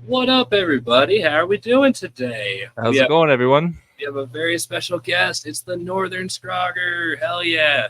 What up, everybody? How are we doing today? How's it going, everyone? We have a very special guest. It's the Northern Scrogger. Hell yeah.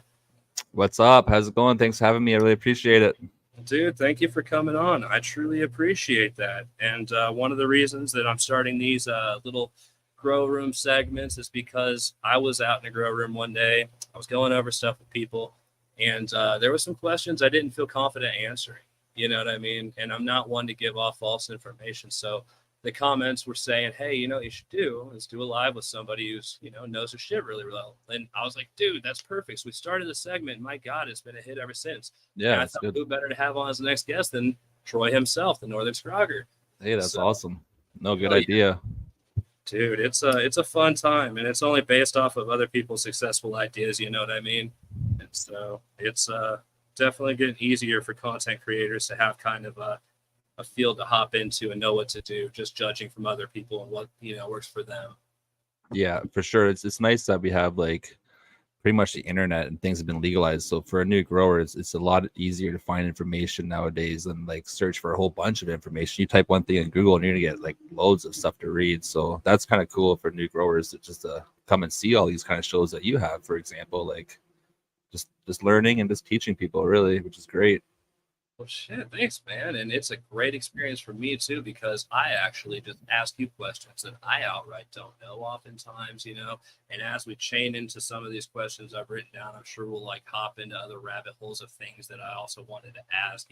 What's up? How's it going? Thanks for having me. I really appreciate it. Dude, thank you for coming on. I truly appreciate that. And one of the reasons that I'm starting these little grow room segments is because I was out in a grow room one day. I was going over stuff with people, and there were some questions I didn't feel confident answering. You know what I mean? And I'm not one to give off false information. So the comments were saying, hey, what you should do is do a live with somebody who's, knows their shit really well. And I was like, dude, that's perfect. So we started the segment. My God, it's been a hit ever since. Yeah, and I that's thought good. who better to have on as the next guest than Troy himself, the Northern Scrogger. Hey, that's awesome. No, good yeah. idea. Dude, it's a fun time, and it's only based off of other people's successful ideas, you know what I mean? And so it's definitely getting easier for content creators to have kind of a field to hop into and know what to do, just judging from other people and what works for them. Yeah, for sure. It's nice that we have like pretty much the internet and things have been legalized. So for a new grower, it's a lot easier to find information nowadays than like search for a whole bunch of information. You type one thing in Google and you're gonna get like loads of stuff to read. So that's kind of cool for new growers to just come and see all these kind of shows that you have, for example, like just learning and just teaching people really, which is great. Well, shit, thanks, man. And it's a great experience for me, too, because I actually just ask you questions that I outright don't know oftentimes, And as we chain into some of these questions I've written down, I'm sure we'll like hop into other rabbit holes of things that I also wanted to ask,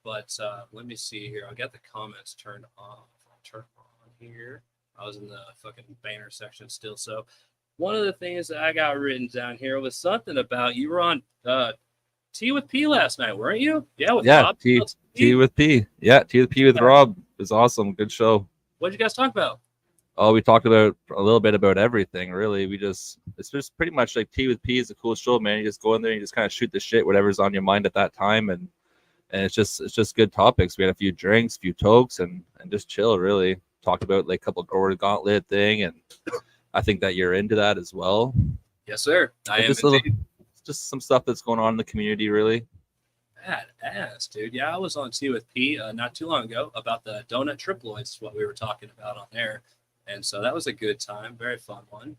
But let me see here. I got the comments turned off. I'll turn on here. I was in the fucking banner section still. So one of the things that I got written down here was something about you were on Tea with P last night, weren't you? Yeah, with Rob. Tea with P. Yeah, Tea with P with Rob. It was awesome. Good show. What did you guys talk about? Oh, we talked about a little bit about everything, really. It's just pretty much like Tea with P is a cool show, man. You just go in there and you just kind of shoot the shit, whatever's on your mind at that time, and it's just good topics. We had a few drinks, a few tokes, and just chill, really. Talked about like a couple grower gauntlet thing, and I think that you're into that as well. Yes, sir. I am indeed. Just some stuff that's going on in the community, really. Badass, dude. Yeah, I was on Tea with P not too long ago about the donut triploids, what we were talking about on there. And so that was a good time, very fun one.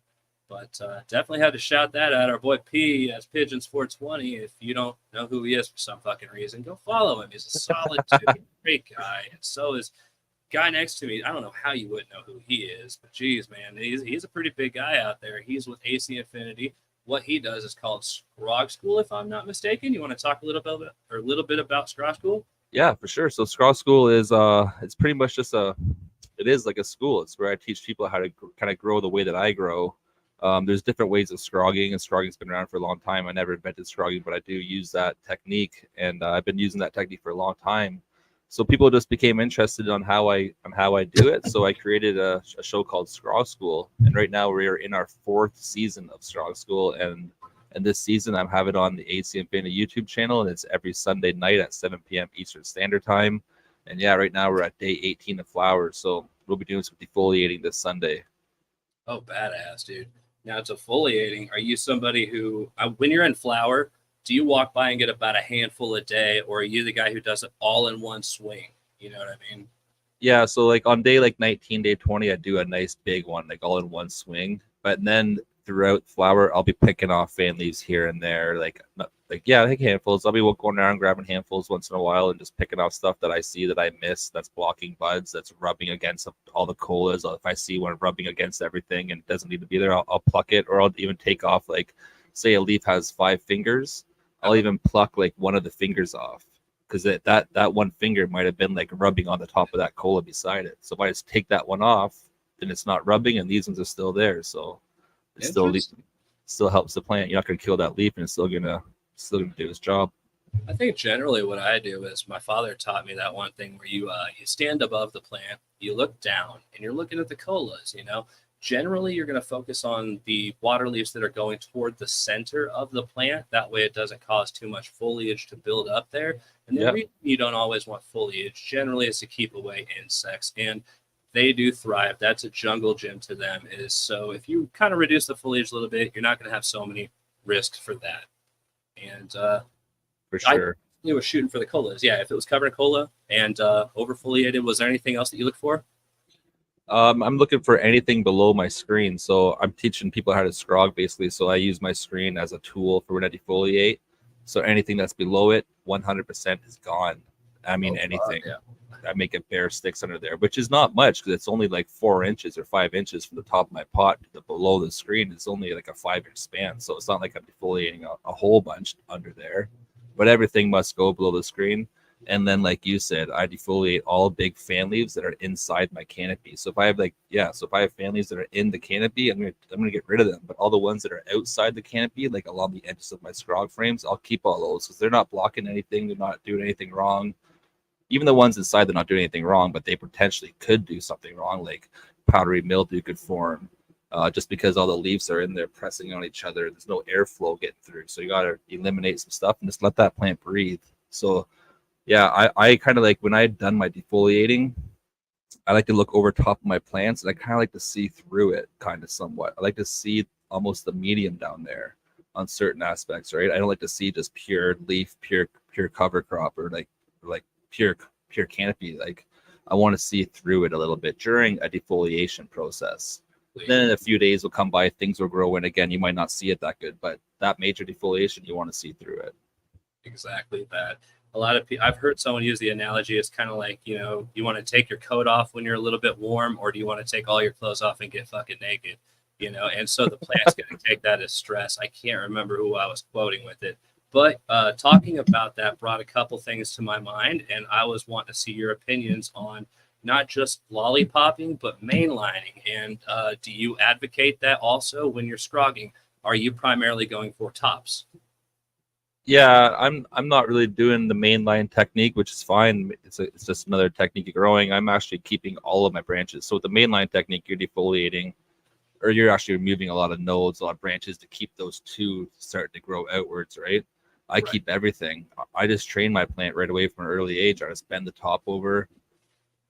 But definitely had to shout that out. Our boy P as Pigeons 420. If you don't know who he is for some fucking reason, go follow him. He's a solid dude, great guy. And so is guy next to me. I don't know how you wouldn't know who he is, but geez, man, he's a pretty big guy out there. He's with AC Infinity. What he does is called Scrog School, if I'm not mistaken. You want to talk a little bit about Scrog School? Yeah, for sure. So Scrog School is it's pretty much just it is like a school. It's where I teach people how to kind of grow the way that I grow. There's different ways of scrogging, and scrogging's been around for a long time. I never invented scrogging, but I do use that technique, and I've been using that technique for a long time. So people just became interested on how I do it. So I created a show called Scrog School, and right now we're in our 4th season of Scrog School, and this season I'm having it on the AC Infinity YouTube channel, and it's every Sunday night at 7 p.m. Eastern Standard Time. And yeah, right now we're at day 18 of flowers, so we'll be doing some defoliating this Sunday. Oh, badass, dude! Now, defoliating. Are you somebody who, when you're in flower, do you walk by and get about a handful a day, or are you the guy who does it all in one swing? You know what I mean? Yeah, so like on day like 19, day 20, I do a nice big one, like all in one swing. But then throughout flower, I'll be picking off fan leaves here and there, like I think handfuls. I'll be going around grabbing handfuls once in a while and just picking off stuff that I see that I miss, that's blocking buds, that's rubbing against all the colas. If I see one rubbing against everything and it doesn't need to be there, I'll pluck it, or I'll even take off, like say a leaf has 5 fingers. I'll even pluck like one of the fingers off, because that one finger might have been like rubbing on the top of that cola beside it. So if I just take that one off, then it's not rubbing, and these ones are still there. So it still helps the plant. You're not going to kill that leaf, and it's still gonna do its job. I think generally what I do is, my father taught me that one thing where you stand above the plant, you look down, and you're looking at the colas. Generally, you're going to focus on the water leaves that are going toward the center of the plant. That way it doesn't cause too much foliage to build up there. And the reason you don't always want foliage generally is to keep away insects. And they do thrive. That's a jungle gym to them. So if you kind of reduce the foliage a little bit, you're not going to have so many risks for that. And for sure. I was shooting for the colas. Yeah, if it was covered in cola, And overfoliated, was there anything else that you look for? I'm looking for anything below my screen. So I'm teaching people how to scrog basically. So I use my screen as a tool for when I defoliate. So anything that's below it, 100% is gone. I mean, Oh, fuck, anything. yeah. I make it bare sticks under there, which is not much because it's only like 4 inches or 5 inches from the top of my pot to the below the screen. It's only like a 5 inch span. So it's not like I'm defoliating a whole bunch under there, but everything must go below the screen. And then, like you said, I defoliate all big fan leaves that are inside my canopy. So if I have so if I have fan leaves that are in the canopy, I'm gonna get rid of them. But all the ones that are outside the canopy, like along the edges of my scrog frames, I'll keep all those because they're not blocking anything. They're not doing anything wrong. Even the ones inside, they're not doing anything wrong, but they potentially could do something wrong, like powdery mildew could form. Just because all the leaves are in there pressing on each other, there's no airflow getting through. So you got to eliminate some stuff and just let that plant breathe. So yeah, I kind of like when I'd done my defoliating, I like to look over top of my plants and I kind of like to see through it kind of somewhat. I like to see almost the medium down there on certain aspects, right? I don't like to see just pure leaf, pure cover crop or like pure canopy. Like I want to see through it a little bit during a defoliation process. Then in a few days will come by, things will grow in again. You might not see it that good, but that major defoliation, you want to see through it. Exactly that. A lot of people, I've heard someone use the analogy. It's kind of like, you want to take your coat off when you're a little bit warm, or do you want to take all your clothes off and get fucking naked? And so the plant's going to take that as stress. I can't remember who I was quoting with it, but talking about that brought a couple things to my mind, and I was wanting to see your opinions on not just lollipopping, but mainlining. And do you advocate that also when you're scrogging? Are you primarily going for tops? Yeah, I'm not really doing the mainline technique, which is fine. It's just another technique of growing. I'm actually keeping all of my branches. So with the mainline technique, you're defoliating, or you're actually removing a lot of nodes, a lot of branches to keep those two starting to grow outwards, right? I Right. keep everything. I just train my plant right away from an early age. I just bend the top over.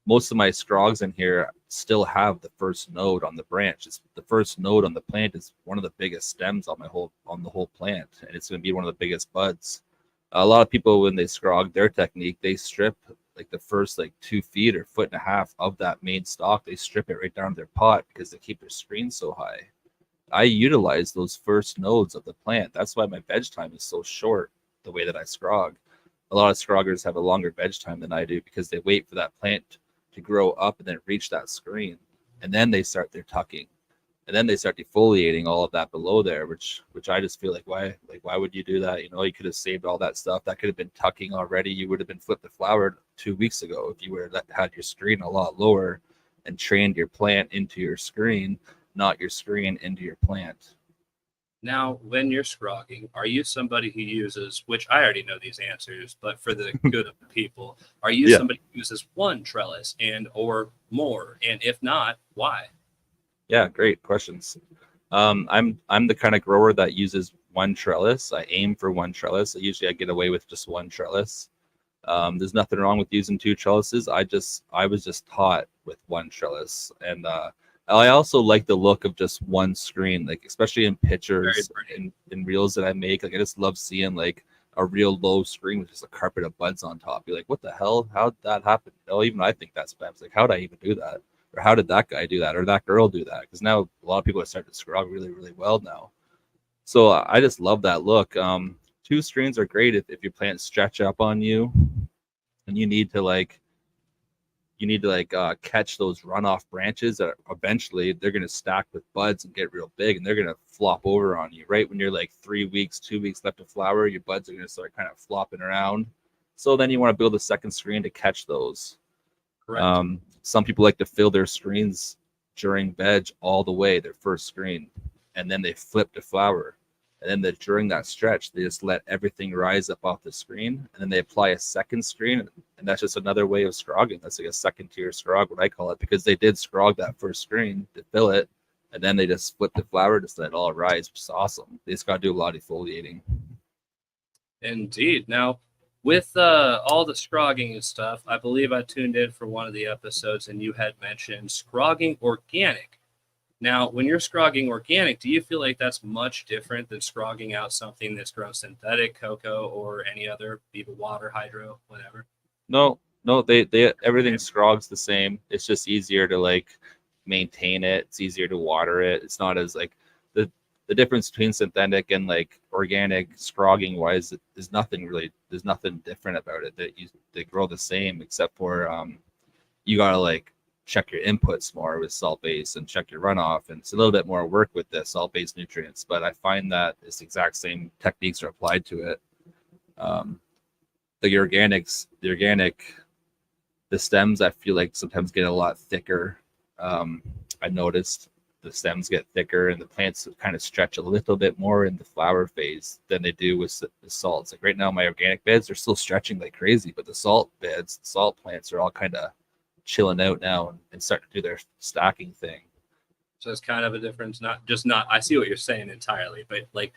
Most of my scrogs in here still have the first node on the branch. It's the first node on the plant is one of the biggest stems on the whole plant, and it's going to be one of the biggest buds. A lot of people when they scrog their technique, they strip like the first like 2 feet or foot and a half of that main stalk. They strip it right down to their pot because they keep their screen so high. I utilize those first nodes of the plant. That's why my veg time is so short. The way that I scrog, a lot of scroggers have a longer veg time than I do because they wait for that plant to grow up and then reach that screen, and then they start their tucking, and then they start defoliating all of that below there, which I just feel like why would you do that? You could have saved all that stuff. That could have been tucking already. You would have been flipped the flower 2 weeks ago if you would have had your screen a lot lower and trained your plant into your screen, not your screen into your plant. Now, when you're scrogging, are you somebody who uses, which I already know these answers, but for the good of the people, are you Yeah. somebody who uses one trellis and or more? And if not, why? Yeah, great questions. I'm the kind of grower that uses one trellis. I aim for one trellis. Usually I get away with just one trellis. There's nothing wrong with using two trellises. I was just taught with one trellis, and I also like the look of just one screen, like especially in pictures in reels that I make. Like I just love seeing like a real low screen with just a carpet of buds on top. You're like, what the hell? How'd that happen? Even I think that's bad. It's like, how'd I even do that? Or how did that guy do that? Or that girl do that? Because now a lot of people are starting to scrub really, really well now. So I just love that look. Two screens are great if your plants stretch up on you and you need to catch those runoff branches that eventually they're going to stack with buds and get real big, and they're going to flop over on you right when you're like 3 weeks, 2 weeks left to flower. Your buds are going to start kind of flopping around. So then you want to build a second screen to catch those. Correct. Some people like to fill their screens during veg all the way, their first screen, and then they flip to flower. And then during that stretch, they just let everything rise up off the screen, and then they apply a second screen, and that's just another way of scrogging. That's like a second tier scrog, what I call it, because they did scrog that first screen to fill it, and then they just flip the flower, just let it all rise, which is awesome. They just got to do a lot of defoliating. Indeed. Now, with all the scrogging and stuff, I believe I tuned in for one of the episodes and you had mentioned scrogging organic. Now, when you're scrogging organic, do you feel like that's much different than scrogging out something that's grown synthetic, cocoa, or any other, even water, hydro, whatever? No, No, they everything Scrog's the same. It's just easier to like maintain it. It's easier to water it. It's not as like the difference between synthetic and like organic scrogging wise is nothing really. There's nothing different about it. They grow the same except for you gotta like check your inputs more with salt base and check your runoff, and it's a little bit more work with the salt based nutrients. But I find that it's the exact same techniques are applied to it. The stems I feel like sometimes get a lot thicker. I noticed the stems get thicker and the plants kind of stretch a little bit more in the flower phase than they do with the salts. Like right now, my organic beds are still stretching like crazy, but the salt beds, the salt plants are all kind of chilling out now and starting to do their stacking thing. So it's kind of a difference. I see what you're saying entirely, but like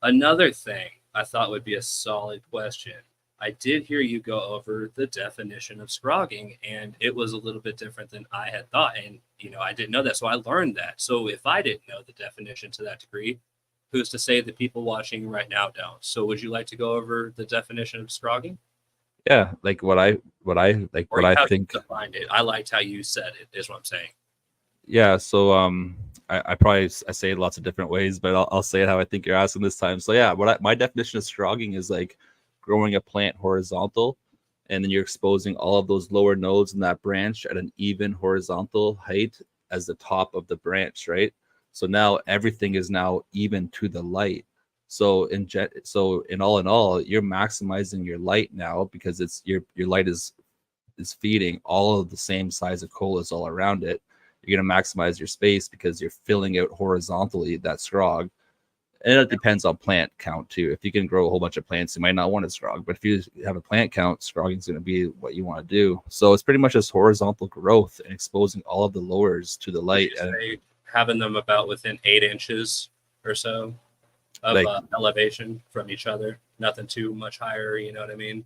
another thing I thought would be a solid question. I did hear you go over the definition of scrogging, and it was a little bit different than I had thought. And, I didn't know that. So I learned that. So if I didn't know the definition to that degree, who's to say the people watching right now don't? So would you like to go over the definition of scrogging? Yeah, like what I think. Defined it. I liked how you said it, is what I'm saying. Yeah, so I say it lots of different ways, but I'll say it how I think you're asking this time. So yeah, my definition of scrogging is like growing a plant horizontal, and then you're exposing all of those lower nodes in that branch at an even horizontal height as the top of the branch, right? So now everything is now even to the light. So in all, you're maximizing your light now because it's your light is feeding all of the same size of colas all around it. You're going to maximize your space because you're filling out horizontally that scrog. And it depends on plant count too. If you can grow a whole bunch of plants, you might not want to scrog. But if you have a plant count, scrogging is going to be what you want to do. So it's pretty much just horizontal growth and exposing all of the lowers to the light. And having them about within 8 inches or so of elevation from each other. Nothing too much higher. You know what I mean?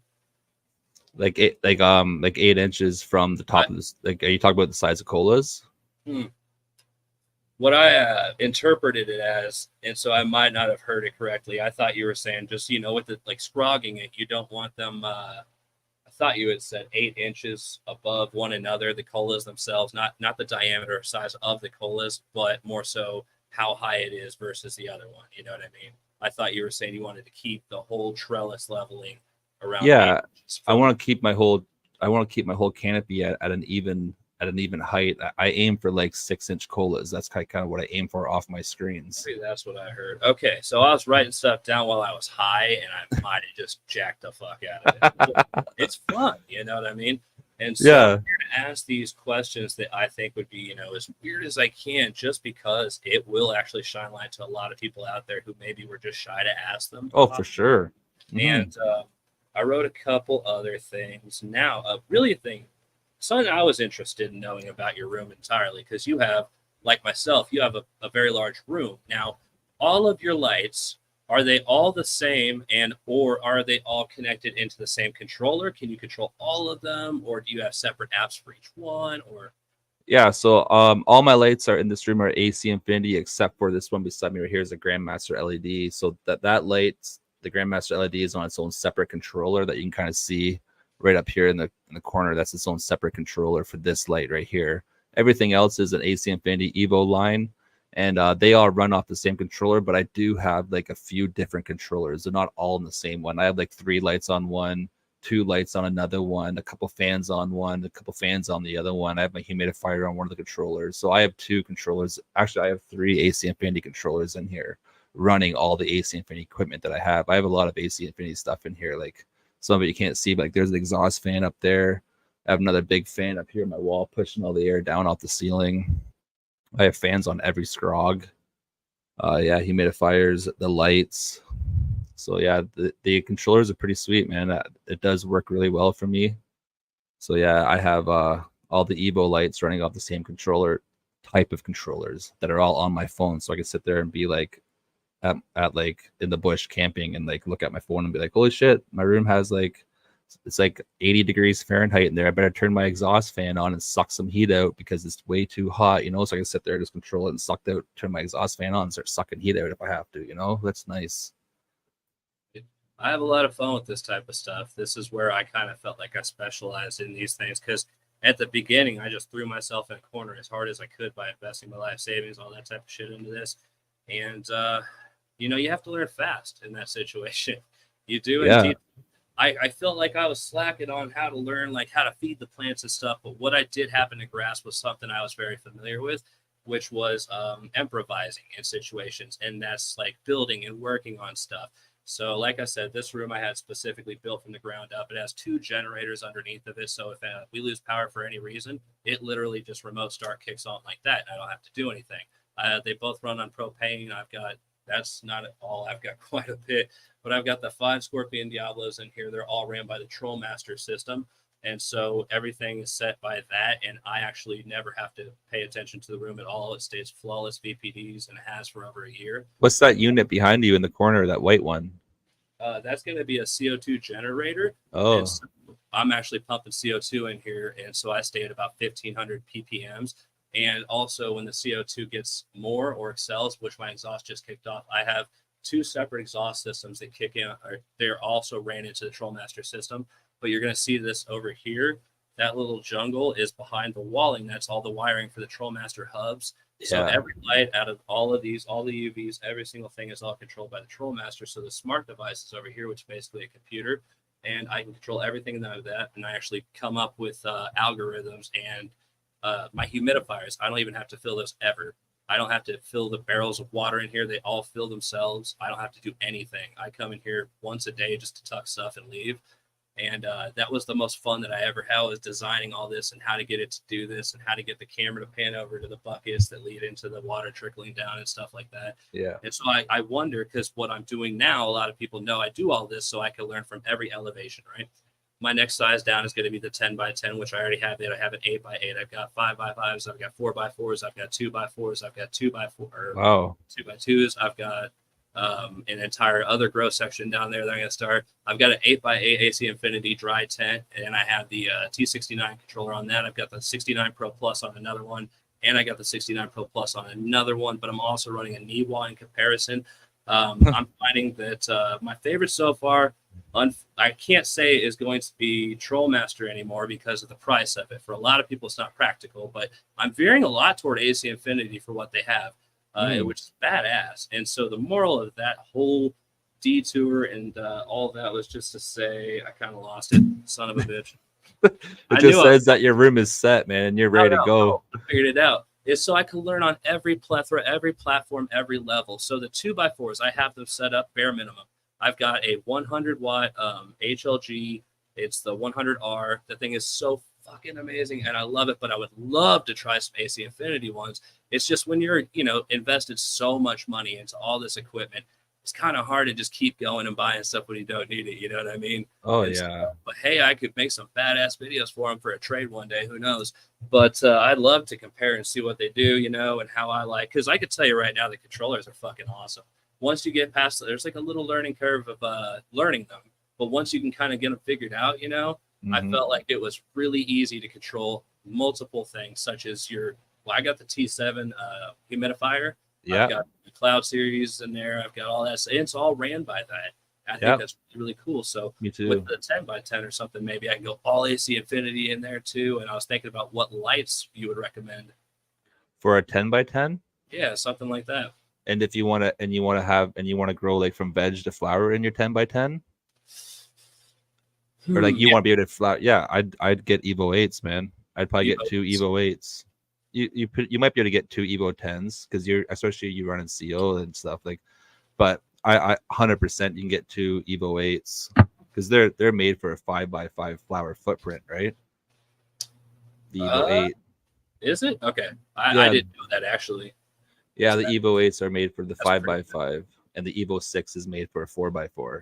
Like 8 inches from the top of this. Like, are you talking about the size of colas? What I interpreted it as, and so I might not have heard it correctly. I thought you were saying just, with the like scrogging it, you don't want them. I thought you had said 8 inches above one another, the colas themselves, not the diameter or size of the colas, but more so how high it is versus the other one. You know what I mean? I thought you were saying you wanted to keep the whole trellis leveling around. Yeah, I want to keep my whole canopy at an even height. I aim for like 6-inch colas. That's kind of what I aim for off my screens. Maybe that's what I heard. Okay, so I was writing stuff down while I was high, and I might have just jacked the fuck out of it. It's fun, you know what I mean? And so I'm here to ask these questions that I think would be, as weird as I can, just because it will actually shine light to a lot of people out there who maybe were just shy to ask them. Oh, for sure. And I wrote a couple other things. Now, really a thing. Something I was interested in knowing about your room entirely, because you have, like myself, you have a very large room. Now, all of your lights, are they all the same or are they all connected into the same controller? Can you control all of them, or do you have separate apps for each one? Or yeah, so all my lights are in this room are AC Infinity, except for this one beside me right here is a Grandmaster LED. So that light, the Grandmaster LED, is on its own separate controller that you can kind of see right up here in the corner. That's its own separate controller for this light right here. Everything else is an AC Infinity Evo line, and they all run off the same controller, but I do have like a few different controllers. They're not all in the same one. I have like 3 lights on one, 2 lights on another one, a couple fans on one, a couple fans on the other one. I have my humidifier on one of the controllers. So I have 2 controllers. Actually, I have 3 AC Infinity controllers in here running all the AC Infinity equipment that I have. I have a lot of AC Infinity stuff in here, like some of it you can't see, but like there's an exhaust fan up there. I have another big fan up here on my wall pushing all the air down off the ceiling. I have fans on every scrog. Humidifiers, the lights. So yeah, the controllers are pretty sweet, man. It does work really well for me. So yeah, I have all the Evo lights running off the same controller type of controllers that are all on my phone. So I can sit there and be like at like in the bush camping and like look at my phone and be like, holy shit, my room has like, it's like 80 degrees Fahrenheit in there. I better turn my exhaust fan on and suck some heat out because it's way too hot, so I can sit there, just control it and suck out, turn my exhaust fan on and start sucking heat out if I have to, that's nice. I have a lot of fun with this type of stuff. This is where I kind of felt like I specialized in these things because at the beginning, I just threw myself in a corner as hard as I could by investing my life savings, all that type of shit into this. And, you have to learn fast in that situation. You do Yeah. indeed. I felt like I was slacking on how to learn, like how to feed the plants and stuff. But what I did happen to grasp was something I was very familiar with, which was improvising in situations. And that's like building and working on stuff. So, like I said, this room I had specifically built from the ground up. It has 2 generators underneath of it. So if we lose power for any reason, it literally just remote start kicks on like that. I don't have to do anything. They both run on propane. That's not at all. I've got quite a bit, but I've got the 5 Scorpion Diablos in here. They're all ran by the Trollmaster system. And so everything is set by that. And I actually never have to pay attention to the room at all. It stays flawless VPDs and it has for over a year. What's that unit behind you in the corner, that white one? That's going to be a CO2 generator. Oh, And so I'm actually pumping CO2 in here. And so I stay at about 1,500 ppms. And also when the CO2 gets more or excels, which my exhaust just kicked off, I have 2 separate exhaust systems that kick in. They're also ran into the Trollmaster system. But you're going to see this over here. That little jungle is behind the walling. That's all the wiring for the Trollmaster hubs. So yeah. every light out of all of these, all the UVs, every single thing is all controlled by the Trollmaster. So the smart device is over here, which is basically a computer, and I can control everything out of that. And I actually come up with algorithms and my humidifiers. I don't even have to fill those ever. I don't have to fill the barrels of water in here. They all fill themselves. I don't have to do anything. I come in here once a day just to tuck stuff and leave. And that was the most fun that I ever had, was designing all this and how to get it to do this and how to get the camera to pan over to the buckets that lead into the water trickling down and stuff like that. Yeah. And so I wonder, because what I'm doing now, a lot of people know I do all this so I can learn from every elevation, right? My next size down is going to be the 10 by 10, which I already have it. I have an 8 by 8. I've got 5 by 5s. I've got 4 by 4s. I've got 2 by 4s. I've got 2 by 4. Wow. 2 by 2s. I've got an entire other grow section down there that I'm going to start. I've got an 8x8 AC Infinity dry tent, and I have the T69 controller on that. I've got the 69 Pro Plus on another one, and I got the 69 Pro Plus on another one, but I'm also running a Niwa in comparison. I'm finding that my favorite so far, I can't say is going to be Trollmaster anymore because of the price of it. For a lot of people, it's not practical, but I'm veering a lot toward AC Infinity for what they have. Which is badass. And so the moral of that whole detour and all that was just to say, I kind of lost it, son of a bitch. It just says that your room is set, man, and you're ready to go. I figured it out. It's so I can learn on every plethora, every platform, every level. So the 2x4s, I have them set up bare minimum. I've got a 100 watt HLG. It's the 100R. The thing is so fucking amazing, and I love it. But I would love to try some AC Infinity ones. It's just when you're, invested so much money into all this equipment, it's kind of hard to just keep going and buying stuff when you don't need it. You know what I mean? Oh, And yeah. but hey, I could make some badass videos for them for a trade one day. Who knows? But I'd love to compare and see what they do, and how I like. Because I could tell you right now, the controllers are fucking awesome. Once you get past, there's like a little learning curve of learning them. But once you can kind of get them figured out, I felt like it was really easy to control multiple things, such as I got the T7 humidifier. Yeah. I've got the Cloud series in there. I've got all that. It's all ran by that. I think that's really cool. So Me too. with the 10 by 10 or something, maybe I can go all AC Infinity in there too. And I was thinking about what lights you would recommend. For a 10 by 10? Yeah, something like that. And if you want to grow like from veg to flower in your 10 by 10? Or like you want to be able to flower? Yeah, I'd get Evo 8s, man. I'd probably get 2 Evo 8s. You might be able to get 2 Evo 10s because especially you running CO and stuff like. But I 100% you can get 2 Evo 8s because they're made for a 5x5 flower footprint, right? The Evo 8. Is it? Okay. I didn't know that actually. Yeah, the Evo 8s are made for the 5x5, and the Evo 6 is made for a 4x4.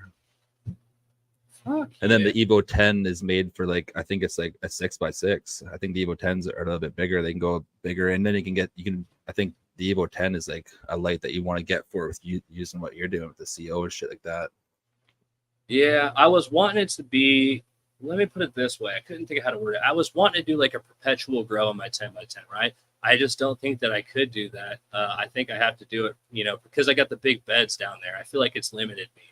And then the Evo 10 is made for I think it's like a 6x6. I think the Evo 10s are a little bit bigger. They can go bigger, and then I think the Evo 10 is like a light that you want to get for with using what you're doing with the CO and shit like that. Yeah, I was wanting it to be, let me put it this way. I couldn't think of how to word it. I was wanting to do like a perpetual grow on my 10 by 10, right? I just don't think that I could do that. I think I have to do it, because I got the big beds down there. I feel like it's limited me.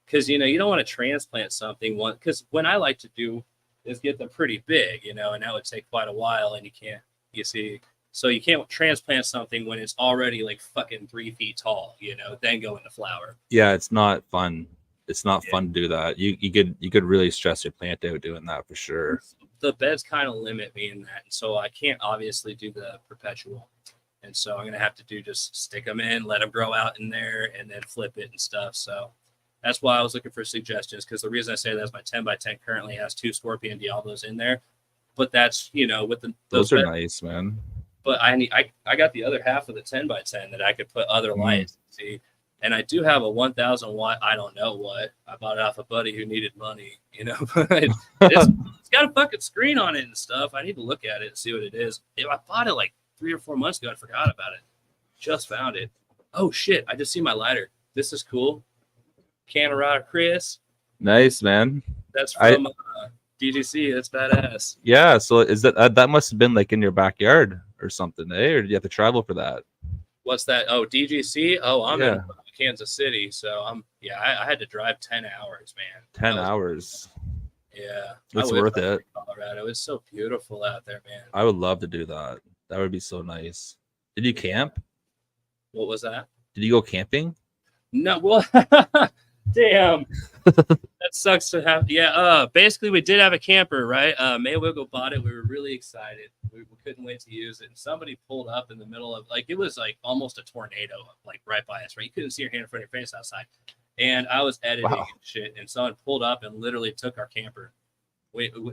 because you know you don't want to transplant something one because when I like to do is get them pretty big, you know, and that would take quite a while, and you see, so you can't transplant something when it's already like fucking 3 feet tall, you know, then go into flower. Yeah, it's not fun. It's not fun to do that. You could really stress your plant out doing that for sure. The beds kind of limit me in that, and so I can't obviously do the perpetual, and so I'm gonna have to do just stick them in, let them grow out in there, and then flip it and stuff. So that's why I was looking for suggestions, because the reason I say that is my 10x10 currently has 2 Scorpion Diablos in there, but that's, you know, with those are nice, man. But I got the other half of the 10x10 that I could put other lights. See. And I do have a 1,000 watt, I don't know what. I bought it off a buddy who needed money, you know. But it's got a fucking screen on it and stuff. I need to look at it and see what it is. I bought it like 3 or 4 months ago. I forgot about it. Just found it. Oh, shit. I just see my lighter. This is cool. Canorata Chris. Nice, man. That's from DGC. That's badass. Yeah, so is that must have been like in your backyard or something, eh? Or did you have to travel for that? What's that? Oh, DGC. Oh, I'm in Kansas City, so I had to drive 10 hours, man. 10 hours. Yeah, it's worth it. Colorado, it's so beautiful out there, man. I would love to do that. That would be so nice. Did you camp? What was that? Did you go camping? No. Well, damn. That sucks to have. Yeah. Basically, we did have a camper, right? Maywiggle bought it. We were really excited. We couldn't wait to use it. And somebody pulled up in the middle of, like, it was like almost a tornado, like right by us, right? You couldn't see your hand in front of your face outside. And I was editing and shit, and someone pulled up and literally took our camper.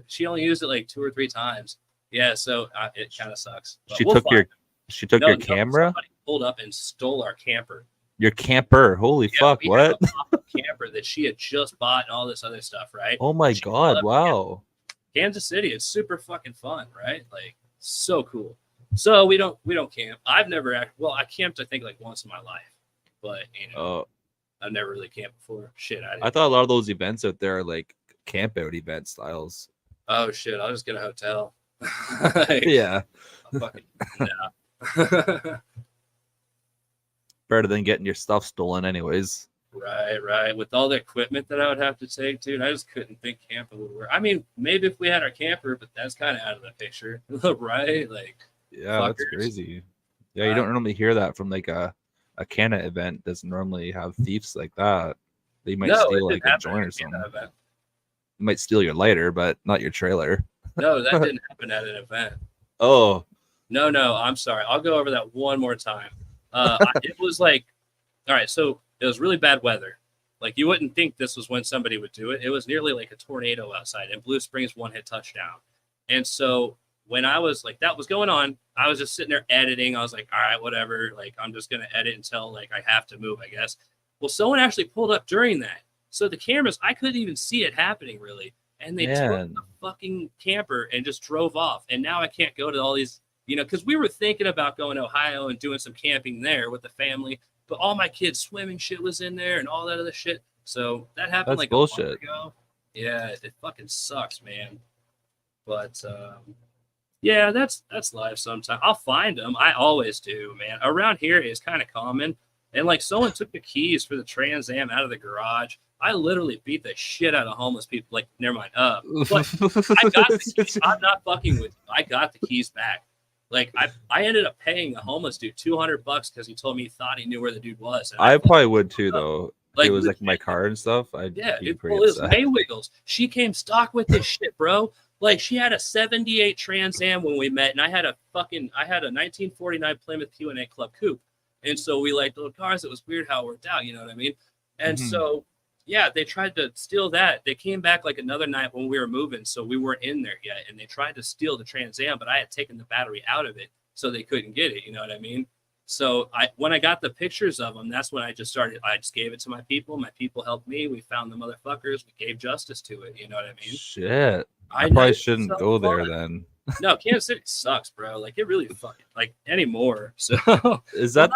She only used it like 2 or 3 times. Yeah, so it kind of sucks. But she took your camera. Somebody pulled up and stole our camper. Your camper, holy fuck! What? A camper that she had just bought and all this other stuff, right? Oh my god! Wow. Kansas City, it's super fucking fun, right? Like, so cool. So we don't camp. I've never I camped I think like once in my life, but you know, I've never really camped before. Shit, I thought a lot of those events out there are like camp out event styles. Oh shit! I'll just get a hotel. Yeah. Fucking no. Better than getting your stuff stolen, anyways. Right. With all the equipment that I would have to take, dude, I just couldn't think camping would work. I mean, maybe if we had our camper, but that's kind of out of the picture, right? Like, yeah, fuckers. That's crazy. Yeah, you don't normally hear that from like a Canada event. Doesn't normally have thieves like that. They might steal like a joint or something. They might steal your lighter, but not your trailer. No, that didn't happen at an event. Oh. No, I'm sorry. I'll go over that one more time. It was like, all right, so it was really bad weather. Like, you wouldn't think this was when somebody would do it. It was nearly like a tornado outside, and Blue Springs one-hit touchdown. And so when I was like, that was going on, I was just sitting there editing. I was like, all right, whatever. Like, I'm just going to edit until like I have to move, I guess. Well, someone actually pulled up during that. So the cameras, I couldn't even see it happening really. And they took the fucking camper and just drove off. And now I can't go to all these, you know, because we were thinking about going to Ohio and doing some camping there with the family. But all my kids' swimming shit was in there and all that other shit. So that happened like bullshit. A month ago. Yeah, it fucking sucks, man. But yeah, that's life sometimes. I'll find them. I always do, man. Around here it's kind of common. And like someone took the keys for the Trans Am out of the garage. I literally beat the shit out of homeless people. Like, never mind. But I got the keys. I'm not fucking with you. I got the keys back. Like, I ended up paying a homeless dude $200 because he told me he thought he knew where the dude was. And I probably would too, though. Like, it was like my car and stuff. Yeah, dude, well, it was Maywiggles. She came stock with this shit, bro. Like, she had a 78 Trans Am when we met, and I had a 1949 Plymouth Q&A Club Coupe. And so we liked little cars. It was weird how it worked out, you know what I mean? And so, yeah, they tried to steal that. They came back like another night when we were moving, so we weren't in there yet. And they tried to steal the Trans Am, but I had taken the battery out of it, so they couldn't get it, you know what I mean? So when I got the pictures of them, that's when I just gave it to my people. My people helped me. We found the motherfuckers. We gave justice to it, you know what I mean? Shit. I probably shouldn't go there then. No, Kansas City sucks, bro. Like, it really fucking, like, anymore. So isn't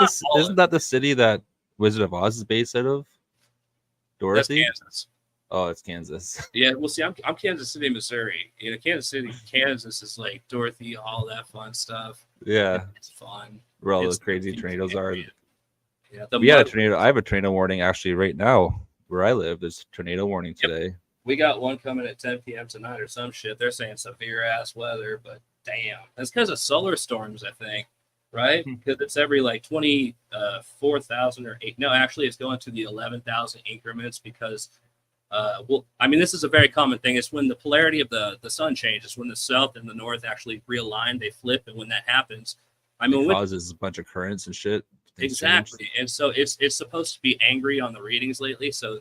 that the city that Wizard of Oz is based out of? Dorothy? That's Kansas. Oh, it's Kansas. Yeah, well, see, I'm Kansas City, Missouri. You know, Kansas City, Kansas is like Dorothy, all that fun stuff. Yeah. It's fun. Where all those crazy tornadoes are. Yeah, we had a tornado. I have a tornado warning actually right now where I live, there's a tornado warning today. We got one coming at 10 p.m. tonight or some shit. They're saying severe ass weather, but damn, that's because of solar storms, I think, right? Because it's every like 24,000 or eight. No, actually, it's going to the 11,000 increments because, well, I mean, this is a very common thing. It's when the polarity of the sun changes, when the south and the north actually realign, they flip, and when that happens, I mean, it causes a bunch of currents and shit. Exactly, and so it's supposed to be angry on the readings lately, so.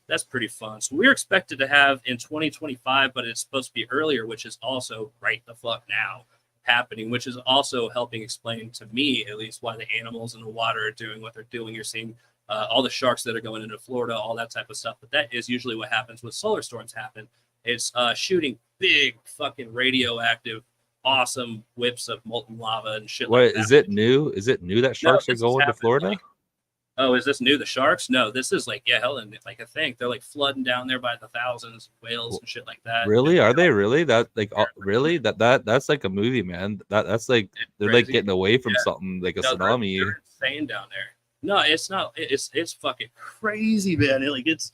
That's pretty fun. So we're expected to have in 2025, but it's supposed to be earlier, which is also right the fuck now happening, which is also helping explain to me at least why the animals in the water are doing what they're doing. You're seeing all the sharks that are going into Florida, all that type of stuff. But that is usually what happens when solar storms happen. It's shooting big fucking radioactive, awesome whips of molten lava and shit. What like that. is it new? Is it new that sharks are going to Florida? Like, oh, is this new? The sharks? No, this is like, yeah, hell, and like I think they're like flooding down there by the thousands, whales and shit like that. Really? Are they really? That like really? That's like a movie, man. That's like they're like getting away from something like a tsunami. They're insane down there. No, it's not. It's fucking crazy, man. It's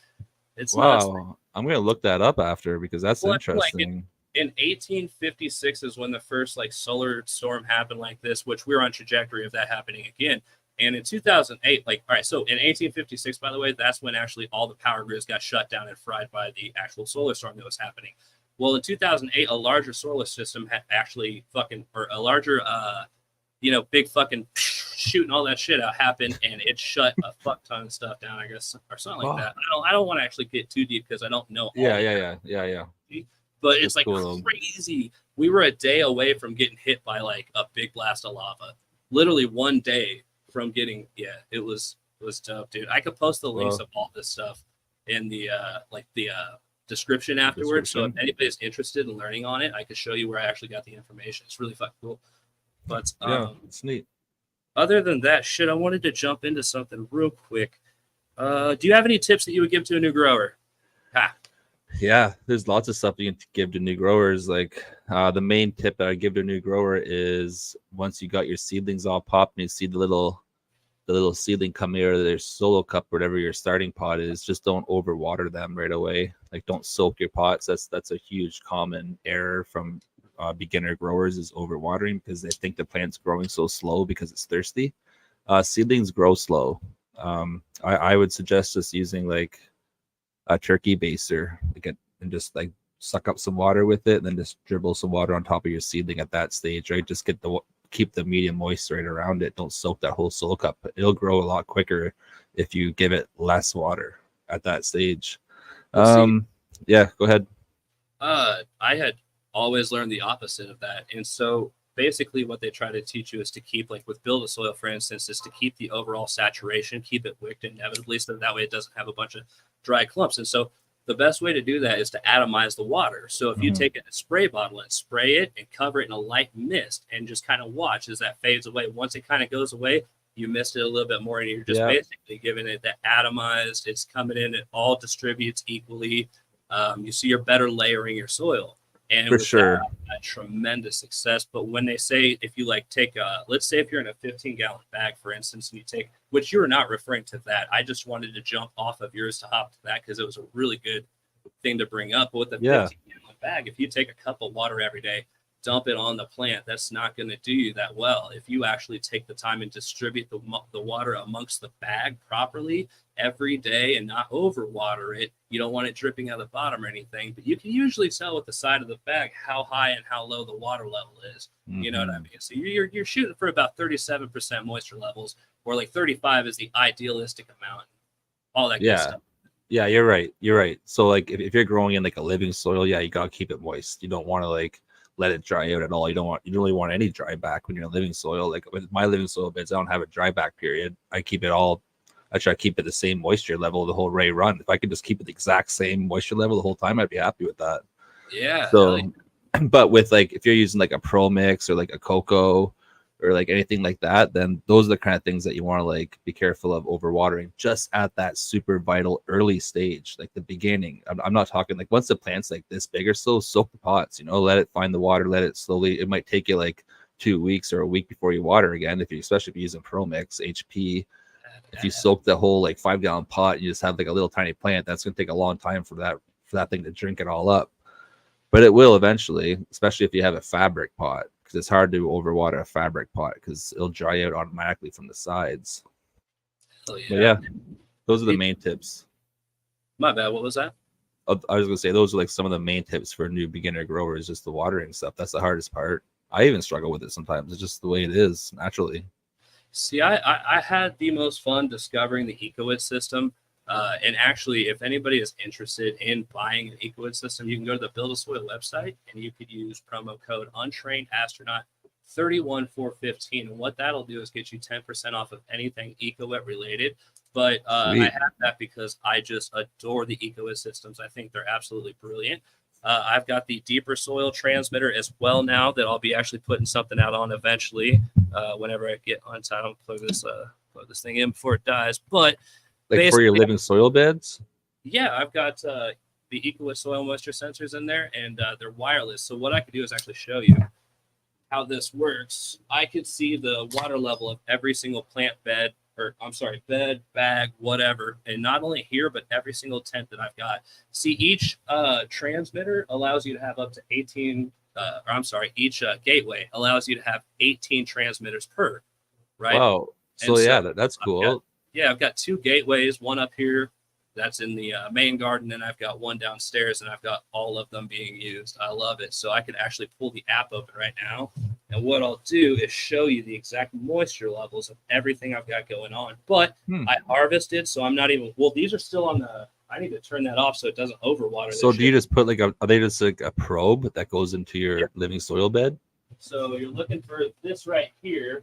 wow. Nuts. I'm gonna look that up after because that's interesting. Like in 1856 is when the first like solar storm happened like this, which we're on trajectory of that happening again. And in 2008, like, all right, so in 1856, by the way, that's when actually all the power grids got shut down and fried by the actual solar storm that was happening. Well, in 2008, a larger solar system had actually or a larger, big fucking shooting all that shit out happened, and it shut a fuck ton of stuff down, I guess, or something like that. I don't want to actually get too deep because I don't know. Yeah. But it's like cool. Crazy. We were a day away from getting hit by like a big blast of lava. Literally one day from getting, it was dope, dude. I could post the links of all this stuff in the description afterwards. So if anybody's interested in learning on it, I could show you where I actually got the information. It's really fucking cool. But it's neat. Other than that shit, I wanted to jump into something real quick. Do you have any tips that you would give to a new grower? Yeah, there's lots of stuff you can give to new growers. Like the main tip that I give to a new grower is once you got your seedlings all popped and you see the little seedling come here, their solo cup, whatever your starting pot is, just don't overwater them right away. Like don't soak your pots. That's a huge common error from beginner growers is overwatering because they think the plant's growing so slow because it's thirsty. Seedlings grow slow. I would suggest just using like a turkey baster and just like suck up some water with it and then just dribble some water on top of your seedling at that stage, right? Just keep the medium moist right around it. Don't soak that whole solo cup. It'll grow a lot quicker if you give it less water at that stage. Yeah, go ahead. I had always learned the opposite of that. And so basically what they try to teach you is to keep, like with build a soil, for instance, is to keep the overall saturation, keep it wicked inevitably so that way it doesn't have a bunch of dry clumps. And so the best way to do that is to atomize the water. So if you take a spray bottle and spray it and cover it in a light mist and just kind of watch as that fades away. Once it kind of goes away, you missed it a little bit more and you're just basically giving it that atomized, it's coming in, it all distributes equally. You see you're better layering your soil. And for sure, a tremendous success. But when they say if you like take let's say if you're in a 15-gallon bag, for instance, and you take, which you're not referring to that, I just wanted to jump off of yours to hop to that because it was a really good thing to bring up. But with a 15-gallon bag, if you take a cup of water every day, dump it on the plant, that's not going to do you that well. If you actually take the time and distribute the water amongst the bag properly every day and not overwater it, you don't want it dripping out the bottom or anything, but you can usually tell with the side of the bag how high and how low the water level is. You know what I mean? So you're shooting for about 37% moisture levels, or like 35 is the idealistic amount. All that good stuff. Yeah, you're right. So like if you're growing in like a living soil, you gotta keep it moist. You don't want to like let it dry out at all. You don't really want any dry back when you're in living soil. Like with my living soil beds, I don't have a dry back period. I try to keep it the same moisture level the whole Ray run. If I could just keep it the exact same moisture level the whole time, I'd be happy with that. Yeah. So, but with like, if you're using like a Pro Mix or like a Cocoa or like anything like that, then those are the kind of things that you want to like be careful of overwatering just at that super vital early stage, like the beginning. I'm not talking like once the plant's like this big or so, soak the pots, let it find the water, let it slowly, it might take you like 2 weeks or a week before you water again, especially if you're using Pro Mix, HP. If you soak the whole like 5-gallon pot and you just have like a little tiny plant, that's gonna take a long time for that thing to drink it all up. But it will eventually, especially if you have a fabric pot, because it's hard to overwater a fabric pot because it'll dry out automatically from the sides. Hell yeah. But yeah, those are the main tips. My bad. What was that? I was gonna say those are like some of the main tips for new beginner growers, just the watering stuff. That's the hardest part. I even struggle with it sometimes. It's just the way it is naturally. See, I had the most fun discovering the EcoWid system. And actually, if anybody is interested in buying an EcoWid system, you can go to the Build a Soil website and you could use promo code Untrained Astronaut 31415. And what that'll do is get you 10% off of anything EcoWid related. But I have that because I just adore the EcoWid systems. I think they're absolutely brilliant. I've got the deeper soil transmitter as well now that I'll be actually putting something out on eventually. Whenever I get on time, I'll plug this thing in before it dies. But like for your living soil beds? Yeah, I've got the EcoWid soil moisture sensors in there, and they're wireless. So what I could do is actually show you how this works. I could see the water level of every single plant bed, bed, bag, whatever. And not only here, but every single tent that I've got. See, each transmitter allows you to have up to 18, each gateway allows you to have 18 transmitters per, right? Wow. So yeah, that's cool. I've got 2 gateways, one up here that's in the main garden, and I've got one downstairs, and I've got all of them being used. I love it. So I can actually pull the app open right now, and what I'll do is show you the exact moisture levels of everything I've got going on. But I harvested, so I'm not even, these are still on the, I need to turn that off so it doesn't overwater. So do you just put like are they just like a probe that goes into your living soil bed? So you're looking for this right here.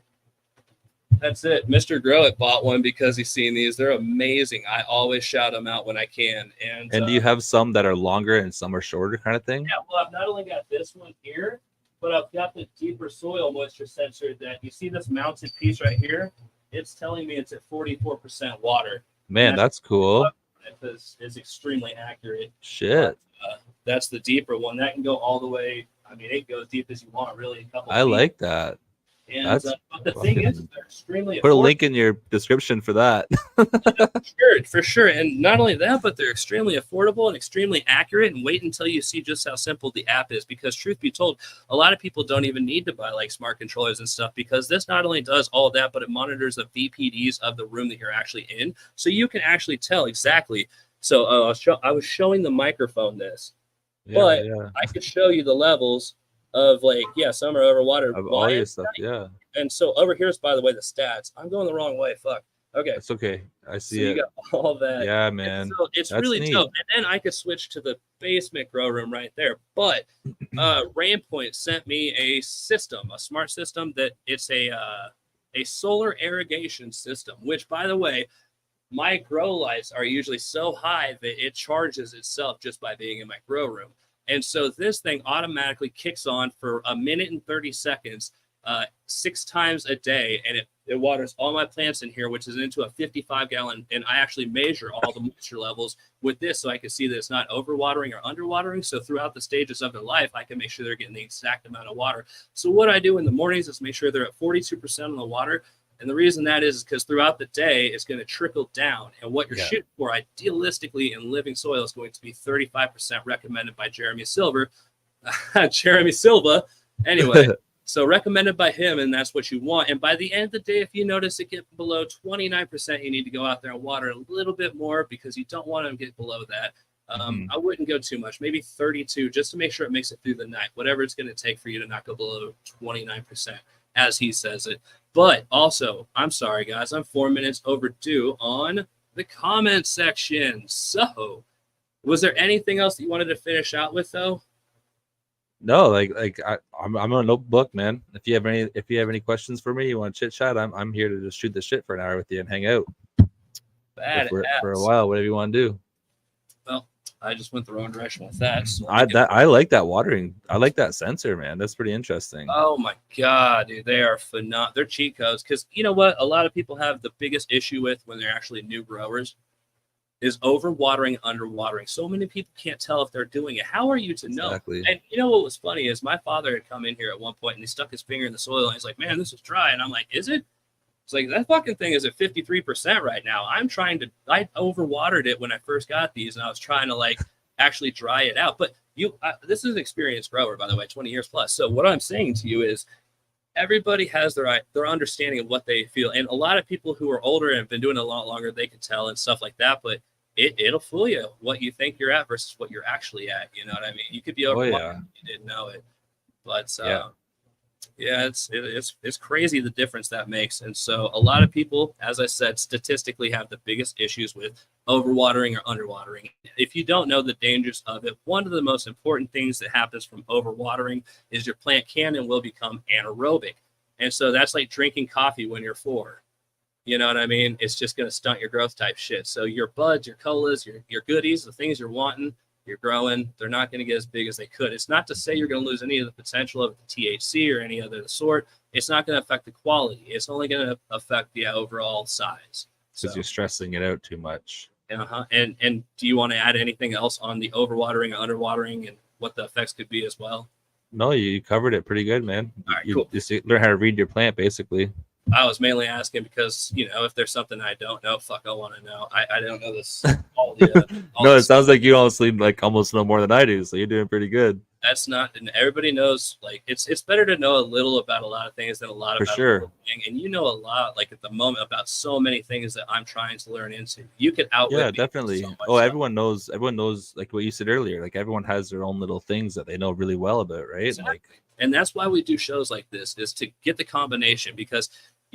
That's it. Mr. Grow It bought one because he's seen these. They're amazing. I always shout them out when I can. And do you have some that are longer and some are shorter kind of thing? Yeah, well, I've not only got this one here, but I've got the deeper soil moisture sensor that you see this mounted piece right here. It's telling me it's at 44% water. Man, that's cool. It's extremely accurate. Shit. But, that's the deeper one. That can go all the way. I mean, it goes deep as you want, really. I like that. And but the thing is, they're extremely put a link in your description for that. For sure. And not only that, but they're extremely affordable and extremely accurate. And wait until you see just how simple the app is. Because truth be told, a lot of people don't even need to buy like smart controllers and stuff, because this not only does all of that, but it monitors the VPDs of the room that you're actually in. So you can actually tell exactly. So I was showing the microphone this, but I could show you the levels of some are overwatered of all your stuff, And so over here's, by the way, the stats. I'm going the wrong way. Fuck. Okay, it's okay. I see it. You got all that. Yeah, man. So it's really neat. Dope. And then I could switch to the basement grow room right there. But Rainpoint sent me a system, a smart system that it's a solar irrigation system. Which, by the way, my grow lights are usually so high that it charges itself just by being in my grow room. And so this thing automatically kicks on for 1 minute and 30 seconds, 6 times a day. And it waters all my plants in here, which is into a 55-gallon. And I actually measure all the moisture levels with this so I can see that it's not overwatering or underwatering. So throughout the stages of their life, I can make sure they're getting the exact amount of water. So what I do in the mornings is make sure they're at 42% on the water. And the reason that is because throughout the day, it's going to trickle down. And what you're shooting for, idealistically, in living soil is going to be 35% recommended by Jeremy Silva. Anyway, so recommended by him, and that's what you want. And by the end of the day, if you notice it get below 29%, you need to go out there and water a little bit more because you don't want to get below that. I wouldn't go too much, maybe 32, just to make sure it makes it through the night, whatever it's going to take for you to not go below 29%, as he says it. But also, I'm sorry, guys, I'm 4 minutes overdue on the comment section. So, was there anything else that you wanted to finish out with, though? No, I'm on a notebook, man. If you have any questions for me, you want to chit chat, I'm here to just shoot the shit for an hour with you and hang out for a while, whatever you want to do. Well, I just went the wrong direction with that. So I like that watering. I like that sensor, man. That's pretty interesting. Oh my god, dude, they are phenomenal. They're cheat codes because you know what? A lot of people have the biggest issue with when they're actually new growers is overwatering, underwatering. So many people can't tell if they're doing it. How are you to know? Exactly. And you know what was funny is my father had come in here at one point and he stuck his finger in the soil and he's like, "Man, this is dry." And I'm like, "Is it?" It's like that fucking thing is at 53% right now. I overwatered it when I first got these, and I was trying to like actually dry it out. But this is an experienced grower, by the way, 20 years plus. So what I'm saying to you is, everybody has their understanding of what they feel, and a lot of people who are older and have been doing it a lot longer, they can tell and stuff like that. But it'll fool you what you think you're at versus what you're actually at. You know what I mean? You could be overwatered, yeah. you didn't know it. But Yeah. yeah, it's crazy the difference that makes. And so a lot of people, as I said, statistically have the biggest issues with overwatering or underwatering. If you don't know the dangers of it, one of the most important things that happens from overwatering is your plant can and will become anaerobic. And so that's like drinking coffee when you're 4. You know what I mean? It's just going to stunt your growth type shit. So your buds, your colas, your goodies, the things you're wanting, you're growing, they're not going to get as big as they could. It's not to say you're going to lose any of the potential of the THC or any other sort. It's not going to affect the quality. It's only going to affect the overall size. Because you're stressing it out too much. And do you want to add anything else on the overwatering or underwatering and what the effects could be as well? No, you covered it pretty good, man. All right, you cool. Just learn how to read your plant, basically. I was mainly asking because, if there's something I don't know, I want to know. I don't know this. All no, it sounds like you honestly almost know more than I do, so you're doing pretty good. That's not, and everybody knows, like, it's better to know a little about a lot of things than a lot about For sure. a little thing. And you know a lot, like, at the moment about so many things that I'm trying to learn into. You could outwit me definitely. so much Oh, stuff. everyone knows, like what you said earlier, like everyone has their own little things that they know really well about, right? Exactly. Like, and that's why we do shows like this, is to get the combination, because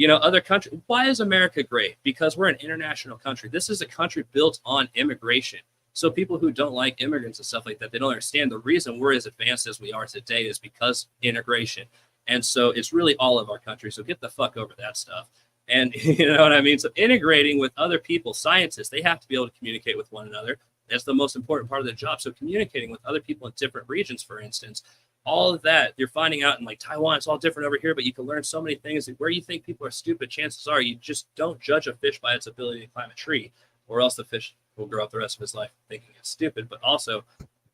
other countries, why is America great? Because we're an international country. This is a country built on immigration. So people who don't like immigrants and stuff like that, they don't understand the reason we're as advanced as we are today is because integration. And so it's really all of our country. So get the fuck over that stuff. And you know what I mean? So integrating with other people, scientists, they have to be able to communicate with one another. That's the most important part of their job. So communicating with other people in different regions, for instance, all of that you're finding out in like Taiwan, it's all different over here, but you can learn so many things. Where you think people are stupid, chances are you just don't judge a fish by its ability to climb a tree, or else the fish will grow up the rest of his life thinking it's stupid. But also,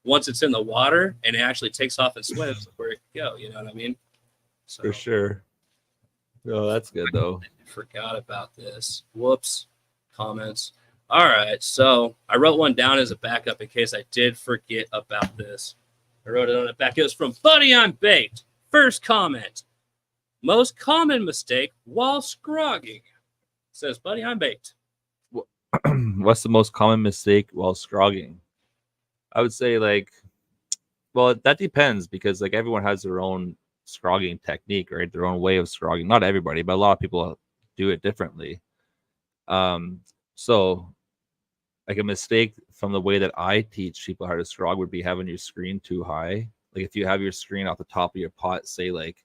once it's in the water and it actually takes off and swims, where it can go. You know what I mean? So, for sure. Oh, that's good though. I forgot about this. Whoops. Comments. All right, so I wrote one down as a backup in case I did forget about this. I wrote it on the back. It was from Buddy I'm Baked. First comment. Most common mistake while scrogging. Says Buddy I'm Baked. What's the most common mistake while scrogging? I would say well, that depends, because like everyone has their own scrogging technique, right? Their own way of scrogging. Not everybody, but a lot of people do it differently. So like a mistake from the way that I teach people how to scrog would be having your screen too high. Like if you have your screen off the top of your pot, say like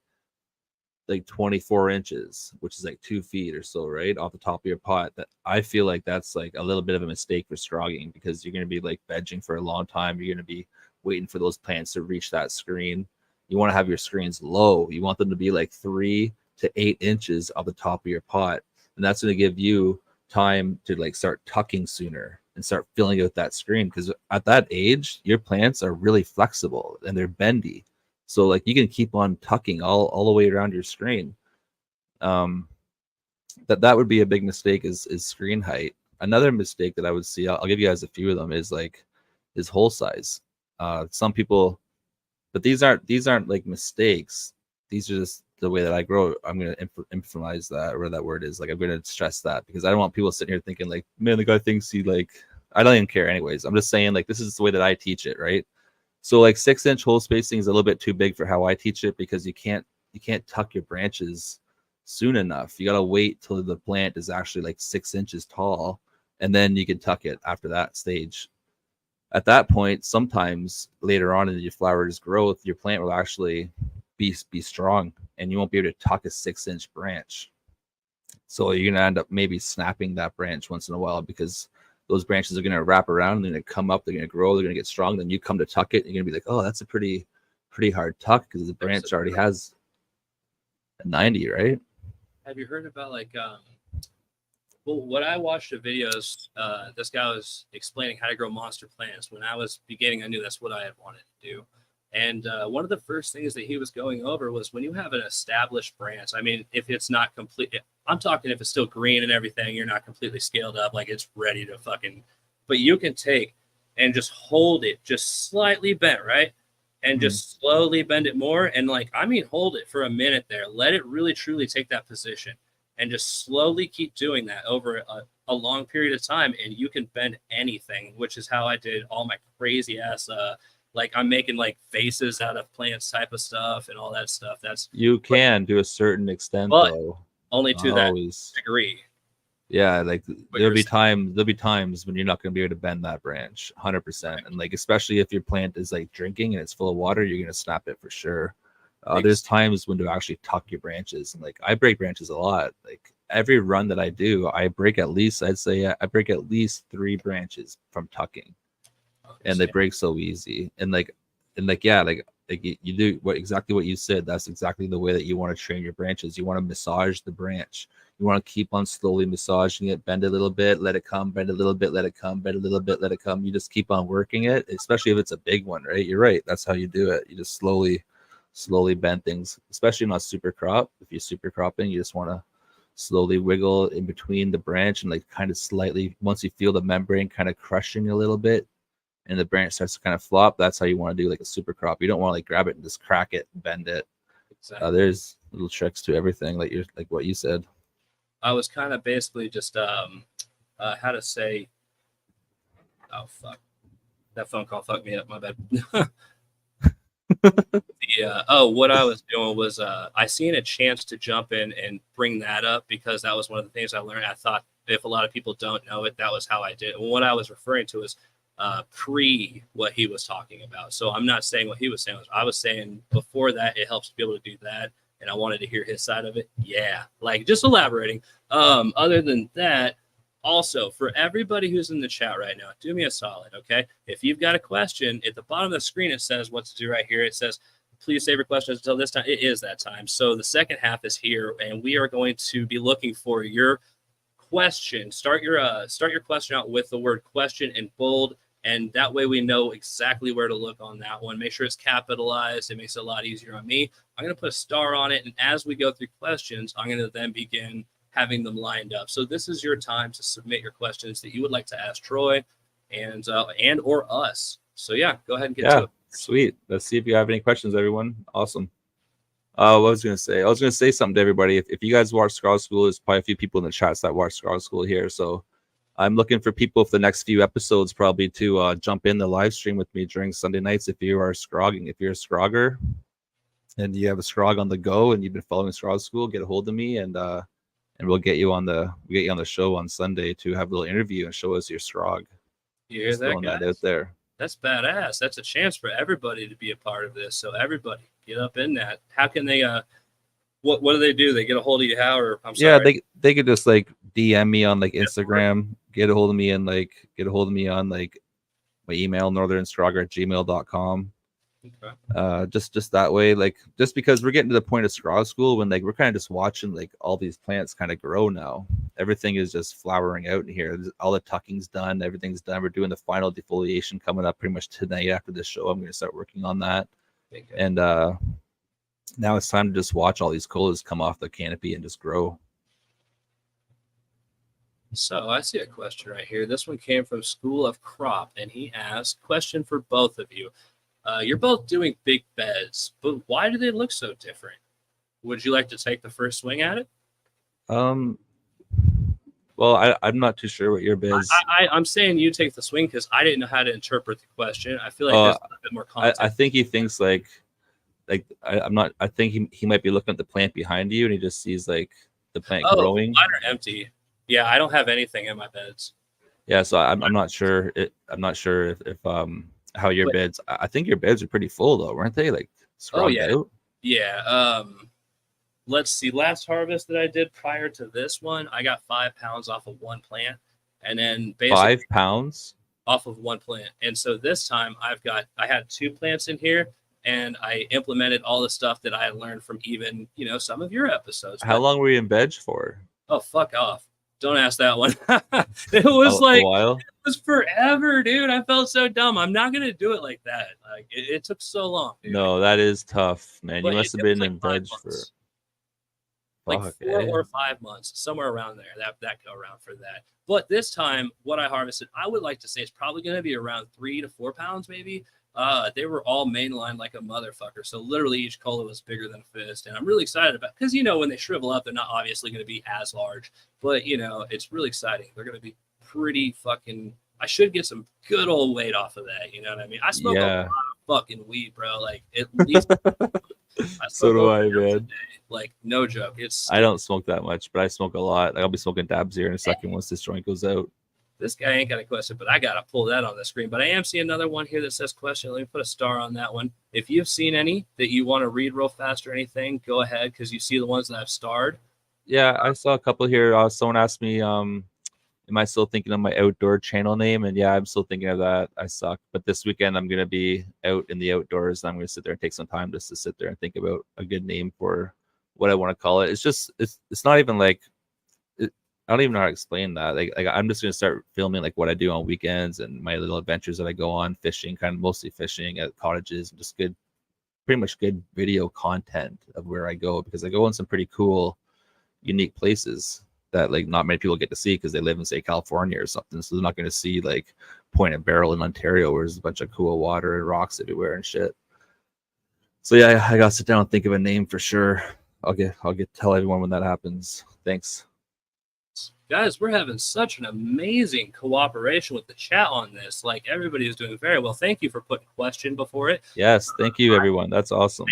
24 inches, which is like 2 feet or so, right, off the top of your pot, that I feel like that's like a little bit of a mistake for scrogging, because you're going to be like vegging for a long time. You're going to be waiting for those plants to reach that screen. You want to have your screens low. You want them to be like 3 to 8 inches off the top of your pot, and that's going to give you time to like start tucking sooner and start filling out that screen, because at that age your plants are really flexible and they're bendy, so like you can keep on tucking all the way around your screen. That would be a big mistake, is screen height. Another mistake that I would see, I'll give you guys a few of them, is hole size. Some people, but these aren't like mistakes, these are just the way that I grow. I'm going to emphasize that, or that word is, like I'm going to stress that, because I don't want people sitting here thinking like, man, the guy thinks he like, I don't even care anyways. I'm just saying like this is the way that I teach it, right? So like 6-inch hole spacing is a little bit too big for how I teach it, because you can't tuck your branches soon enough. You got to wait till the plant is actually like 6 inches tall, and then you can tuck it after that stage. At that point, sometimes later on in your flower's growth, your plant will actually be strong, and you won't be able to tuck a 6-inch branch. So you're going to end up maybe snapping that branch once in a while, because those branches are going to wrap around, and they're going to come up, they're going to grow, they're going to get strong. Then you come to tuck it, and you're going to be like, oh, that's a pretty hard tuck, because the branch already has a 90, right? Have you heard about like, well, when I watched the videos, this guy was explaining how to grow monster plants. When I was beginning, I knew that's what I had wanted to do. And one of the first things that he was going over was when you have an established branch, I mean, if it's not complete, I'm talking if it's still green and everything, you're not completely scaled up, like it's ready to fucking, but you can take and just hold it just slightly bent, right? And just slowly bend it more. And like, I mean, hold it for a minute there. Let it really truly take that position and just slowly keep doing that over a long period of time. And you can bend anything, which is how I did all my crazy ass, like I'm making like faces out of plants type of stuff and all that stuff. That's You can to a certain extent, but though. only to Not that always. degree. Yeah, like What there'll you're be saying. times when you're not going to be able to bend that branch 100%. And like especially if your plant is like drinking and it's full of water, you're going to snap it for sure. There's times when to actually tuck your branches, and like I break branches a lot. Like every run that I do, I break at least, I'd say I break at least 3 branches from tucking, and they break so easy. And yeah, like you do exactly what you said. That's exactly the way that you want to train your branches. You want to massage the branch. You want to keep on slowly massaging it, bend a little bit, let it come, bend a little bit, let it come, bend a little bit, let it come. You just keep on working it, especially if it's a big one, right? You're right. That's how you do it. You just slowly bend things, especially not super crop. If you're super cropping, you just want to slowly wiggle in between the branch and like kind of slightly, once you feel the membrane kind of crushing a little bit and the branch starts to kind of flop, that's how you want to do like a super crop. You don't want to like grab it and just crack it, bend it. Exactly. There's little tricks to everything, like you're like what you said. I was kind of basically just how to say, oh fuck, that phone call fucked me up. My bad. What I was doing was I seen a chance to jump in and bring that up because that was one of the things I learned. I thought if a lot of people don't know it, that was how I did it. And what I was referring to is pre what he was talking about. So I'm not saying what he was saying. I was saying before that, it helps to be able to do that. And I wanted to hear his side of it. Yeah, like just elaborating. Other than that, also for everybody who's in the chat right now, do me a solid, okay? If you've got a question, at the bottom of the screen, it says what to do right here. It says, please save your questions until this time. It is that time. So the second half is here, and we are going to be looking for your question. Start your question out with the word question in bold, and that way we know exactly where to look on that one. Make sure it's capitalized. It makes it a lot easier on me. I'm going to put a star on it, and as we go through questions, I'm going to then begin having them lined up. So this is your time to submit your questions that you would like to ask Troy and or us. So yeah, go ahead and get to it. Sweet. Let's see if you have any questions, everyone. Awesome. What was I was gonna say something to everybody. If you guys watch Scrog School, there's probably a few people in the chats that watch Scrog School here. So I'm looking for people for the next few episodes probably to jump in the live stream with me during Sunday nights if you are scrogging. If you're a scrogger and you have a scrog on the go and you've been following Scrog School, get a hold of me and we'll get you on the show on Sunday to have a little interview and show us your scrog. You hear that, guys? That out there. That's badass. That's a chance for everybody to be a part of this. So everybody get up in that. How can they what do they do? They get a hold of you how, or I'm sorry. Yeah, they could just like DM me on like Instagram, get a hold of me on like my email, northernscrogger@gmail.com. Okay. Just that way, like just because we're getting to the point of Scrog School when like we're kind of just watching like all these plants kind of grow now. Everything is just flowering out in here. All the tucking's done, everything's done. We're doing the final defoliation coming up pretty much tonight after this show. I'm gonna start working on that. And now it's time to just watch all these colas come off the canopy and just grow. So I see a question right here. This one came from School of Crop, and he asked, question for both of you. You're both doing big beds, but why do they look so different? Would you like to take the first swing at it? Well, I'm not too sure what your beds. I'm saying you take the swing because I didn't know how to interpret the question. I feel like there's a bit more context. I think he thinks like I'm not. I think he might be looking at the plant behind you and he just sees like the plant growing. Mine are empty. Yeah, I don't have anything in my beds. Yeah, so I'm not sure. I'm not sure if how your beds. I think your beds are pretty full though, weren't they? Like out? Yeah. Let's see. Last harvest that I did prior to this one, I got 5 pounds off of one plant, and then basically 5 pounds off of one plant. And so this time I had 2 plants in here, and I implemented all the stuff that I had learned from even some of your episodes. How long were you in veg for? Oh, fuck off! Don't ask that one. It was like a while. was forever, dude. I felt so dumb. I'm not gonna do it like that. Like it took so long, dude. No, that is tough, man. You But must have it was been like in 5 veg for months, like fuck, 4 or 5 months, somewhere around there. That go around for that. But this time, what I harvested, I would like to say it's probably gonna be around 3 to 4 pounds, maybe. They were all mainlined like a motherfucker. So literally each cola was bigger than a fist, and I'm really excited about because when they shrivel up, they're not obviously going to be as large, but it's really exciting. They're going to be pretty fucking. I should get some good old weight off of that. You know what I mean? I smoke a lot Yeah. of fucking weed, bro. Like at least I So smoke do over I, an ounce a man. day. Like no joke. It's I don't smoke that much, but I smoke a lot. Like, I'll be smoking dabs here in a second once this joint goes out. this guy ain't got a question, but I gotta pull that on the screen. But I am seeing another one here that says question. Let me put a star on that one. If you've seen any that you want to read real fast or anything, go ahead because you see the ones that I've starred. Yeah, I saw a couple here. Someone asked me, am I still thinking of my outdoor channel name? And yeah, I'm still thinking of that. I suck. But this weekend I'm gonna be out in the outdoors and I'm gonna sit there and take some time just to sit there and think about a good name for what I want to call it. It's not even like I don't even know how to explain that. Like I'm just gonna start filming like what I do on weekends and my little adventures that I go on, fishing, kind of mostly fishing at cottages, and just pretty much good video content of where I go because I go in some pretty cool, unique places that like not many people get to see because they live in say California or something. So they're not going to see like Point and Barrel in Ontario where there's a bunch of cool water and rocks everywhere and shit. So yeah, I gotta sit down and think of a name for sure. I'll tell everyone when that happens. Thanks. Guys, we're having such an amazing cooperation with the chat on this. Like everybody is doing very well. Thank you for putting question before it. Yes, thank you everyone. That's awesome.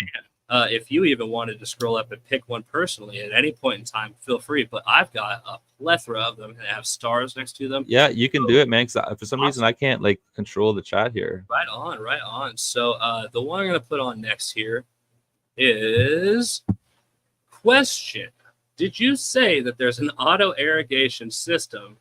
If you even wanted to scroll up and pick one personally at any point in time, feel free. But I've got a plethora of them and have stars next to them. Yeah, you can do it, man. Cause for some reason I can't like control the chat here. Right on, right on. So the one I'm going to put on next here is question. Did you say that there's an auto irrigation system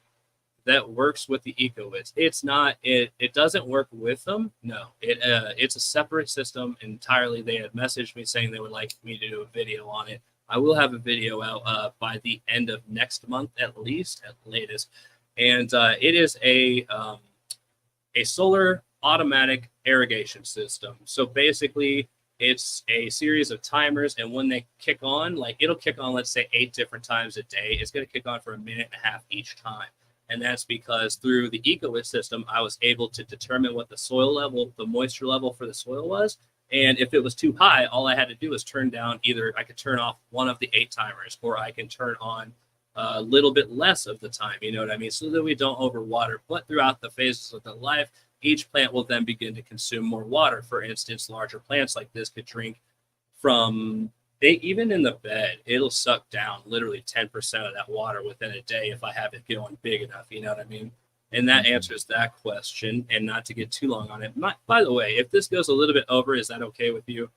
that works with the EcoWiz? It's not. It doesn't work with them. No, it's a separate system entirely. They had messaged me saying they would like me to do a video on it. I will have a video out by the end of next month at least, at latest. And it is a solar automatic irrigation system. So basically, it's a series of timers, and when they kick on, like it'll kick on, let's say 8 different times a day. It's going to kick on for 1.5 minutes each time. And that's because through the EcoWiz system, I was able to determine what the soil level, the moisture level for the soil was. And if it was too high, all I had to do was turn down either I could turn off one of the 8 timers, or I can turn on a little bit less of the time, you know what I mean? So that we don't overwater. But throughout the phases of the life, each plant will then begin to consume more water. For instance, larger plants like this could drink from, even in the bed, it'll suck down literally 10% of that water within a day if I have it going big enough, you know what I mean? And that answers that question. And not to get too long on it. By the way, if this goes a little bit over, is that okay with you?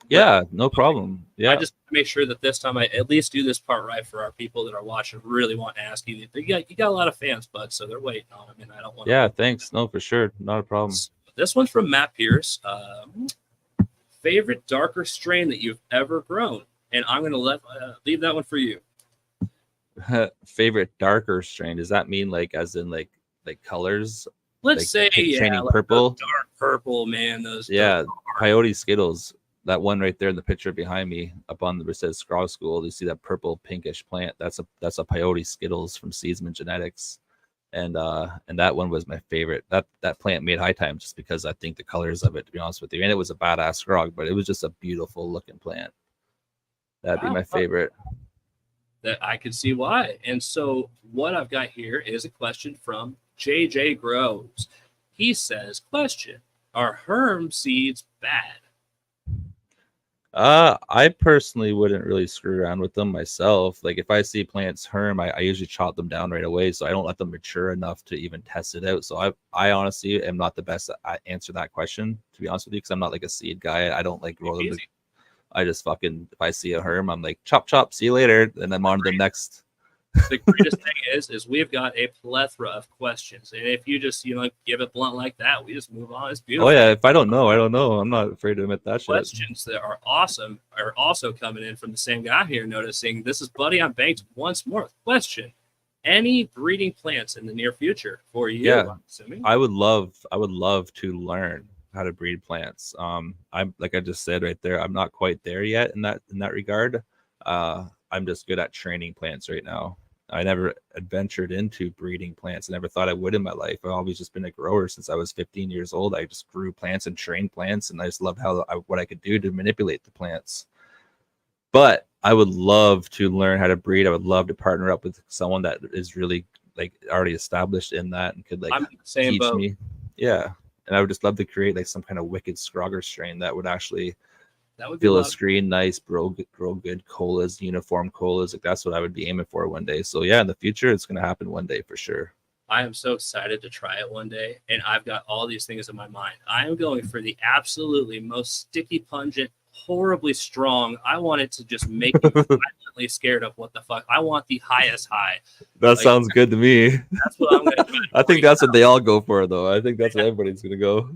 Yeah, no problem. Yeah, I just make sure that this time I at least do this part right for our people that are watching. Really want to ask you. You got a lot of fans, bud, so they're waiting on them, and I don't want. Yeah, thanks. No, for sure, not a problem. This one's from Matt Pierce. Favorite darker strain that you've ever grown, and I'm going to leave that one for you. Favorite darker strain? Does that mean like as in like colors? Let's say like purple, dark purple, man. Those Coyote Skittles. That one right there in the picture behind me, up on the it says Scrog School. You see that purple pinkish plant? That's a Peyote Skittles from Seedsman Genetics, and that one was my favorite. That plant made high time just because I think the colors of it, to be honest with you, and it was a badass Scrog, but it was just a beautiful looking plant. That'd be my favorite. That I could see why. And so what I've got here is a question from JJ Groves. He says, question, are herm seeds bad? I personally wouldn't really screw around with them myself. Like if I see plants herm, I usually chop them down right away, so I don't let them mature enough to even test it out. So I honestly am not the best at answer that question, to be honest with you, because I'm not like a seed guy. I don't like grow them. I just fucking, if I see a herm, I'm like chop chop, see you later, and I'm on to the next. The greatest thing is we've got a plethora of questions, and if you just give it blunt like that, we just move on. It's beautiful. Oh yeah, if I don't know, I don't know. I'm not afraid to admit that questions that are awesome are also coming in from the same guy here. Noticing this is Buddy. I'm banked once more. Question: any breeding plants in the near future for you? Yeah, I'm assuming. I would love to learn how to breed plants. I'm like I just said right there, I'm not quite there yet in that regard. I'm just good at training plants right now. I never adventured into breeding plants. I never thought I would in my life. I've always just been a grower since I was 15 years old. I just grew plants and trained plants, and I just loved what I could do to manipulate the plants. But I would love to learn how to breed. I would love to partner up with someone that is really like already established in that and could like I'm in the same teach boat. me. Yeah. And I would just love to create like some kind of wicked Scrogger strain that would actually That would be fill a love. screen nice, grow good colas, uniform colas. Like that's what I would be aiming for one day. So yeah, in the future, it's gonna happen one day for sure. I am so excited to try it one day, and I've got all these things in my mind. I am going for the absolutely most sticky, pungent, horribly strong. I want it to just make you violently scared of what the fuck. I want the highest high. That Like, sounds good to me. That's what I'm going to try. I think that's what they all go for, though. I think that's what everybody's gonna go.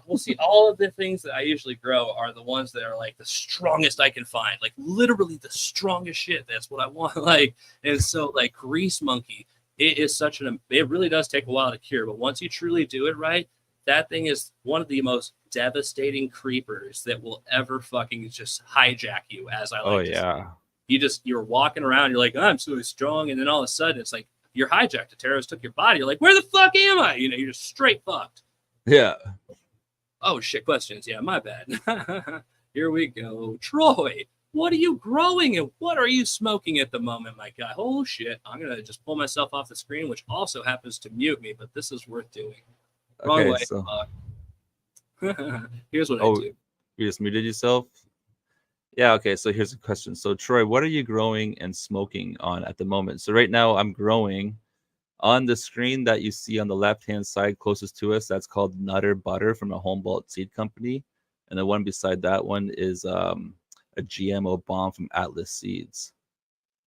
We'll see. All of the things that I usually grow are the ones that are like the strongest I can find, like literally the strongest shit. That's what I want. Like, and so like grease monkey, it is such it really does take a while to cure, but once you truly do it right, that thing is one of the most devastating creepers that will ever fucking just hijack you. As I like to say. You're walking around, you're like, oh, I'm so strong, and then all of a sudden it's like you're hijacked. The terrorists took your body. You're like, where the fuck am I? You know, you're just straight fucked. Yeah. Oh shit, questions. Yeah, my bad. Here we go. Troy, what are you growing and what are you smoking at the moment, my guy? Oh shit. I'm gonna just pull myself off the screen, which also happens to mute me, but this is worth doing. Wrong Okay, way. so Here's what I do. You just muted yourself? Yeah, okay, so here's a question. So Troy, what are you growing and smoking on at the moment? So right now I'm growing on the screen that you see on the left-hand side closest to us. That's called Nutter Butter from a Humboldt seed company. And the one beside that one is a GMO bomb from Atlas Seeds.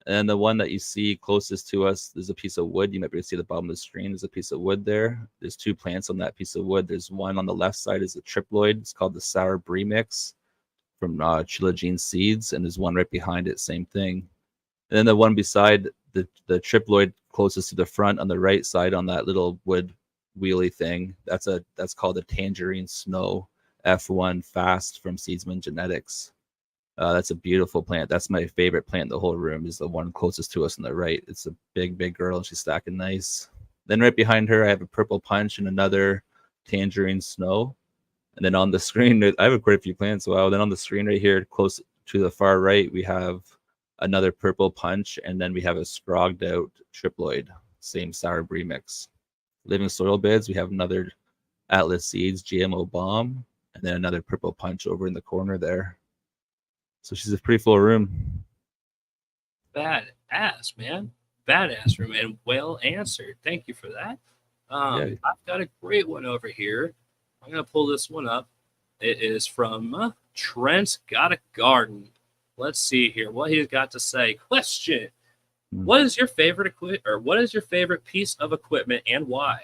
And the one that you see closest to us, there's a piece of wood. You might be able to see the bottom of the screen. There's a piece of wood there. There's two plants on that piece of wood. There's one on the left side is a triploid. It's called the Sour Brie Mix from Chilogene Seeds. And there's one right behind it, same thing. And then the one beside the triploid closest to the front on the right side on that little wood wheelie thing, that's called a Tangerine Snow F1 Fast from Seedsman Genetics. That's a beautiful plant. That's my favorite plant in the whole room, is the one closest to us on the right. It's a big girl, and she's stacking nice. Then right behind her, I have a Purple Punch and another Tangerine Snow. And then on the screen, I have quite a few plants. Wow. Then on the screen right here, close to the far right, we have another Purple Punch, and then we have a scrogged out triploid, same Sour Brie mix. Living soil beds, we have another Atlas Seeds GMO bomb, and then another Purple Punch over in the corner there. So she's a pretty full room. Badass, man. Badass room, and well answered. Thank you for that. I've got a great one over here. I'm going to pull this one up. It is from Trent's Got a Garden. Let's see here what he's got to say. Question: What is your favorite what is your favorite piece of equipment and why?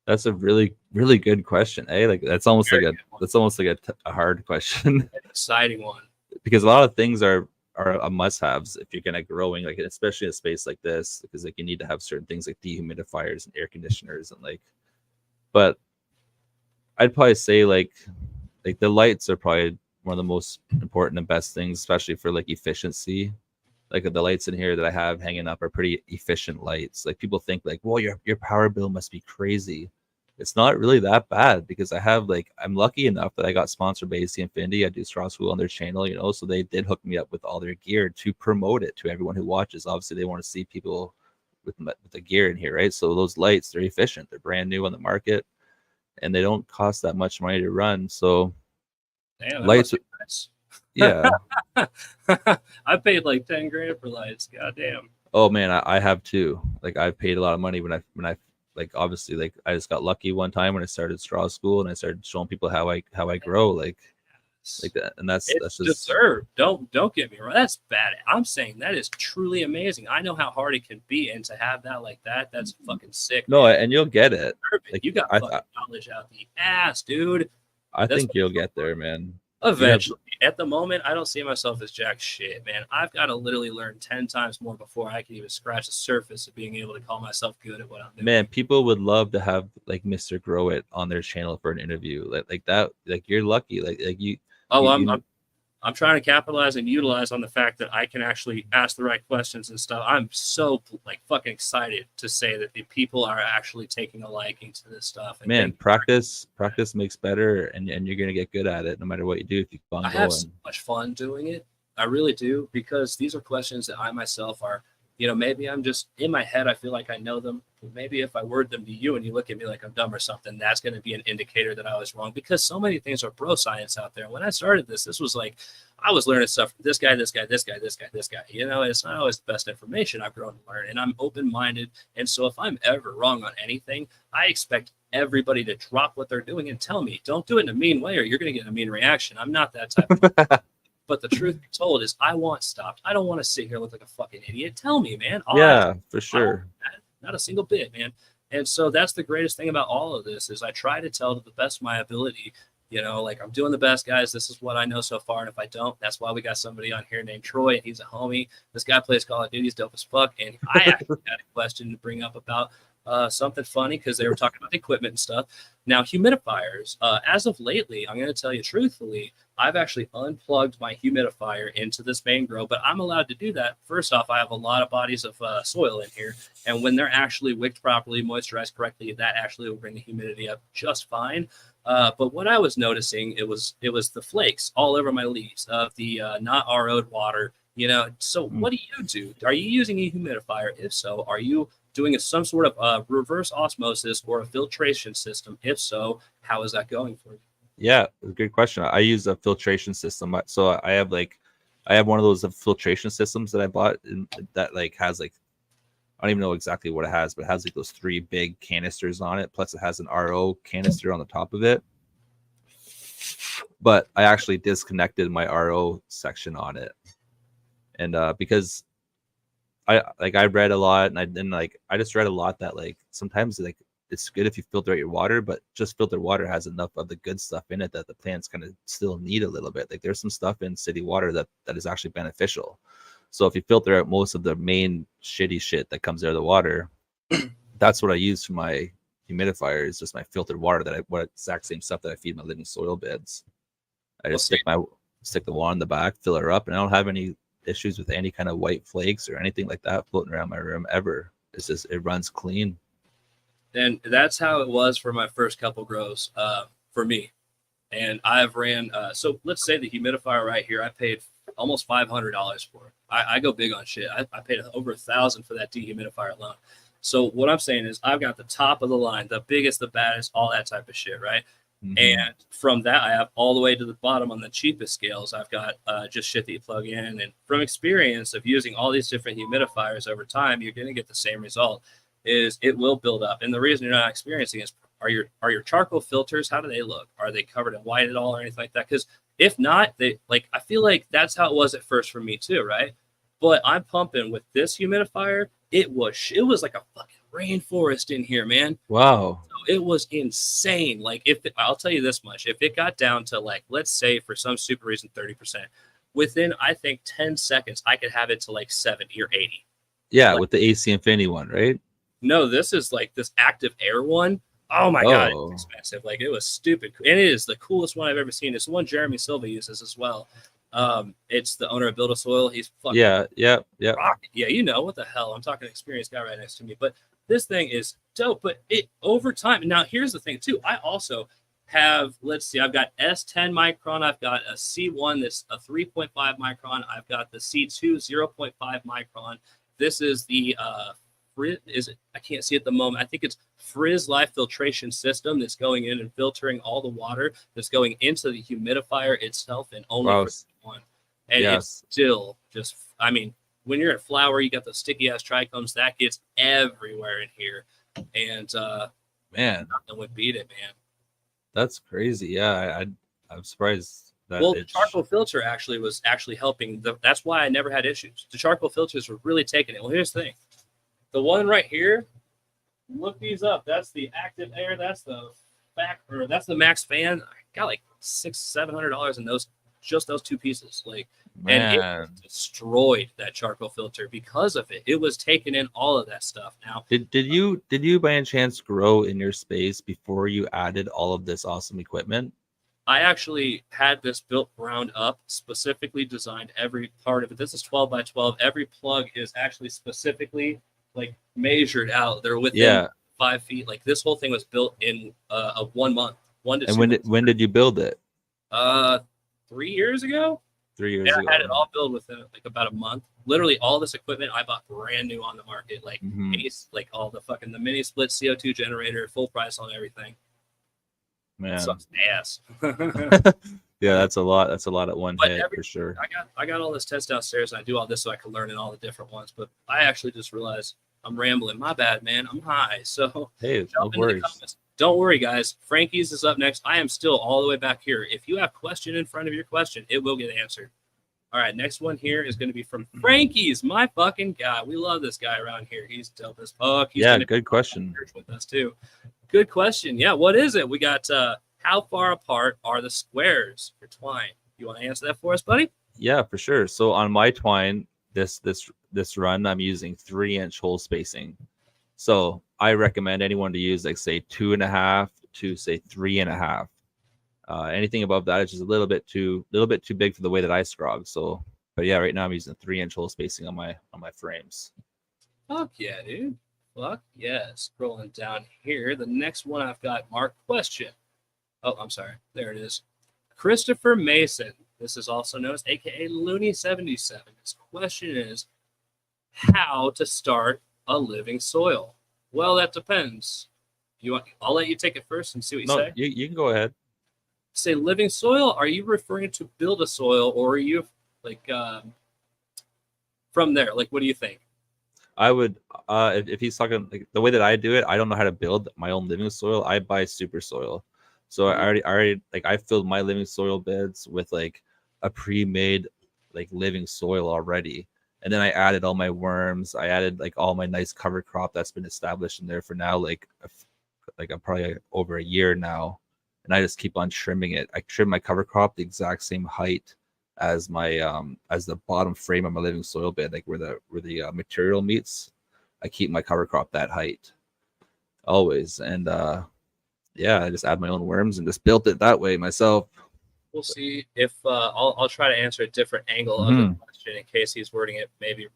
That's a really good question. Like that's almost like a hard question. An exciting one. Because a lot of things are a must-haves if you're gonna growing, like especially in a space like this, because like you need to have certain things like dehumidifiers and air conditioners and like. But I'd probably say like the lights are probably one of the most important and best things, especially for like efficiency. Like the lights in here that I have hanging up are pretty efficient lights. Like people think like, well, your power bill must be crazy. It's not really that bad because I have I'm lucky enough that I got sponsored by AC Infinity. I do Straw School on their channel, so they did hook me up with all their gear to promote it to everyone who watches. Obviously, they want to see people with the gear in here, right? So those lights, they're efficient. They're brand new on the market, and they don't cost that much money to run. So damn, lights, yeah. I paid like 10 grand for lights. Goddamn. Oh man, I have too. Like I've paid a lot of money when I like obviously like I just got lucky one time when I started Straw School and I started showing people how I grow like that, and that's just deserved. Don't get me wrong. That's bad. I'm saying that is truly amazing. I know how hard it can be, and to have that like that's fucking sick. No, man. And you'll get it. Like, you got fucking knowledge out the ass, dude. I think you'll get there, man. Eventually, at the moment, I don't see myself as jack shit, man. I've got to literally learn 10 times more before I can even scratch the surface of being able to call myself good at what I'm doing. Man, people would love to have like Mr. Grow It on their channel for an interview. Like that, like you're lucky. Like you. Oh, you, I'm trying to capitalize and utilize on the fact that I can actually ask the right questions and stuff. I'm so like fucking excited to say that the people are actually taking a liking to this stuff. And man, practice makes better, and you're gonna get good at it no matter what you do if you keep on I going. have so much fun doing it. I really do, because these are questions that I myself are, maybe I'm just in my head. I feel like I know them. Maybe if I word them to you and you look at me like I'm dumb or something, that's going to be an indicator that I was wrong, because so many things are bro science out there. When I started this was like, I was learning stuff from this guy, this guy, this guy, this guy, this guy. It's not always the best information I've grown to learn, and I'm open-minded. And so if I'm ever wrong on anything, I expect everybody to drop what they're doing and tell me. Don't do it in a mean way or you're going to get a mean reaction. I'm not that type of But the truth be told is I want stopped. I don't want to sit here and look like a fucking idiot. Tell me, man. Yeah, for sure. Not a single bit, man. And so that's the greatest thing about all of this is I try to tell to the best of my ability, like I'm doing the best, guys. This is what I know so far. And if I don't, that's why we got somebody on here named Troy, and he's a homie. This guy plays Call of Duty. He's dope as fuck. And I actually had a question to bring up about something funny, because they were talking about the equipment and stuff. Now, humidifiers, as of lately, I'm going to tell you truthfully, I've actually unplugged my humidifier into this main grow, but I'm allowed to do that. First off, I have a lot of bodies of soil in here, and when they're actually wicked properly, moisturized correctly, that actually will bring the humidity up just fine. But what I was noticing, it was the flakes all over my leaves of the not RO'd water. So what do you do? Are you using a humidifier? If so, are you doing some sort of reverse osmosis or a filtration system? If so, how is that going for you? Yeah, good question. I use a filtration system. So I have one of those filtration systems that I bought that like has like, I don't even know exactly what it has, but it has like those 3 big canisters on it. Plus it has an RO canister on the top of it. But I actually disconnected my RO section on it. And because I read a lot, and I just read a lot that like sometimes like it's good if you filter out your water, but just filtered water has enough of the good stuff in it that the plants kind of still need a little bit. Like there's some stuff in city water that is actually beneficial. So if you filter out most of the main shitty shit that comes out of the water, that's what I use for my humidifier, is just my filtered water what exact same stuff that I feed my living soil beds. I just stick the water in the back, fill her up, and I don't have any issues with any kind of white flakes or anything like that floating around my room ever. It's just, it runs clean. And that's how it was for my first couple grows for me. And I've ran, so let's say the humidifier right here, I paid almost $500 for it. I go big on shit. I paid over $1,000 for that dehumidifier alone. So what I'm saying is I've got the top of the line, the biggest, the baddest, all that type of shit, right? Mm-hmm. And from that, I have all the way to the bottom on the cheapest scales. I've got just shit that you plug in. And from experience of using all these different humidifiers over time, you're going to get the same result. Is it will build up. And the reason you're not experiencing is, are your charcoal filters, how do they look? Are they covered in white at all or anything like that? Because if not, I feel like that's how it was at first for me too, right? But I'm pumping with this humidifier. It was like a fucking rainforest in here, man. Wow. So it was insane. Like I'll tell you this much, if it got down to like, let's say for some super reason, 30%, within, I think 10 seconds, I could have it to like 70 or 80. Yeah. Like, with the AC Infinity one, right? No, this is like this active air one. Oh my God, it's expensive. Like it was stupid. And it is the coolest one I've ever seen. It's the one Jeremy Silva uses as well. It's the owner of Build a Soil. He's fucking yeah. rocket. Yeah, you know what the hell. I'm talking experienced guy right next to me. But this thing is dope. But it over time. Now here's the thing too. I also have, let's see, I've got S10 micron. I've got a C1 that's a 3.5 micron. I've got the C2 0.5 micron. This is the I can't see at the moment. I think it's Frizz Life filtration system that's going in and filtering all the water that's going into the humidifier itself, and only for one. And it's still just, I mean, when you're at flower, you got the sticky ass trichomes that gets everywhere in here, and man, nothing would beat it, man. That's crazy. Yeah, I'm surprised. Well, the charcoal filter was actually helping. That's why I never had issues. The charcoal filters were really taking it. Well, here's the thing. The one right here, look these up. That's the active air. That's the that's the max fan. I got like $600-700 in those just those two pieces. Like, and it Man, destroyed that charcoal filter because of it. It was taking in all of that stuff. Now, did you by any chance grow in your space before you added all of this awesome equipment? I actually had this built ground up, specifically designed every part of it. This is 12 by 12. Every plug is actually specifically like measured out. They're within Yeah. 5 feet. Like this whole thing was built in a 1 month, 1 to And 2 when months. did when did you build it? 3 years ago. 3 years Yeah, ago. I had it all built within like about a month. Literally, all this equipment I bought brand new on the market, like Mhm. like all the the mini split CO2 generator, full price on everything. Man. Sucks ass. Yeah, that's a lot. That's a lot at one But hit for sure. I got all this test downstairs, and I do all this so I can learn in all the different ones. But I actually just realized I'm rambling. My bad, man. I'm high. So Hey, no jump into the worries. comments. Don't worry, guys. Frankie's is up next. I am still all the way back here. If you have question in front of your question, it will get answered. All right, next one here is going to be from Frankie's, my fucking guy. We love this guy around here. He's dope as fuck. He's Yeah, gonna good question. church with us too. Good question. Yeah, what is it? We got how far apart are the squares for twine? You want to answer that for us, buddy? Yeah, for sure. So on my twine, this run, I'm using 3-inch hole spacing. So I recommend anyone to use like say 2.5 to say 3.5. Anything above that is just a little bit too big for the way that I scrog. So, but yeah, right now I'm using 3-inch hole spacing on my frames. Fuck yeah, dude. Fuck yeah. Scrolling down here. The next one I've got marked question. Oh, I'm sorry. There it is. Christopher Mason. This is also known as AKA Looney77. His question is how to start a living soil. Well, that depends. I'll let you take it first and see what you say. You can go ahead. Say living soil. Are you referring to build a soil, or are you like from there? Like, what do you think? I would if he's talking like the way that I do it, I don't know how to build my own living soil. I buy super soil. So I already like I filled my living soil beds with like a pre-made like living soil already. And then I added all my worms. I added like all my nice cover crop that's been established in there for now like I'm probably over a year now. And I just keep on trimming it. I trim my cover crop the exact same height as my as the bottom frame of my living soil bed, like where the material meets. I keep my cover crop that height always. And yeah, I just add my own worms and just built it that way myself. We'll see if I'll try to answer a different angle of the question in case he's wording it maybe.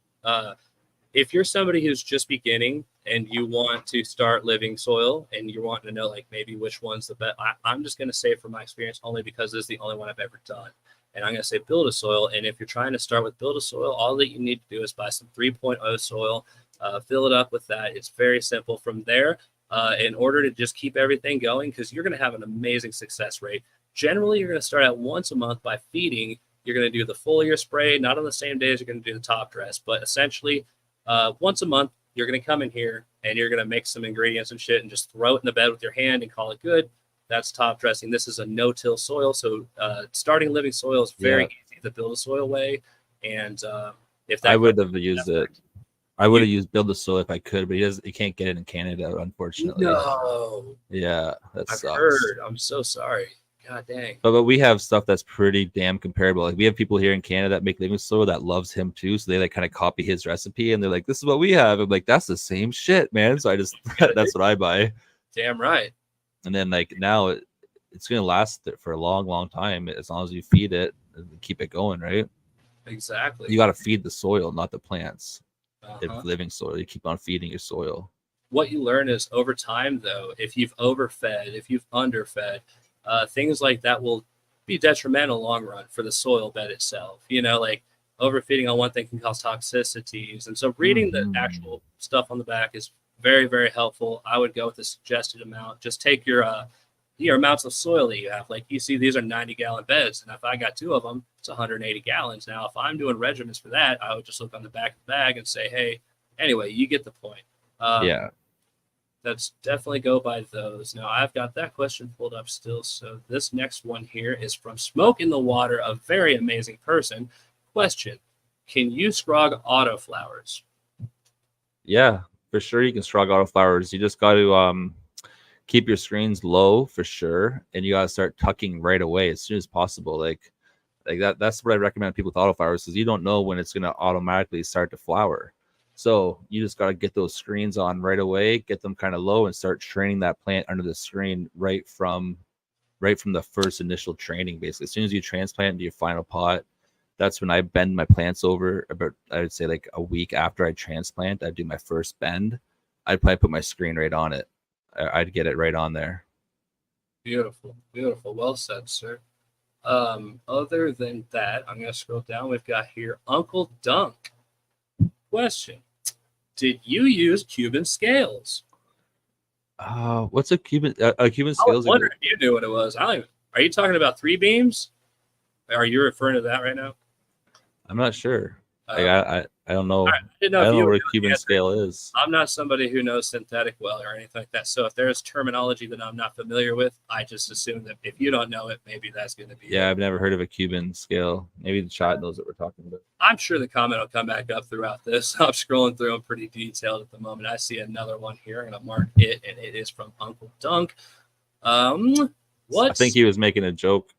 If you're somebody who's just beginning and you want to start living soil and you're wanting to know like maybe which one's the best, I'm just going to say from my experience only because this is the only one I've ever done. And I'm going to say build a soil. And if you're trying to start with build a soil, all that you need to do is buy some 3.0 soil, fill it up with that. It's very simple from there. In order to just keep everything going, because you're going to have an amazing success rate. Generally, you're going to start out once a month by feeding. You're going to do the foliar spray, not on the same day as you're going to do the top dress, but essentially once a month, you're going to come in here and you're going to mix some ingredients and shit and just throw it in the bed with your hand and call it good. That's top dressing. This is a no-till soil, so starting living soil is very easy to build a soil way. And if that I would have used it. I would have used build a soil if I could, but he can't get it in Canada, unfortunately. No. Yeah, I've sucks. heard. I'm so sorry. God dang. But we have stuff that's pretty damn comparable. Like we have people here in Canada that make living soil that loves him too, so they like kind of copy his recipe and they're like, "This is what we have." I'm like, "That's the same shit, man." So I just that's what I buy. Damn right. And then like now it's gonna last for a long, long time as long as you feed it and keep it going, right? Exactly. You got to feed the soil, not the plants. If Uh-huh. living soil, you keep on feeding your soil. What you learn is over time, though, if you've overfed, if you've underfed, things like that will be detrimental long run for the soil bed itself. You know, like overfeeding on one thing can cause toxicities. And so reading the actual stuff on the back is very, very helpful. I would go with the suggested amount. Just take your amounts of soil that you have. Like you see, these are 90-gallon beds. And if I got 2 of them, it's 180 gallons. Now, if I'm doing regimens for that, I would just look on the back of the bag and say, hey, anyway, you get the point. Yeah. That's definitely go by those. Now, I've got that question pulled up still. So this next one here is from Smoke in the Water, a very amazing person. Question, can you scrog autoflowers? Yeah, for sure you can scrog autoflowers. You just got to keep your screens low for sure, and you got to start tucking right away as soon as possible. Like Like that's what I recommend people with autoflowers, because you don't know when it's gonna automatically start to flower. So you just gotta get those screens on right away, get them kind of low, and start training that plant under the screen right from the first initial training. Basically, as soon as you transplant into your final pot, that's when I bend my plants over. About, I would say, like a week after I transplant, I'd do my first bend. I'd probably put my screen right on it. I'd get it right on there. Beautiful, beautiful. Well said, sir. Other than that, I'm gonna scroll down. We've got here Uncle Dunk. Question: did you use Cuban scales? What's a Cuban I scale? was wondering if you knew what it was. I don't even, are you talking about 3 beams? Are you referring to that right now? I'm not sure. Like, Okay. I don't know. All right. I didn't know I if don't you know were what a doing the Cuban answer. scale is. I'm not somebody who knows synthetic well or anything like that. So if there's terminology that I'm not familiar with, I just assume that if you don't know it, maybe that's going to be Yeah, it. I've never heard of a Cuban scale. Maybe the chat knows what we're talking about. I'm sure the comment will come back up throughout this. I'm scrolling through them pretty detailed at the moment. I see another one here. I'm going to mark it, and it is from Uncle Dunk. What? I think he was making a joke.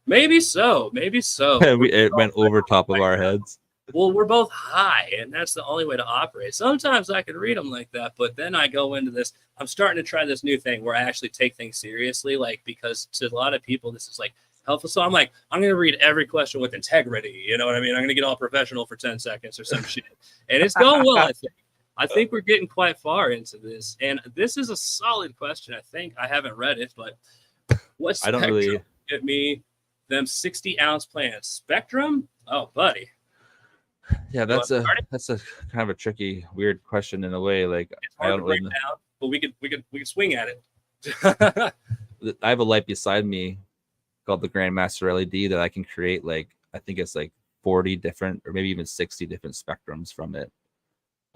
Maybe so. Maybe so. It went over top of our heads. Well, we're both high, and that's the only way to operate. Sometimes I can read them like that, but then I go into this. I'm starting to try this new thing where I actually take things seriously, like, because to a lot of people, this is like helpful. So I'm like, I'm going to read every question with integrity. You know what I mean? I'm going to get all professional for 10 seconds or some shit. And it's going well, I think. I think we're getting quite far into this. And this is a solid question. I think I haven't read it, but what spectrum? I don't really. Get me them 60-ounce plants. Spectrum? Oh, buddy. Yeah, that's a kind of a tricky, weird question in a way. Like, it's hard to break down, but we could swing at it. I have a light beside me called the Grandmaster LED that I can create, like, I think it's like 40 different or maybe even 60 different spectrums from it.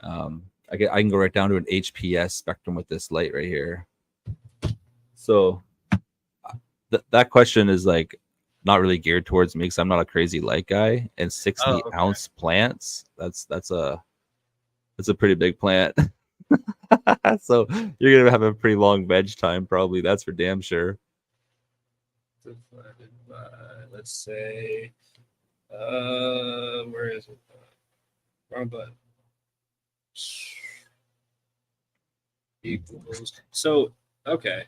I can go right down to an HPS spectrum with this light right here. So that question is like not really geared towards me because I'm not a crazy light guy. And 60-ounce plants, that's a pretty big plant. So you're gonna have a pretty long veg time, probably. That's for damn sure. Divided by, let's say, where is it? Wrong button. Equals. So okay,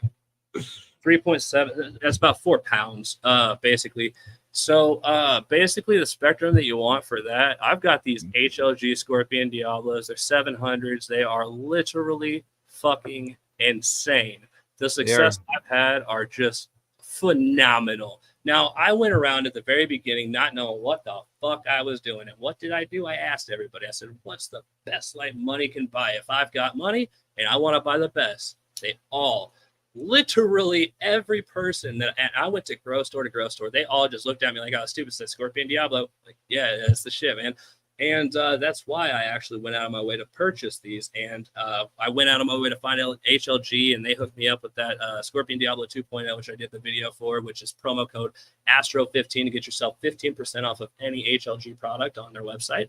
3.7. That's about 4 pounds, basically. So basically, the spectrum that you want for that, I've got these HLG Scorpion Diablos. They're 700s. They are literally fucking insane. The success I've had are just phenomenal. Now, I went around at the very beginning not knowing what the fuck I was doing. And what did I do? I asked everybody. I said, what's the best light money can buy? If I've got money and I want to buy the best, they all, literally every person that, and I went to grocery store to grocery store, they all just looked at me like I was stupid, said Scorpion Diablo. Like, yeah, that's the shit, man. And that's why I actually went out of my way to purchase these. And I went out of my way to find HLG, and they hooked me up with that Scorpion Diablo 2.0, which I did the video for, which is promo code Astro15 to get yourself 15% off of any HLG product on their website.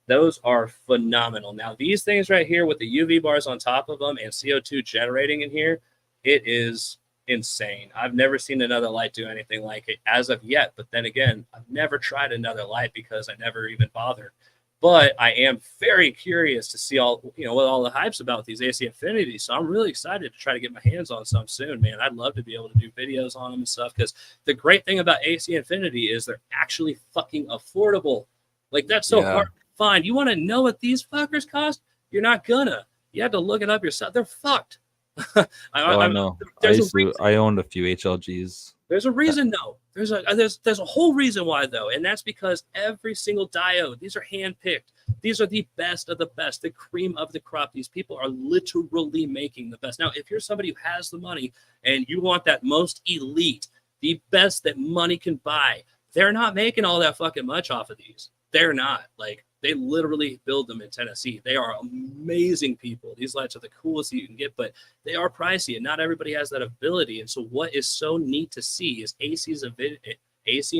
Those are phenomenal. Now, these things right here with the UV bars on top of them and CO2 generating in here, it is insane. I've never seen another light do anything like it as of yet. But then again, I've never tried another light because I never even bothered. But I am very curious to see all, what all the hype's about with these AC Infinities. So I'm really excited to try to get my hands on some soon, man. I'd love to be able to do videos on them and stuff, because the great thing about AC Infinity is they're actually fucking affordable. Like, that's so hard to find. You want to know what these fuckers cost? You're not gonna. You have to look it up yourself. They're fucked. I know. I owned a few HLGs. There's a reason, though. There's a whole reason why, though, and that's because every single diode, these are hand-picked. These are the best of the best, the cream of the crop. These people are literally making the best. Now, if you're somebody who has the money and you want that most elite, the best that money can buy, they're not making all that fucking much off of these. They're not. Like, they literally build them in Tennessee. They are amazing people. These lights are the coolest you can get, but they are pricey, and not everybody has that ability. And so what is so neat to see is AC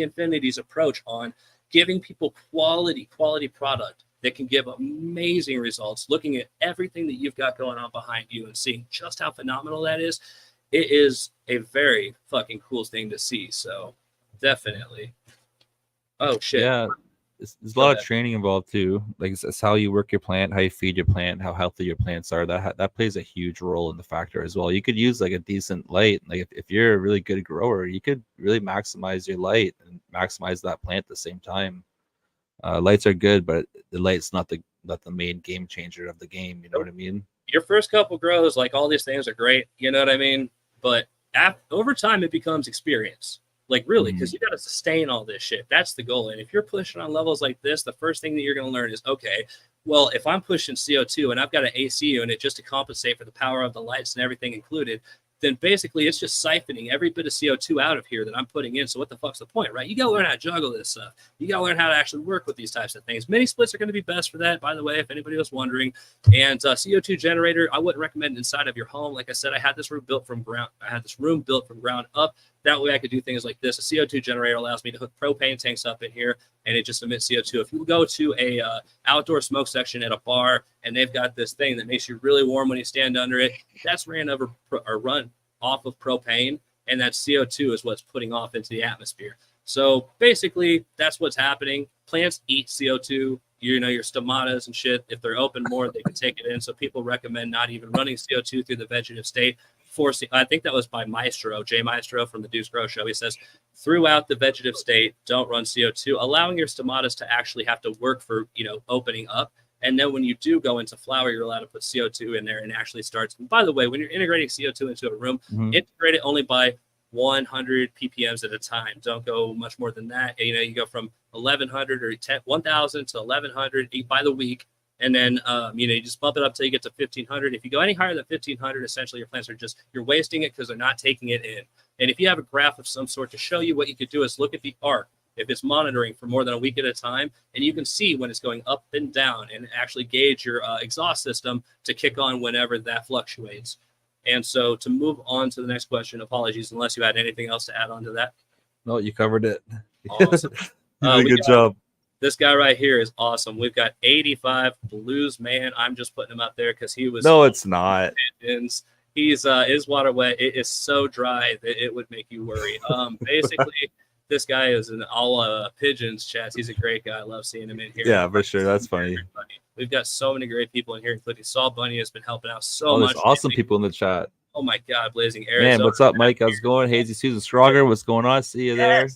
Infinity's approach on giving people quality product that can give amazing results, looking at everything that you've got going on behind you and seeing just how phenomenal that is. It is a very fucking cool thing to see. So definitely. Oh shit. Yeah, there's a Go lot of ahead. training involved too. Like it's how you work your plant, how you feed your plant, how healthy your plants are. That plays a huge role in the factor as well. You could use like a decent light. Like if you're a really good grower, you could really maximize your light and maximize that plant at the same time. Lights are good, but the light's not the main game changer of the game. You know what I mean? Your first couple grows, like all these things are great, you know what I mean? But over time, it becomes experience. Like really, because you got to sustain all this shit. That's the goal. And if you're pushing on levels like this, the first thing that you're going to learn is, okay, well, if I'm pushing CO2 and I've got an AC unit just to compensate for the power of the lights and everything included, then basically it's just siphoning every bit of CO2 out of here that I'm putting in. So what the fuck's the point, right? You got to learn how to juggle this stuff. You got to learn how to actually work with these types of things. Mini splits are going to be best for that, by the way, if anybody was wondering. And CO2 generator, I wouldn't recommend inside of your home. Like I said, I had this room built from ground up. That way I could do things like this. A CO2 generator allows me to hook propane tanks up in here, and it just emits CO2. If you go to a outdoor smoke section at a bar, and they've got this thing that makes you really warm when you stand under it, that's run off of propane, and that CO2 is what's putting off into the atmosphere. So basically, that's what's happening. Plants eat CO2. You know, your stomatas and shit, if they're open more, they can take it in. So people recommend not even running CO2 through the vegetative state. I think that was by Maestro, Jay Maestro from the Deuce Grow Show. He says, throughout the vegetative state, don't run CO2, allowing your stomatas to actually have to work for, opening up. And then when you do go into flower, you're allowed to put CO2 in there and actually starts. And by the way, when you're integrating CO2 into a room, integrate it only by 100 ppms at a time. Don't go much more than that. You go from 1100 or 1000 to 1100 by the week. And then, you just bump it up till you get to 1500. If you go any higher than 1500, essentially your plants you're wasting it because they're not taking it in. And if you have a graph of some sort to show you, what you could do is look at the arc. If it's monitoring for more than a week at a time, and you can see when it's going up and down and actually gauge your exhaust system to kick on whenever that fluctuates. And so to move on to the next question, apologies, unless you had anything else to add on to that. No, you covered it. Awesome. You did a good job. This guy right here is awesome. We've got 85 Blues Man. I'm just putting him up there because he was. No, it's not. He's his water wet. It is so dry that it would make you worry. Basically, this guy is in all pigeons chats. He's a great guy. I love seeing him in here. Yeah, for sure. That's funny. We've got so many great people in here, including Saul Bunny has been helping out so much. There's awesome people in the chat. Oh my God, Blazing Arizona. Man, what's up, Mike? How's it going? Hazy Susan Scrogger, what's going on? See you there.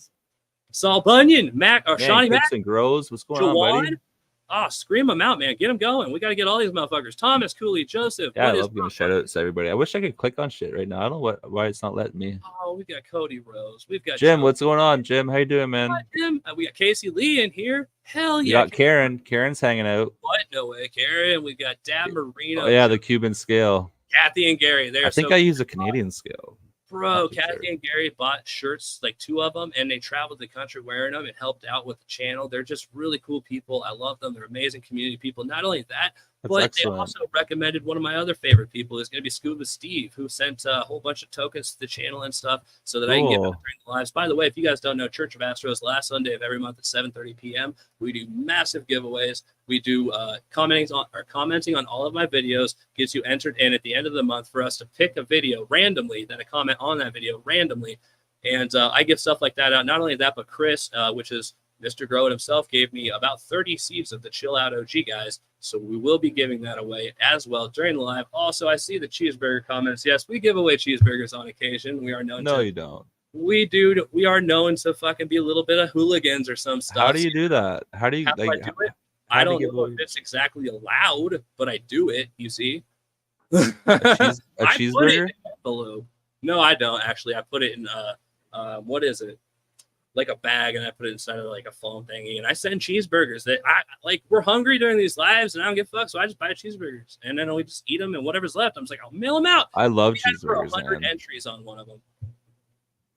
Saul Bunyan, Mac, or Shawnee Mac. And Grows, what's going on, buddy? Scream them out, man. Get them going. We got to get all these motherfuckers. Thomas, Cooley, Joseph. Yeah, I love giving shout outs to everybody. I wish I could click on shit right now. I don't know why it's not letting me. Oh, we've got Cody Rose. We've got Jim. What's going on, Jim? How you doing, man? Hi, Jim. We got Casey Lee in here. Hell yeah. You got Karen. Karen's hanging out. What? No way, Karen. We got Dad Marino. Oh, yeah, the Cuban scale. Kathy and Gary. I think I use a Canadian scale. Bro, Kathy and Gary bought shirts, like 2 of them, and they traveled the country wearing them and helped out with the channel. They're just really cool people. I love them. They're amazing community people. Not only that, but excellent. They also recommended one of my other favorite people is going to be Scuba Steve, who sent a whole bunch of tokens to the channel and stuff so that I can get them during the lives. By the way, if you guys don't know, Church of Astros, last Sunday of every month at 7:30 p.m., we do massive giveaways. We do commenting on all of my videos, gets you entered in at the end of the month for us to pick a video randomly, then a comment on that video randomly. And I give stuff like that out. Not only that, but Chris, which is Mr. Grow It himself, gave me about 30 seeds of the Chill Out OG guys. So we will be giving that away as well during the live. Also, I see the cheeseburger comments. Yes, we give away cheeseburgers on occasion. We are known No, you don't. We do. We are known to fucking be a little bit of hooligans or some stuff. How do you do that? How do you do I do it? I don't know if it's exactly allowed, but I do it, you see. A cheeseburger? No, I don't actually. I put it in what is it? Like a bag, and I put it inside of like a foam thingy, and I send cheeseburgers that I like. We're hungry during these lives, and I don't give a fuck, so I just buy cheeseburgers, and then we just eat them, and whatever's left, I'm just like, I'll mail them out. I love cheeseburgers. 100 entries on one of them.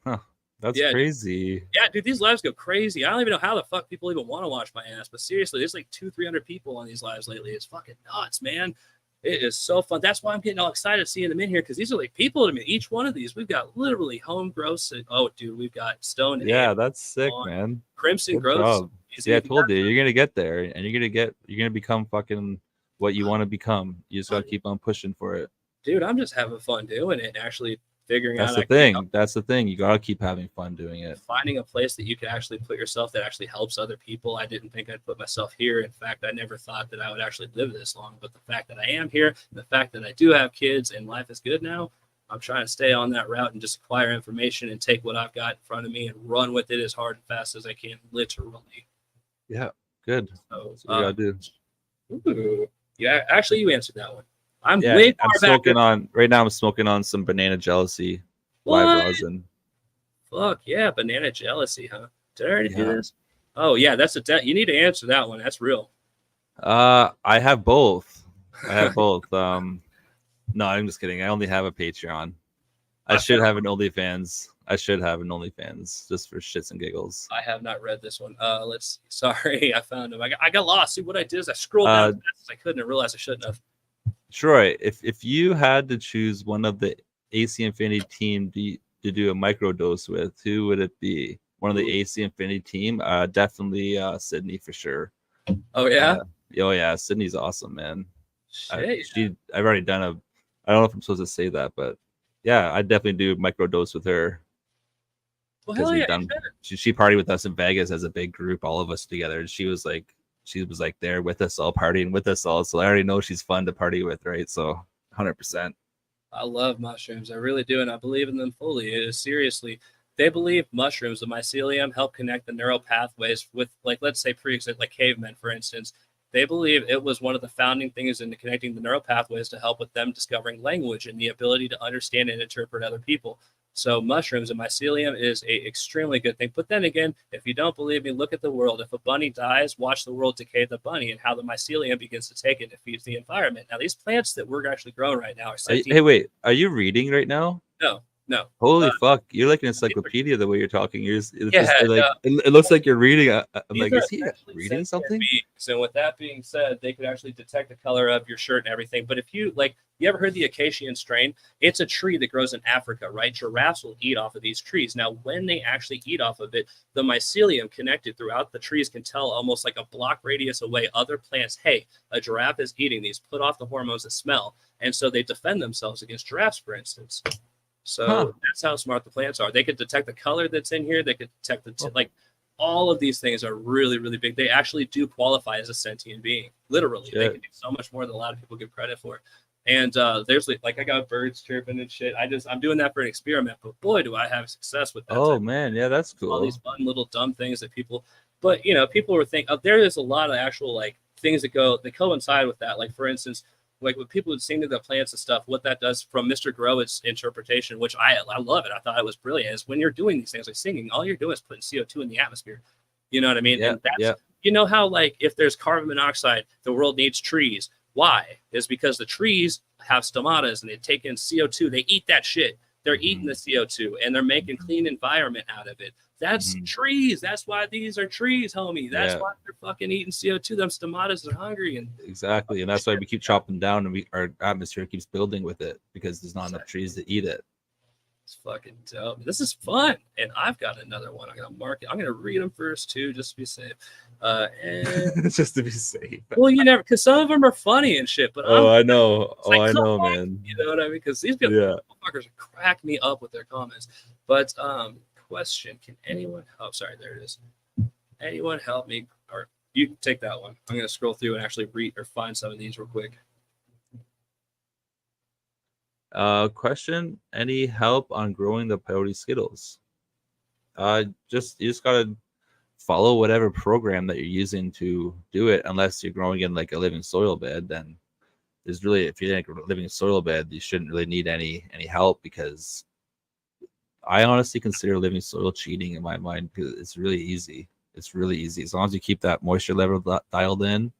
Huh? That's crazy. Dude. Yeah, dude, these lives go crazy. I don't even know how the fuck people even want to watch my ass, but seriously, there's like 200-300 people on these lives lately. It's fucking nuts, man. It is so fun. That's why I'm getting all excited seeing them in here, because these are like people to me. Each one of these, we've got literally home grows. Oh, dude, we've got Stone. Yeah, that's sick, man. Crimson grows. Yeah, I told you, you're gonna get there, and you're gonna become fucking what you want to become. You just gotta keep on pushing for it. Dude, I'm just having fun doing it. Actually, figuring That's out the thing. That's the thing. You gotta keep having fun doing it. finding a place that you can actually put yourself that actually helps other people. I didn't think I'd put myself here. In fact, I never thought that I would actually live this long. But the fact that I am here, the fact that I do have kids and life is good now, I'm trying to stay on that route and just acquire information and take what I've got in front of me and run with it as hard and fast as I can, literally. Yeah, good. So, That's what you gotta do. ooh, yeah, actually, you answered that one. I'm Yeah, way I'm far back. smoking on right now. I'm smoking on some banana jealousy live What? rosin. Fuck yeah, banana jealousy, huh? Did I already do Yeah. this? Oh yeah, that's you need to answer that one. That's real. I have both. I have both. No, I'm just kidding. I only have a Patreon. I should have an OnlyFans. I should have an OnlyFans just for shits and giggles. I have not read this one. Let's see. Sorry, I found him. I got lost. See what I did is I scrolled down as fast as I couldn't and realized I shouldn't have. Troy, if you had to choose one of the AC Infinity team to do a microdose with, who would it be? One of the AC Infinity team? Definitely Sydney for sure. Oh yeah. Oh yeah, Sydney's awesome, man. Shit. I've already done a. I don't know if I'm supposed to say that, but yeah, I definitely do microdose with her. Well, hell yeah. She partied with us in Vegas as a big group, all of us together. And she was like there with us all, partying with us all. So I already know she's fun to party with, right? So 100%. I love mushrooms. I really do, and I believe in them fully. It is seriously. They believe mushrooms, the mycelium, help connect the neural pathways with, like, let's say like cavemen, for instance. They believe it was one of the founding things in connecting the neural pathways to help with them discovering language and the ability to understand and interpret other people. So mushrooms and mycelium is a extremely good thing. But then again, if you don't believe me, look at the world. If a bunny dies, watch the world decay the bunny and how the mycelium begins to take it and feeds the environment. Now, these plants that we're actually growing right now are sentient. Hey, wait, are you reading right now? No. Holy fuck, you're like an encyclopedia the way you're talking. Yeah, it looks like you're reading. I'm These like, are is he actually reading sentient something? beings. And with that being said, they could actually detect the color of your shirt and everything. But if you ever heard the acacian strain? It's a tree that grows in Africa, right? Giraffes will eat off of these trees. Now, when they actually eat off of it, the mycelium connected throughout the trees can tell almost like a block radius away other plants, hey, a giraffe is eating these, put off the hormones that smell. And so they defend themselves against giraffes, for instance. So that's how smart the plants are. They could detect the color that's in here. They could detect all of these things are really, really big. They actually do qualify as a sentient being. Literally, they can do so much more than a lot of people give credit for. And there's I got birds chirping and shit. I'm doing that for an experiment, but boy, do I have success with that. Oh man, yeah, that's cool. All these fun little dumb things that people were thinking. There is a lot of actual things that coincide with that. Like for instance, like when people would sing to the plants and stuff, what that does from Mr. Growett's interpretation, which I love it. I thought it was brilliant. Is when you're doing these things like singing, all you're doing is putting CO2 in the atmosphere. You know what I mean? Yeah, and that's you know how if there's carbon monoxide, the world needs trees. Why? Is because the trees have stomatas and they take in CO2. They eat that shit. They're eating the CO2 and they're making clean environment out of it. That's trees. That's why these are trees, homie. That's why they're fucking eating CO2. Them stomatas are hungry. And exactly. And that's why we keep chopping down and our atmosphere keeps building with it because there's not enough trees to eat it. It's fucking dope. This is fun. And I've got another one. I'm going to mark it. I'm going to read them first, too, just to be safe. And just to be safe. Well, you never, because some of them are funny and shit. But I know. I know, man. You know what I mean? Because these people, motherfuckers crack me up with their comments. But question: can anyone? Oh, sorry, there it is. Anyone help me? Or you can take that one. I'm going to scroll through and actually read or find some of these real quick. Question: any help on growing the peyote Skittles? You just gotta follow whatever program that you're using to do it, unless you're growing in like a living soil bed. Then there's really, if you're in a living soil bed, you shouldn't really need any help, because I honestly consider living soil cheating in my mind, because it's really easy. It's really easy. As long as you keep that moisture level dialed in,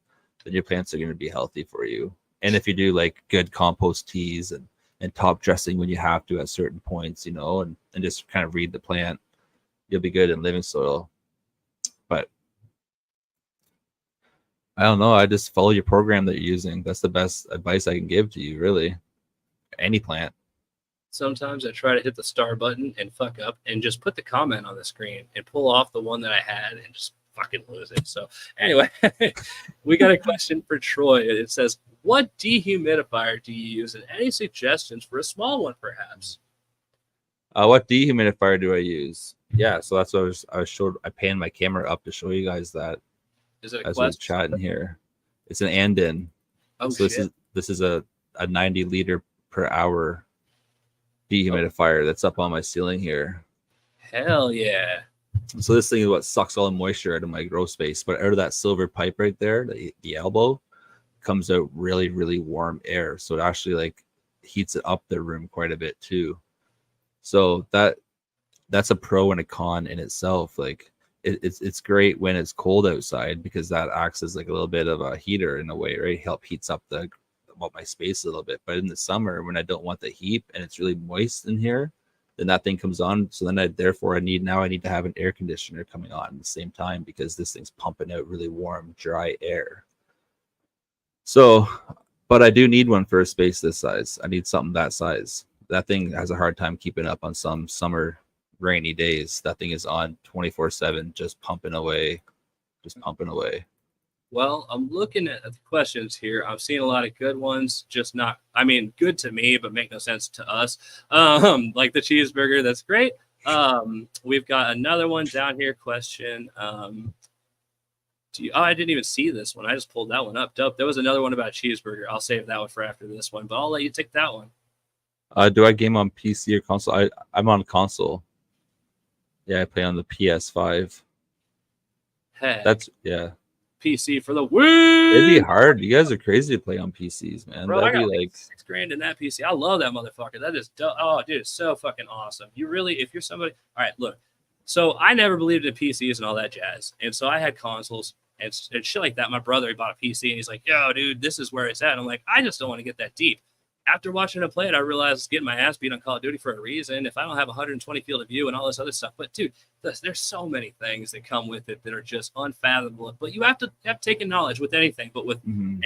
then your plants are going to be healthy for you. And if you do like good compost teas and top dressing when you have to at certain points, and just kind of read the plant, you'll be good in living soil. But I don't know. I just follow your program that you're using. That's the best advice I can give to you, really. Any plant. Sometimes I try to hit the star button and fuck up and just put the comment on the screen and pull off the one that I had and just fucking lose it. So anyway, we got a question for Troy. It says, what dehumidifier do you use, and any suggestions for a small one, perhaps? What dehumidifier do I use? Yeah, so that's what I panned my camera up to show you guys that Is it a as we're Quest? chatting here. It's an Andin. Oh So shit! this is a 90 liter per hour dehumidifier that's up on my ceiling here. Hell yeah! So this thing is what sucks all the moisture out of my grow space, but out of that silver pipe right there, the elbow, comes out really, really warm air. So it actually like heats it up the room quite a bit too. So that's a pro and a con in itself. Like it's great when it's cold outside because that acts as like a little bit of a heater in a way, right? Help heats up my space a little bit. But in the summer when I don't want the heat and it's really moist in here, then that thing comes on. So then I need to have an air conditioner coming on at the same time because this thing's pumping out really warm, dry air. So, but I do need one for a space this size. I need something that size. That thing has a hard time keeping up on some summer rainy days. That thing is on 24/7, just pumping away. Well, I'm looking at the questions here. I'm seeing a lot of good ones, just not, I mean, good to me, but make no sense to us. Like the cheeseburger, that's great. We've got another one down here. Question. I didn't even see this one. I just pulled that one up. Dope. There was another one about cheeseburger. I'll save that one for after this one, but I'll let you take that one. Do I game on PC or console? I'm on console. Yeah, I play on the PS5. Hey, That's yeah. PC for the win. It'd be hard. You guys are crazy to play on PCs, man. Bro, That'd I got be like $6,000 in that PC. I love that motherfucker. That is dope. Oh, dude, it's so fucking awesome. You really, if you're somebody, all right, look. So I never believed in PCs and all that jazz, and so I had consoles and shit like that. My brother, he bought a PC, and he's like, "Yo, dude, this is where it's at." I'm like, I just don't want to get that deep. After watching him play it, I realized getting my ass beat on Call of Duty for a reason. If I don't have 120 field of view and all this other stuff, but dude, there's so many things that come with it that are just unfathomable. But you have to take knowledge with anything. But with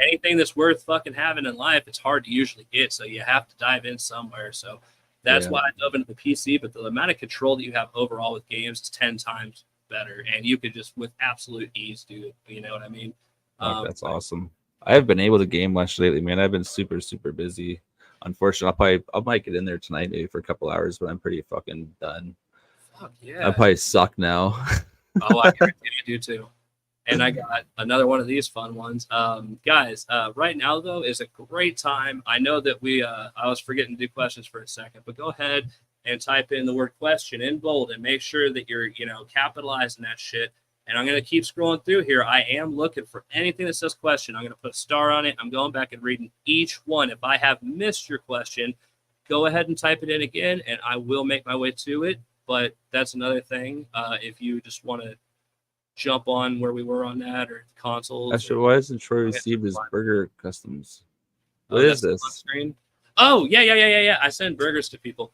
anything that's worth fucking having in life, it's hard to usually get. So you have to dive in somewhere. So that's why I dove into the PC. But the amount of control that you have overall with games is 10 times better, and you could just with absolute ease do it. You know what I mean? That's awesome. I have been able to game much lately, man. I've been super busy. Unfortunately, I might get in there tonight maybe for a couple hours, but I'm pretty fucking done. Fuck yeah. I probably suck now. Oh, I guarantee you do too. And I got another one of these fun ones. Guys, right now though is a great time. I know that I was forgetting to do questions for a second, but go ahead and type in the word question in bold and make sure that you're, capitalizing that shit. And I'm going to keep scrolling through here. I am looking for anything that says question. I'm going to put a star on it. I'm going back and reading each one. If I have missed your question, go ahead and type it in again, and I will make my way to it. But that's another thing. If you just want to jump on where we were on that or consoles. Actually, why isn't Troy received his burger customs? What is this? Screen? Oh, yeah. I send burgers to people.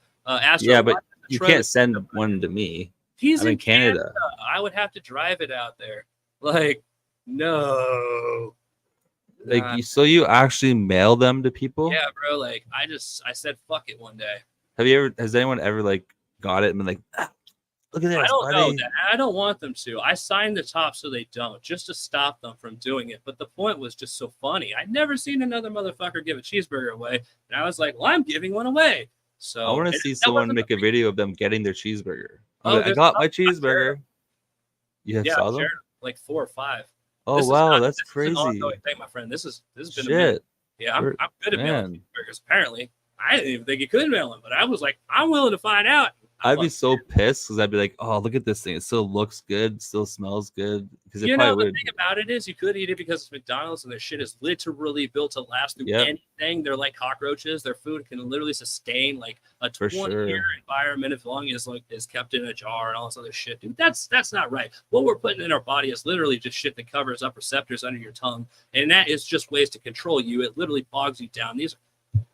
Yeah, but you can't send one to me. He's I'm in Canada. I would have to drive it out there. Like, no. Like, so you actually mail them to people? Yeah, bro. Like, I said, fuck it one day. Has anyone ever like got it and been like, look at this? I don't know that. I don't want them to. I signed the top so they don't, just to stop them from doing it. But the point was just so funny. I'd never seen another motherfucker give a cheeseburger away. And I was like, well, I'm giving one away. So I want to see someone make a video of them getting their cheeseburger. Oh, I got my cheeseburger. You saw them? Like 4 or 5. Oh wow, that's crazy. Thank my friend. This has been shit. A minute. Yeah, I'm good at mailing cheeseburgers. Apparently, I didn't even think you could mail them, but I was like, I'm willing to find out. I'd be so pissed because I'd be like, oh, look at this thing. It still looks good, still smells good. Because the thing about it is you could eat it because it's McDonald's and their shit is literally built to last through anything. They're like cockroaches. Their food can literally sustain like a 20-year environment as long as is kept in a jar and all this other shit. Dude, that's not right. What we're putting in our body is literally just shit that covers up receptors under your tongue. And that is just ways to control you. It literally bogs you down.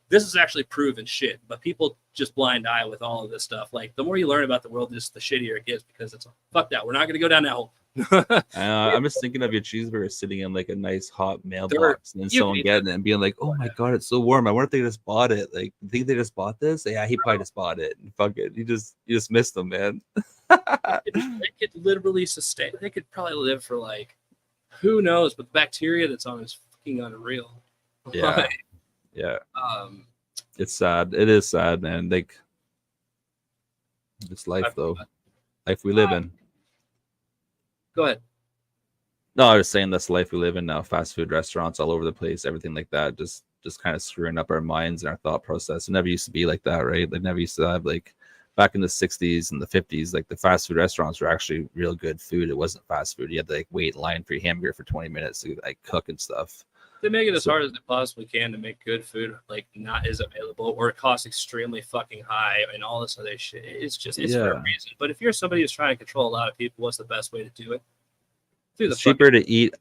This is actually proven shit, but people just blind eye with all of this stuff. Like, the more you learn about the world, just the shittier it gets because it's fuck that. We're not going to go down that hole. I'm just thinking of your cheeseburger sitting in like a nice hot mailbox and then someone getting it and being like, oh my God, it's so warm. I wonder if they just bought it. Like, you think they just bought this? Yeah, he probably just bought it. And fuck it. You just missed them, man. They could literally sustain. They could probably live for like, who knows? But the bacteria that's on is fucking unreal. Yeah. Yeah. It's sad. It is sad, man. Like, It's life, though. Life we live in. Go ahead. No, I was saying that's the life we live in now. Fast food restaurants all over the place, everything like that. Just kind of screwing up our minds and our thought process. It never used to be like that, right? They never used to have like back in the 60s and the 50s, like the fast food restaurants were actually real good food. It wasn't fast food. You had to like wait in line for your hamburger for 20 minutes to like cook and stuff. They make it as hard as they possibly can to make good food like not as available, or it costs extremely fucking high and all this other shit. It's for a reason. But if you're somebody who's trying to control a lot of people, what's the best way to do it? It's cheaper to eat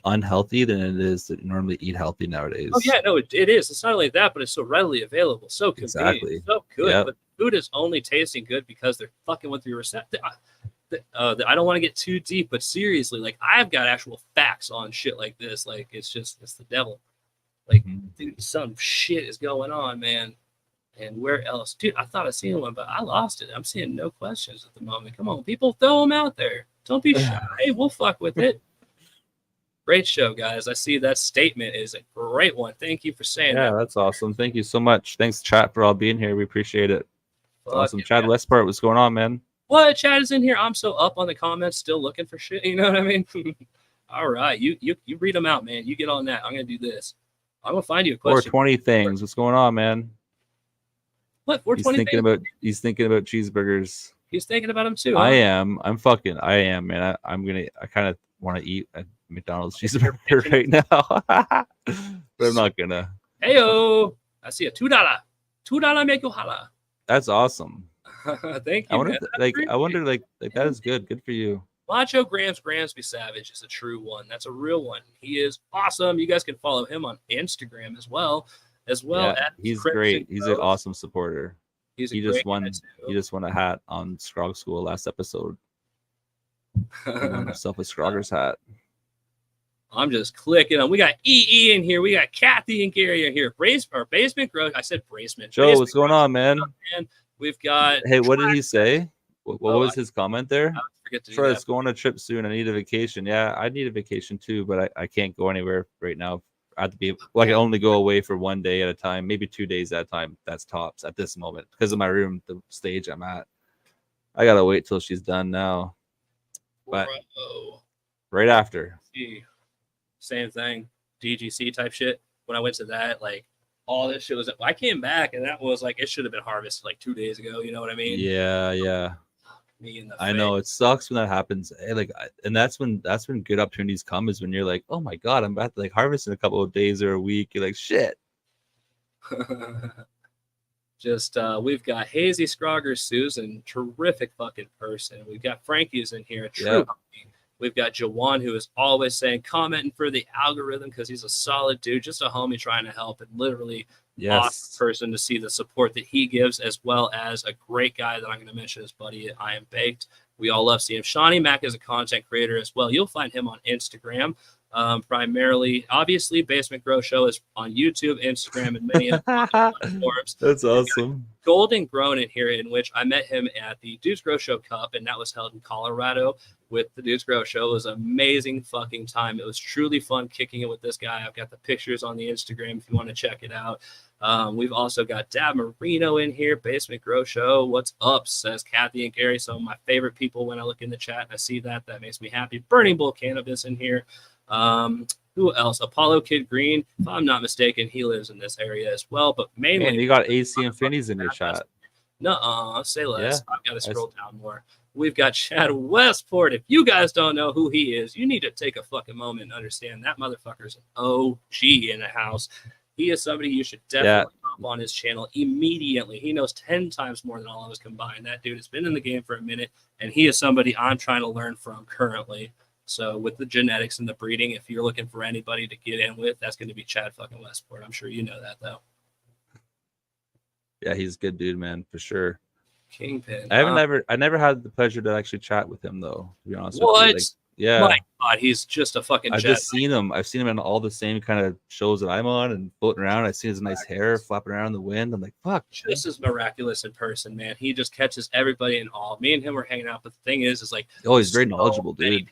unhealthy than it is to normally eat healthy nowadays. Oh yeah, no, it is. It's not only that, but it's so readily available, so convenient, so good. Yep. But food is only tasting good because they're fucking with your receptor. I don't want to get too deep, but seriously, like I've got actual facts on shit like this. Like it's the devil. Like, dude, some shit is going on, man. And where else, dude? I thought I seen one, but I lost it. I'm seeing no questions at the moment. Come on, people, throw them out there. Don't be shy. We'll fuck with it. Great show, guys. I see that statement is a great one. Thank you for saying that. Yeah, that's awesome. Thank you so much. Thanks, chat, for all being here. We appreciate it. Awesome. Chad Westport, what's going on, man? What? Chad is in here. I'm so up on the comments, still looking for shit. You know what I mean? All right. You read them out, man. You get on that. I'm going to do this. I'm going to find you a question. 420 things. What's going on, man? What? 420 things? He's thinking about cheeseburgers. He's thinking about them too. Huh? I am, man. I kind of want to eat a McDonald's cheeseburger right now. But I'm not gonna. Heyo. I see a $2 make you holla. That's awesome. Thank you. I wonder that is good. Good for you. Macho Gramsby Savage is a true one. That's a real one. He is awesome. You guys can follow him on Instagram as well. Yeah, he's great. He's an awesome supporter. He just won a hat on Scrog School last episode. He won himself a Scrogger's hat. I'm just clicking on. We got EE in here. We got Kathy and Gary in here. Basement Growth. I said Bracement. Joe, what's going on, man? We've got. Hey, what did he say? What was his comment there? I forget to do Let's go on a trip soon. I need a vacation. Yeah, I need a vacation too, but I can't go anywhere right now. I have to be I can only go away for 1 day at a time, maybe 2 days at a time. That's tops at this moment because of my room, the stage I'm at. I gotta wait till she's done now. But right after. Same thing. DGC type shit. When I went to that, like all this shit was. I came back and that was like it should have been harvested like 2 days ago. You know what I mean? Yeah. Me in the I know it sucks when that happens. And that's when good opportunities come is when you're like, oh my god, I'm about to like harvest in a couple of days or a week. You're like, shit. Just we've got Hazy Scrogger Susan, terrific fucking person. We've got Frankie's in here, a true homie. We've got Jawan, who is always saying, commenting for the algorithm because he's a solid dude, just a homie trying to help, and literally awesome person to see the support that he gives, as well as a great guy that I'm going to mention, his buddy I Am Baked. We all love seeing him. Shawnee Mack is a content creator as well. You'll find him on Instagram. Primarily, obviously, Basement Grow Show is on YouTube, Instagram, and many other platforms. That's awesome. Golden Grown in here, in which I met him at the Dudes Grow Show Cup, and that was held in Colorado with the Dudes Grow Show. It was an amazing fucking time. It was truly fun kicking it with this guy. I've got the pictures on the Instagram if you want to check it out. We've also got Dab Marino in here, Basement Grow Show. What's up, says Kathy and Gary. Some of my favorite people when I look in the chat and I see that makes me happy. Burning Bull Cannabis in here. Who else? Apollo Kid Green. If I'm not mistaken, he lives in this area as well, but mainly. And you got AC Infinities in your chat. No, say less. Yeah, I've got to scroll down more. We've got Chad Westport. If you guys don't know who he is, you need to take a fucking moment and understand that motherfucker's an OG in the house. He is somebody you should definitely hop on his channel immediately. He knows 10 times more than all of us combined. That dude has been in the game for a minute, and he is somebody I'm trying to learn from currently. So with the genetics and the breeding, if you're looking for anybody to get in with, that's going to be Chad fucking Westport. I'm sure you know that, though. Yeah, he's a good dude, man, for sure. Kingpin. I never had the pleasure to actually chat with him, though, to be honest with you. Like, yeah. My God, he's just a fucking I've seen him in all the same kind of shows that I'm on and floating around. I see his nice hair flapping around in the wind. I'm like, fuck. This is miraculous in person, man. He just catches everybody in awe. Me and him were hanging out, but the thing is like, oh, he's very knowledgeable, dude.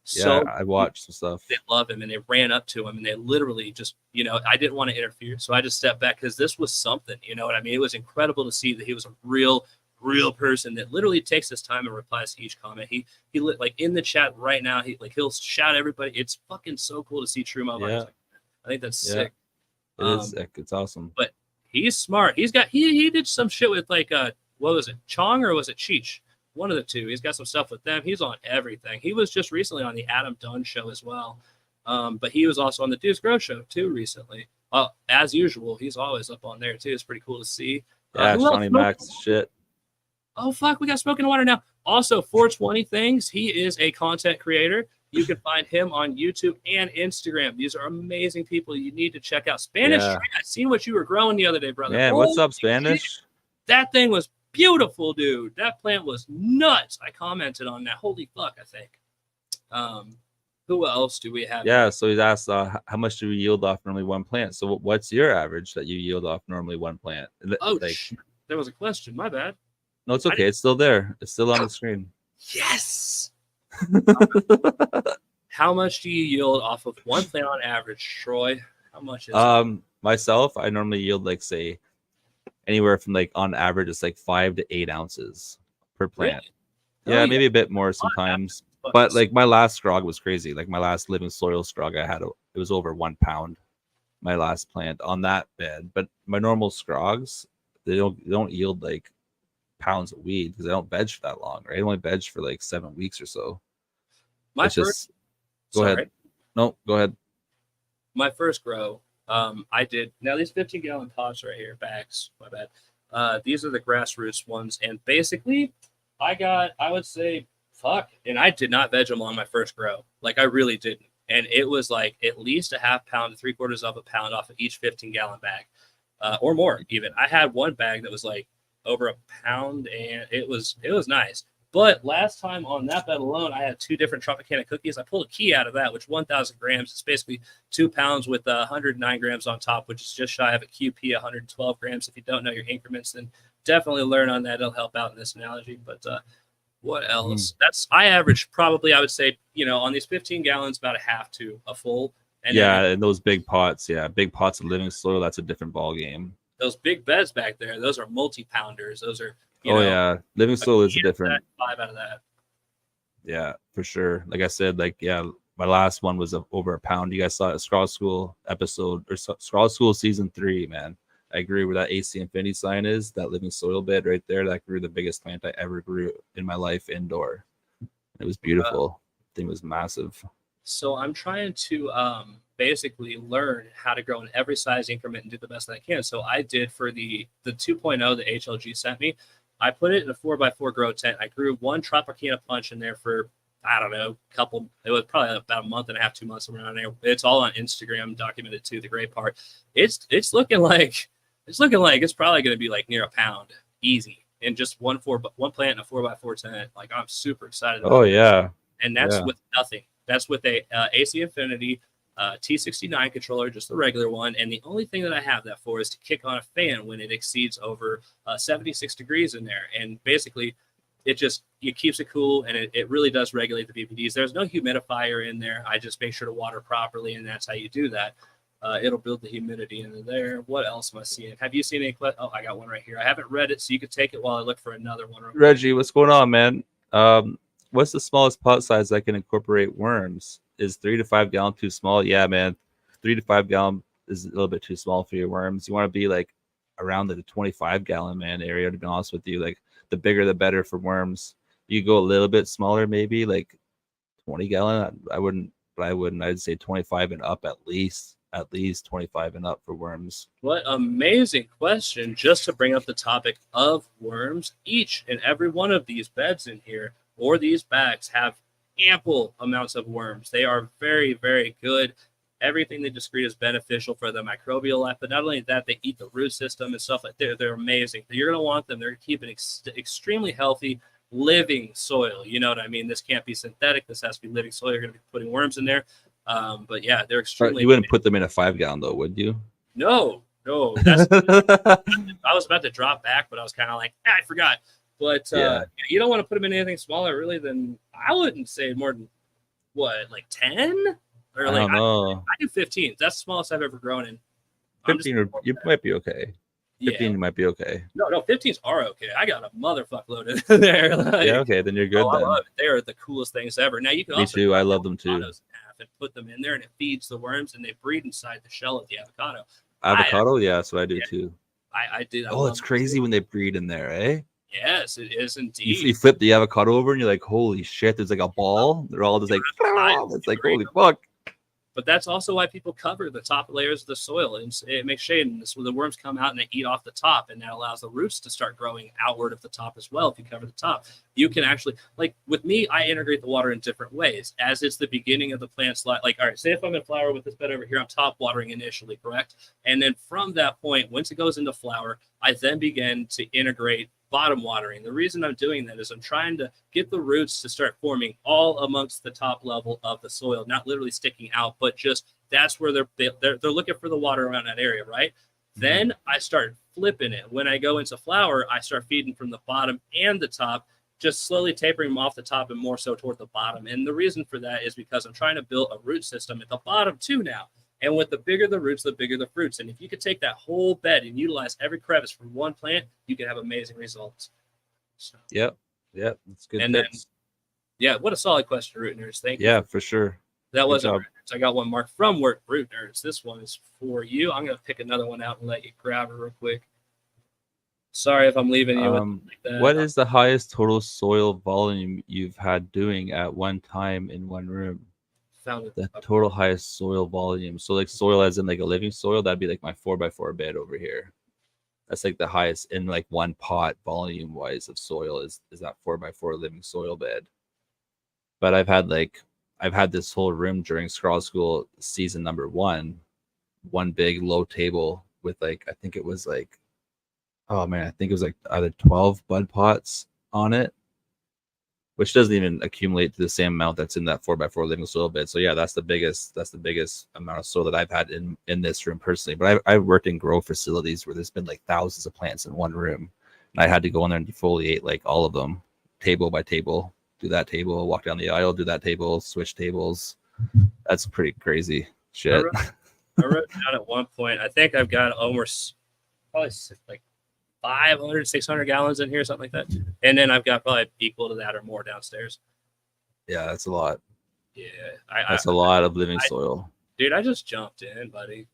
So I watched some stuff. They love him and they ran up to him and they literally just, I didn't want to interfere. So I just stepped back because this was something, you know what I mean? It was incredible to see that he was a real real person that literally takes his time and replies to each comment. He like in the chat right now. He'll shout everybody. It's fucking so cool to see true motherfuckers. Yeah. Like that. I think that's Yeah. sick. It is sick. It's awesome. But he's smart. He did some shit with like what was it, Chong or was it Cheech? One of the two. He's got some stuff with them. He's on everything. He was just recently on the Adam Dunn show as well. But he was also on the Deuce Grow show too recently. As usual, he's always up on there too. It's pretty cool to see. Yeah, Shawnee Max shit. Oh fuck, we got Smoking Water now. Also, 420 Things. He is a content creator. You can find him on YouTube and Instagram. These are amazing people you need to check out. Spanish Tree, I seen what you were growing the other day, brother. Man, what's up, Spanish? Shit. That thing was beautiful, dude. That plant was nuts. I commented on that. Holy fuck, I think. Who else do we have? Yeah, so he's asked how much do we yield off normally one plant? So what's your average that you yield off normally one plant? Oh, there was a question. My bad. No, it's okay. It's still there. It's still on the screen. Yes. How much do you yield off of one plant on average, Troy? How much is it? Myself, I normally yield like say anywhere from like on average it's like 5 to 8 ounces per plant. Really? Yeah, maybe a bit more sometimes. But like my last scrog was crazy. Like my last living soil scrog, it was over 1 pound. My last plant on that bed. But my normal scrogs, they don't yield like pounds of weed because I don't veg for that long, right? I only veg for like 7 weeks or so. Go ahead. No, go ahead. My first grow, I did now these 15-gallon pots right here, bags. My bad. These are the grassroots ones, and basically, I would say. Fuck. And I did not veg them on my first grow. Like I really didn't. And it was like at least a half pound to 3/4 of a pound off of each 15-gallon bag, or more even. I had one bag that was like over a pound, and it was nice. But last time on that bed alone, I had 2 different Tropicana cookies. I pulled a key out of that, which 1,000 grams. It's basically 2 pounds with 109 grams on top, which is just shy of a QP, 112 grams. If you don't know your increments, then definitely learn on that. It'll help out in this analogy. But what else? I average probably, I would say, on these 15 gallons, about a half to a full. And and those big pots, big pots of living soil, that's a different ball game. Those big beds back there, those are multi-pounders. Those are, living soil is a different. 5 out of that. Yeah, for sure. Like I said, my last one was over a pound. You guys saw a Scrog School episode or Scrog School season 3, man. I agree where that AC Infinity sign is, that living soil bed right there. That grew the biggest plant I ever grew in my life indoor. It was beautiful. The thing was massive. So I'm trying to basically learn how to grow in every size increment and do the best that I can. So I did for the 2.0 that HLG sent me. I put it in a 4x4 grow tent. I grew 1 Tropicana punch in there for, I don't know, it was probably about a month and a half, 2 months around there. It's all on Instagram, documented too. The great part. It's looking like it's probably going to be like near a pound easy in just one plant in a 4x4 tent. Like I'm super excited about it. And that's with nothing. That's with a AC Infinity T69 controller, just the regular one. And the only thing that I have that for is to kick on a fan when it exceeds over 76 degrees in there. And basically it keeps it cool, and it really does regulate the VPDs. There's no humidifier in there. I just make sure to water properly, and that's how you do that. It'll build the humidity into there. What else am I seeing? Have you seen any? Oh, I got one right here. I haven't read it, so you could take it while I look for another one. Reggie, what's going on, man? What's the smallest pot size that can incorporate worms? Is 3 to 5 gallon too small? Yeah, man. 3 to 5 gallon is a little bit too small for your worms. You want to be like around the 25 gallon area, to be honest with you. Like the bigger the better for worms. You go a little bit smaller, maybe like 20 gallon. I wouldn't. I'd say 25 and up at least 25 and up for worms. What amazing question. Just to bring up the topic of worms, each and every one of these beds in here or these bags have ample amounts of worms. They are very, very good. Everything they discrete is beneficial for the microbial life, but not only that, they eat the root system and stuff like that. They're amazing. You're going to want them. They're going to keep an extremely healthy living soil. You know what I mean? This can't be synthetic. This has to be living soil. You're going to be putting worms in there. But yeah, they're extremely. You wouldn't put them in a 5 gallon though, would you? No. That's, I was about to drop back, but I was kind of like, I forgot. But you don't want to put them in anything smaller, really. Than I wouldn't say more than like 10 or like I do 15. That's the smallest I've ever grown in. 15, you might be okay. Yeah. 15 might be okay. No, 15s are okay. I got a motherfuck loaded there. Like, Yeah, okay, then you're good I then. love it. They are the coolest things ever. Now you can Me also too. I cut love them too. avocados in half and put them in there, and it feeds the worms, and they breed inside the shell of the avocado. Avocado, yeah, that's what I do too. I did. I Oh, love it's it crazy too. when they breed in there, eh? Yes, it is You indeed. flip the avocado over and you're like, holy shit, there's like a ball. They're all just like, it's like, holy fuck. But that's also why people cover the top layers of the soil, and it makes shade, and so the worms come out and they eat off the top, and that allows the roots to start growing outward of the top as well. If you cover the top, you can actually, like with me, I integrate the water in different ways as it's the beginning of the plant's life. Like, all right, say if I'm in flower with this bed over here, I'm top watering initially, correct? And then from that point, once it goes into flower, I then begin to integrate bottom watering. The reason I'm doing that is I'm trying to get the roots to start forming all amongst the top level of the soil, not literally sticking out, but just that's where they're looking for the water around that area, right? Then I start flipping it. When I go into flower, I start feeding from the bottom and the top, just slowly tapering them off the top and more so toward the bottom. And the reason for that is because I'm trying to build a root system at the bottom too now. And with the bigger the roots, the bigger the fruits. And if you could take that whole bed and utilize every crevice from one plant, you can have amazing results. So, Yep. That's good. And tips. yeah, what a solid question, Root Nerds. Thank you. Yeah, for sure. That Good wasn't job. Root Nerds. I got one marked from Root Nerds. This one is for you. I'm going to pick another one out and let you grab it real quick. Sorry if I'm leaving you with like that. What is the highest total soil volume you've had doing at one time in one room? Found it. The total highest soil volume. So like soil as in like a living soil, that'd be like my 4x4 bed over here. That's like the highest in like one pot volume wise of soil is that 4x4 living soil bed. But I've had this whole room during Scrog School season number one big low table with like I think it was like either 12 bud pots on it, which doesn't even accumulate to the same amount that's in that 4x4 living soil bed. So yeah, that's the biggest amount of soil that I've had in this room personally. But I've worked in grow facilities where there's been like thousands of plants in one room, and I had to go in there and defoliate like all of them, table by table, do that table, walk down the aisle, do that table, switch tables. That's pretty crazy shit. I wrote down at one point, I think I've got almost probably like 500, 600 gallons in here, something like that. And then I've got probably equal to that or more downstairs. Yeah, that's a lot. Yeah. That's a lot of living soil. Dude, I just jumped in, buddy.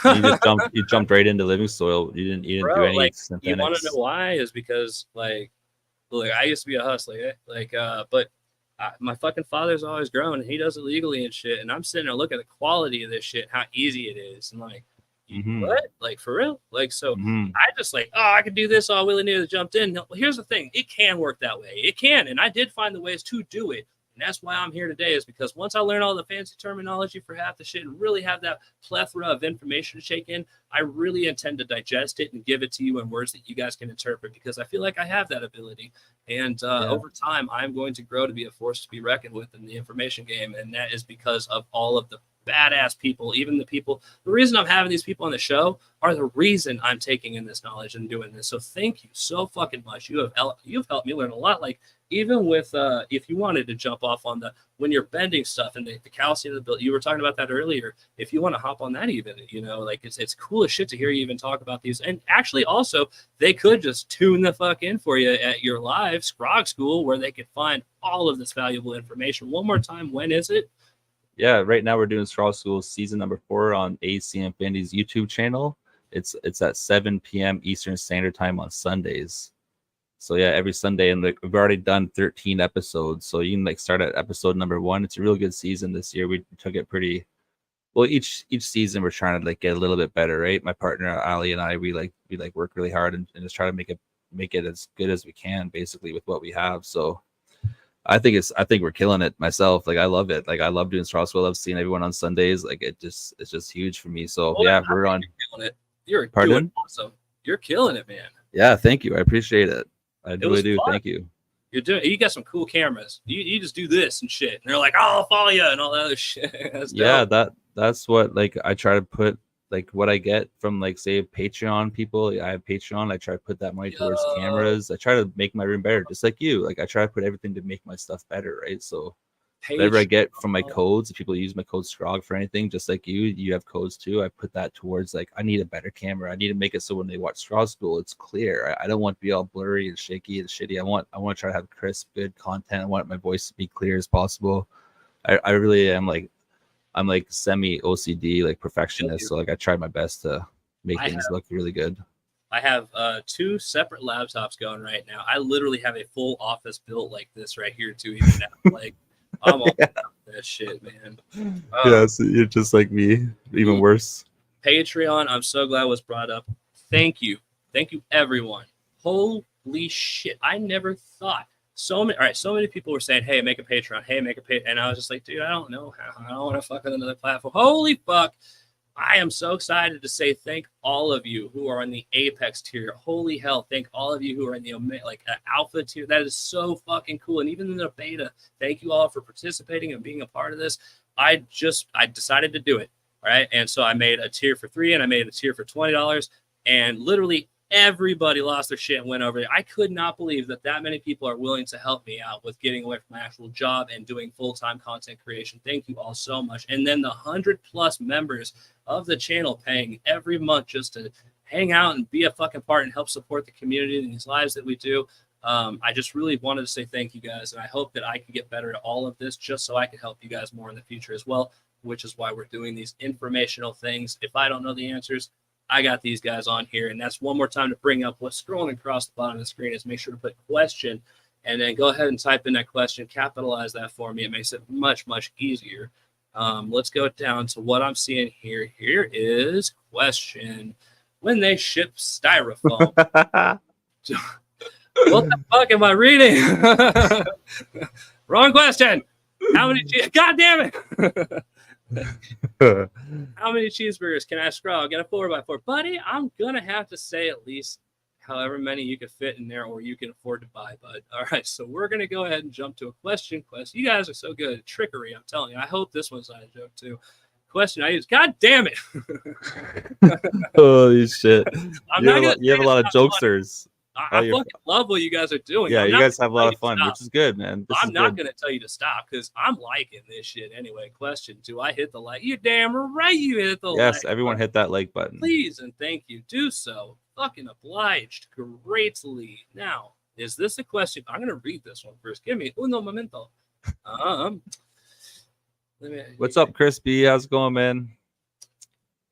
You jumped right into living soil. You didn't Bro, do any like, synthetics. you want to know why? Is because like I used to be a hustler, but my fucking father's always grown, and he does it legally and shit. And I'm sitting there looking at the quality of this shit, how easy it is, and like, what? Like for real? Like so, I just like, I could do this all willy nilly jumped in. Well, here's the thing: it can work that way. It can, and I did find the ways to do it. And that's why I'm here today, is because once I learn all the fancy terminology for half the shit and really have that plethora of information to shake in, I really intend to digest it and give it to you in words that you guys can interpret, because I feel like I have that ability. And over time, I'm going to grow to be a force to be reckoned with in the information game. And that is because of all of the badass people, even the reason I'm having these people on the show are the reason I'm taking in this knowledge and doing this. So thank you so fucking much. You've helped me learn a lot. Like, even with if you wanted to jump off on when you're bending stuff and the calcium of the build, you were talking about that earlier. If you want to hop on that, even, like it's cool as shit to hear you even talk about these. And actually also, they could just tune the fuck in for you at your live Scrog School, where they could find all of this valuable information. One more time, when is it? Yeah, right now we're doing Scrog School season number 4 on AC Infinity's YouTube channel. It's at 7 p.m. Eastern Standard Time on Sundays. So yeah, every Sunday, and we've already done 13 episodes. So you can start at episode number 1. It's a real good season this year. We took it pretty well. Each season we're trying to get a little bit better, right? My partner Ali and I, we work really hard and just try to make it as good as we can, basically, with what we have. So I think we're killing it myself. I love it. I love doing Scrog School. I love seeing everyone on Sundays. it's just huge for me. So yeah, we're on. Killing it. You're Pardon? doing awesome. You're killing it, man. Yeah, thank you. I appreciate it. I really do. Fun. Thank you. You got some cool cameras. You just do this and shit. And they're like, I'll follow you and all that other shit. Yeah, that's what I try to put what I get from say Patreon people. I have Patreon. I try to put that money towards cameras. I try to make my room better, just like you. I try to put everything to make my stuff better, right? So whatever I get from my codes, if people use my code Scrog for anything, just like you have codes too. I put that towards like I need a better camera. I need to make it so when they watch Scrog School, it's clear. I don't want to be all blurry and shaky and shitty. I want to try to have crisp, good content. I want my voice to be clear as possible. I really am like I'm like semi OCD, like perfectionist. So like I tried my best to make things look really good. I have 2 separate laptops going right now. I literally have a full office built like this right here too. Even now, like I'm all about that shit, man. Yeah, so you're just like me, even worse. Patreon, I'm so glad was brought up. Thank you everyone. Holy shit, I never thought so many people were saying, hey, make a Patreon, and I was just like, dude, I don't know how. I don't want to fuck with another platform. Holy fuck. I am so excited to say thank all of you who are in the Apex tier. Holy hell, thank all of you who are in the Alpha tier. That is so fucking cool. And even in the beta, thank you all for participating and being a part of this. I decided to do it, all right? And so I made a tier for $3 and I made a tier for $20, and literally everybody lost their shit and went over there. I could not believe that many people are willing to help me out with getting away from my actual job and doing full-time content creation. Thank you all so much. And then the 100+ members of the channel paying every month just to hang out and be a fucking part and help support the community and these lives that we do. I just really wanted to say thank you guys, and I hope that I can get better at all of this just so I can help you guys more in the future as well, which is why we're doing these informational things. If I don't know the answers, I got these guys on here, and that's one more time to bring up what's scrolling across the bottom of the screen is make sure to put question, and then go ahead and type in that question, capitalize that for me. It makes it much, much easier. Let's go down to what I'm seeing here. Here is question. When they ship styrofoam. What the fuck am I reading? Wrong question. How many God damn it. How many cheeseburgers can I scrog in a 4x4? Buddy, I'm gonna have to say at least however many you can fit in there or you can afford to buy, bud. All right, so we're gonna go ahead and jump to a question. You guys are so good at trickery, I'm telling you. I hope this one's not a joke too. Question I use. God damn it. Holy shit. You have a lot of jokesters. I fucking love what you guys are doing. Yeah, you guys have a lot of fun, which is good, man. I'm not going to tell you to stop because I'm liking this shit anyway. Question, do I hit the like? You damn right you hit the like. Yes, everyone hit that like button. Please and thank you. Do so. Fucking obliged greatly. Now, is this a question? I'm going to read this one first. Give me uno momento. What's up, Chris B? How's it going, man?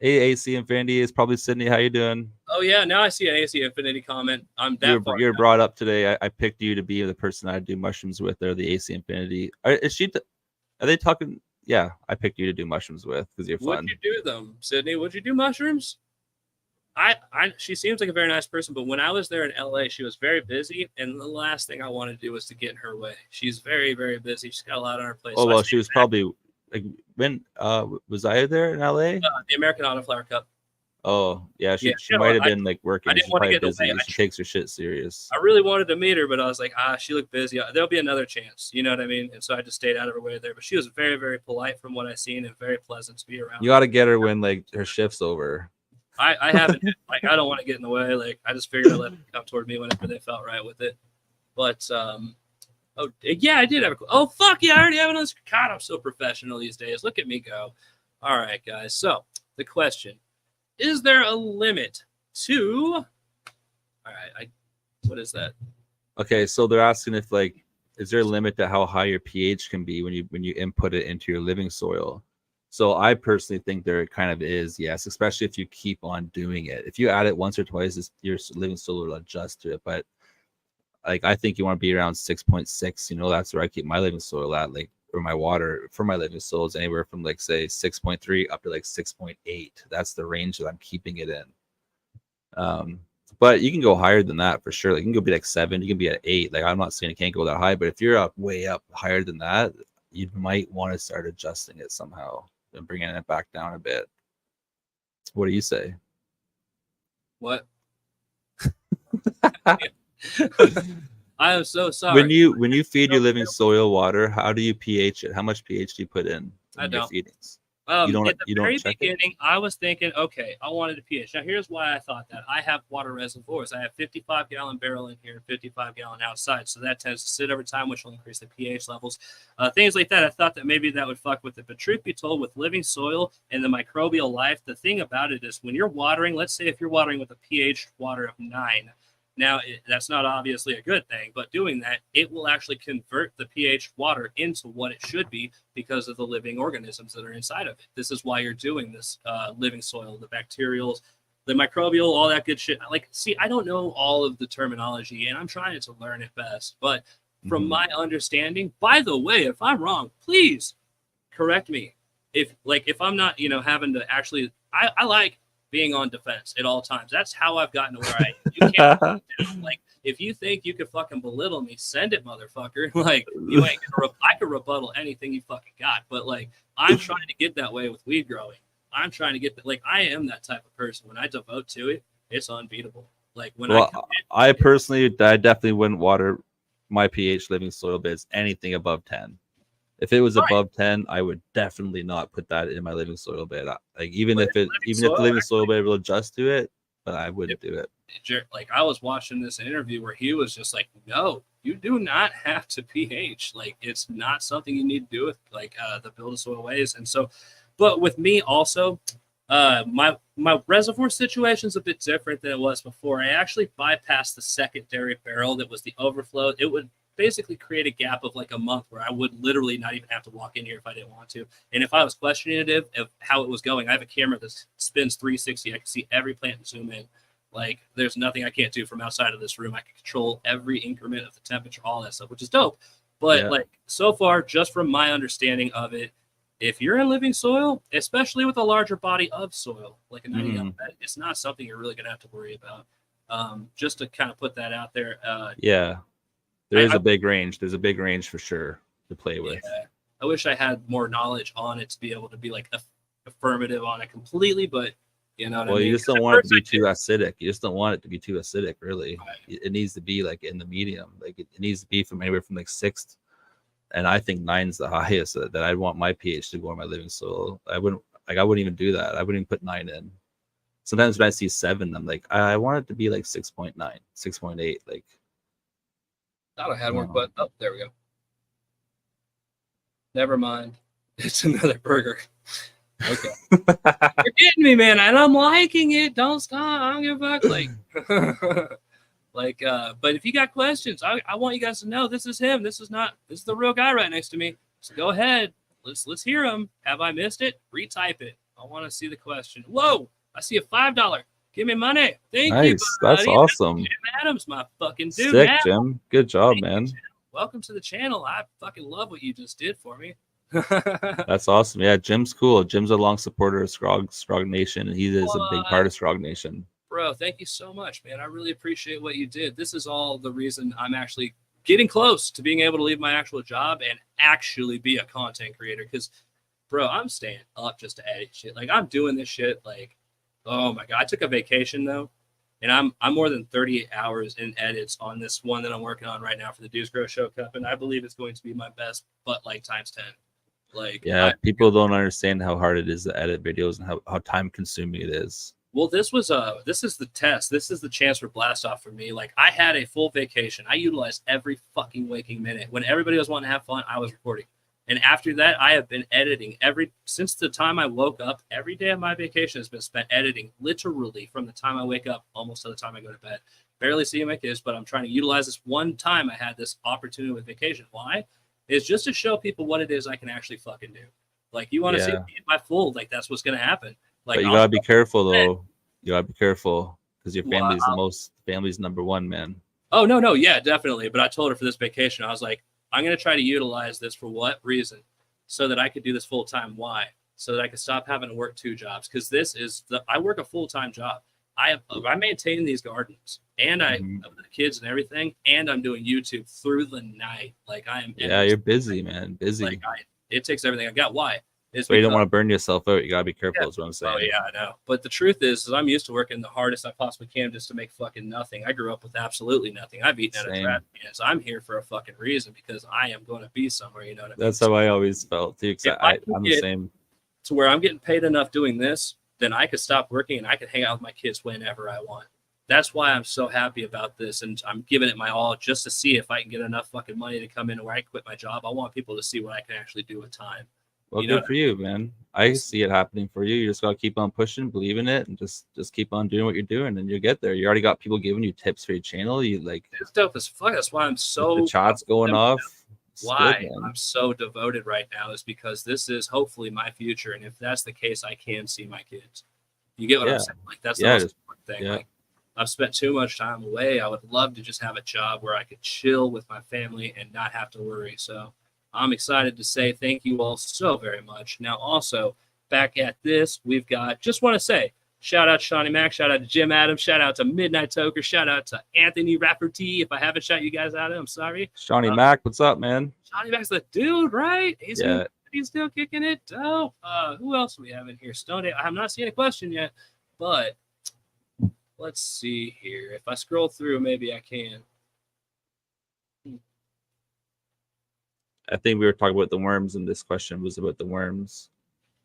AC Infinity is probably Sydney. How you doing? Oh yeah, now I see an AC Infinity comment. You're brought up today. I picked you to be the person I do mushrooms with, or the AC Infinity. Are they talking? Yeah, I picked you to do mushrooms with because you're fun. Would you do them, Sydney? Would you do mushrooms? She seems like a very nice person, but when I was there in LA, she was very busy, and the last thing I wanted to do was to get in her way. She's very, very busy. She's got a lot on her plate. Oh, well, she was probably like when was I there in LA? The American Autoflower Cup. Oh yeah, she might have been like working. I didn't want to get busy. She takes her shit serious. I really wanted to meet her, but I was like, she looked busy. There'll be another chance, you know what I mean? And so I just stayed out of her way there. But she was very, very polite from what I've seen and very pleasant to be around. You got to get her when like her shift's over. I haven't. Like I don't want to get in the way. Like I just figured I'd let them come toward me whenever they felt right with it. But oh yeah, I did have a. Oh fuck yeah, I already have another. God, I'm so professional these days. Look at me go. All right, guys. So the question: is there a limit to? All right, what is that? Okay, so they're asking if like, is there a limit to how high your pH can be when you input it into your living soil? So I personally think there kind of is, yes, especially if you keep on doing it. If you add it once or twice, your living soil will adjust to it. But like I think you want to be around 6.6. You know, that's where I keep my living soil at. Like, or my water for my living soil is anywhere from like say 6.3 up to like 6.8. That's the range that I'm keeping it in. But you can go higher than that for sure. Like you can go be like 7. You can be at 8. Like I'm not saying it can't go that high, but if you're up way up higher than that, you might want to start adjusting it somehow and bringing it back down a bit. What do you say? What? I am so sorry. When you feed your living soil water, how do you pH it? How much pH do you put in your feedings? You don't At the you don't very check it? beginning, I was thinking, okay, I wanted a pH. Now, here's why I thought that. I have water reservoirs. I have 55-gallon barrel in here, 55-gallon outside. So that tends to sit over time, which will increase the pH levels. Things like that. I thought that maybe that would fuck with it. But truth be told, with living soil and the microbial life, the thing about it is when you're watering, let's say if you're watering with a pH water of 9, now, that's not obviously a good thing, but doing that, it will actually convert the pH water into what it should be because of the living organisms that are inside of it. This is why you're doing this living soil, the bacterials, the microbial, all that good shit. Like, see, I don't know all of the terminology, and I'm trying to learn it best. But from my understanding, by the way, if I'm wrong, please correct me. If I'm not, having to actually, I like being on defense at all times. That's how I've gotten to where I am. You can't like if you think you could fucking belittle me, send it, motherfucker. Like you ain't gonna I could rebuttal anything you fucking got. But like I'm trying to get that way with weed growing. I'm trying to get like I am that type of person. When I devote to it, it's unbeatable. Like when I personally definitely wouldn't water my pH living soil beds anything above 10. If it was above 10, I would definitely not put that in my living soil bed. Like even if the living soil bed will adjust to it, but I wouldn't do it. Like I was watching this interview where he was just like, "No, you do not have to pH. Like it's not something you need to do with like the build a soil ways." And so, but with me also, my reservoir situation is a bit different than it was before. I actually bypassed the secondary barrel that was the overflow. It would basically create a gap of like a month where I would literally not even have to walk in here if I didn't want to. And if I was questioning it of how it was going, I have a camera that spins 360. I can see every plant and zoom in. Like there's nothing I can't do from outside of this room. I can control every increment of the temperature, all that stuff, which is dope. But like so far, just from my understanding of it, if you're in living soil, especially with a larger body of soil, like a 90-gallon bed, it's not something you're really gonna have to worry about. Just to kind of put that out there. There is a big range. There's a big range for sure to play with. Yeah. I wish I had more knowledge on it to be able to be like affirmative on it completely, but you know what I mean? You just don't want it to be too acidic. You just don't want it to be too acidic, really. Right. It needs to be like in the medium. Like it needs to be from anywhere from like 6th, and I think 9's the highest that I'd want my pH to go in my living soil. I wouldn't even do that. I wouldn't even put 9 in. Sometimes when I see 7, I'm like, I want it to be like 6.9, 6.8, like. Thought I had one, but oh, there we go. Never mind. It's another burger. Okay. You're getting me, man, and I'm liking it. Don't stop. I don't give a fuck. But if you got questions, I want you guys to know this is him. This is the real guy right next to me. So go ahead. Let's hear him. Have I missed it? Retype it. I want to see the question. Whoa! I see a $5. Give me money. Thank you. That's awesome. Jim Adams, my fucking dude. Sick, Jim. Good job, man. Welcome to the channel. I fucking love what you just did for me. That's awesome. Yeah, Jim's cool. Jim's a long supporter of Scrog Nation, and he is a big part of Scrog Nation. Bro, thank you so much, man. I really appreciate what you did. This is all the reason I'm actually getting close to being able to leave my actual job and actually be a content creator. Because, bro, I'm staying up just to edit shit. Like, I'm doing this shit like, oh my god! I took a vacation though, and I'm more than 38 hours in edits on this one that I'm working on right now for the Dudes Grow Show Cup, and I believe it's going to be my best, but like times 10. Like, people don't understand how hard it is to edit videos and how time consuming it is. Well, this is the test. This is the chance for blast off for me. Like I had a full vacation. I utilized every fucking waking minute. When everybody was wanting to have fun, I was recording. And after that, I have been editing since the time I woke up. Every day of my vacation has been spent editing, literally from the time I wake up almost to the time I go to bed. Barely seeing my kids, but I'm trying to utilize this one time I had this opportunity with vacation. Why? It's just to show people what it is I can actually fucking do. Like you want to see me in my full, like that's what's gonna happen. Like, but you gotta be careful though. You gotta be careful because your family's number one, man. Oh no, yeah, definitely. But I told her for this vacation, I was like, I'm going to try to utilize this for what reason? So that I could do this full time. Why? So that I could stop having to work 2 jobs. Because I work a full-time job. I maintain these gardens and I have the kids and everything. And I'm doing YouTube through the night. Like I am. Yeah, you're busy, man. Busy. Like it takes everything I got. Why? But you don't want to burn yourself out. You gotta be careful, is what I'm saying. Oh yeah, I know. But the truth is I'm used to working the hardest I possibly can just to make fucking nothing. I grew up with absolutely nothing. I've eaten out of trash cans. I'm here for a fucking reason because I am going to be somewhere. You know what I mean? That's how I always felt too. I'm the same. to where I'm getting paid enough doing this, then I could stop working and I could hang out with my kids whenever I want. That's why I'm so happy about this, and I'm giving it my all just to see if I can get enough fucking money to come in where I quit my job. I want people to see what I can actually do with time. Well, You know good for you, man. I see it happening for you. You just gotta keep on pushing, believe in it, and just keep on doing what you're doing, and you'll get there. You already got people giving you tips for your channel. You like It's dope as fuck. That's why I'm so the chat's going off. It's why good, man. I'm so devoted right now is because this is hopefully my future, and if that's the case, I can see my kids. You get what I'm saying? Like that's the most important thing. Yeah. Like I've spent too much time away. I would love to just have a job where I could chill with my family and not have to worry. So I'm excited to say thank you all so very much. Now, also back at this, we've got, just want to say, shout out to Shawnee Mac, shout out to Jim Adams, shout out to Midnight Toker, shout out to Anthony Rafferty. If I haven't shout you guys out, I'm sorry. Shawnee Mac, what's up, man? Shawnee Mac's the dude, right? He's still kicking it. Dope. Who else do we have in here? Stone Day. I'm not seeing a question yet, but let's see here. If I scroll through, maybe I can. I think we were talking about the worms, and this question was about the worms.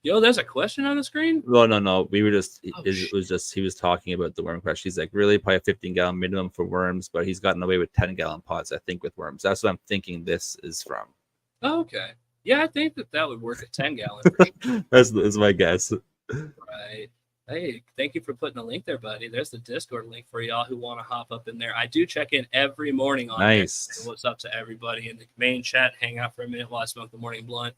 Yo, there's a question on the screen? Well, no. We were just, it was just, he was talking about the worm question. He's like, really, probably a 15-gallon minimum for worms, but he's gotten away with 10-gallon pots, I think, with worms. That's what I'm thinking this is from. Oh, okay. Yeah, I think that would work at 10-gallon for sure. That's my guess. Right. Hey, thank you for putting the link there, buddy. There's the Discord link for y'all who want to hop up in there. I do check in every morning on there. What's up to everybody in the main chat. Hang out for a minute while I smoke the morning blunt.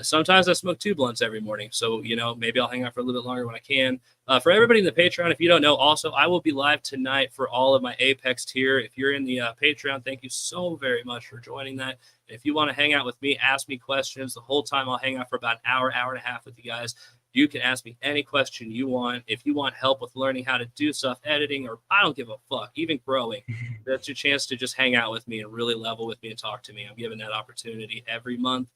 Sometimes I smoke 2 blunts every morning. So, maybe I'll hang out for a little bit longer when I can. For everybody in the Patreon, if you don't know, also, I will be live tonight for all of my Apex tier. If you're in the Patreon, thank you so very much for joining that. If you want to hang out with me, ask me questions. The whole time I'll hang out for about an hour and a half with you guys. You can ask me any question you want. If you want help with learning how to do stuff, editing, or I don't give a fuck, even growing, that's your chance to just hang out with me and really level with me and talk to me. I'm giving that opportunity every month.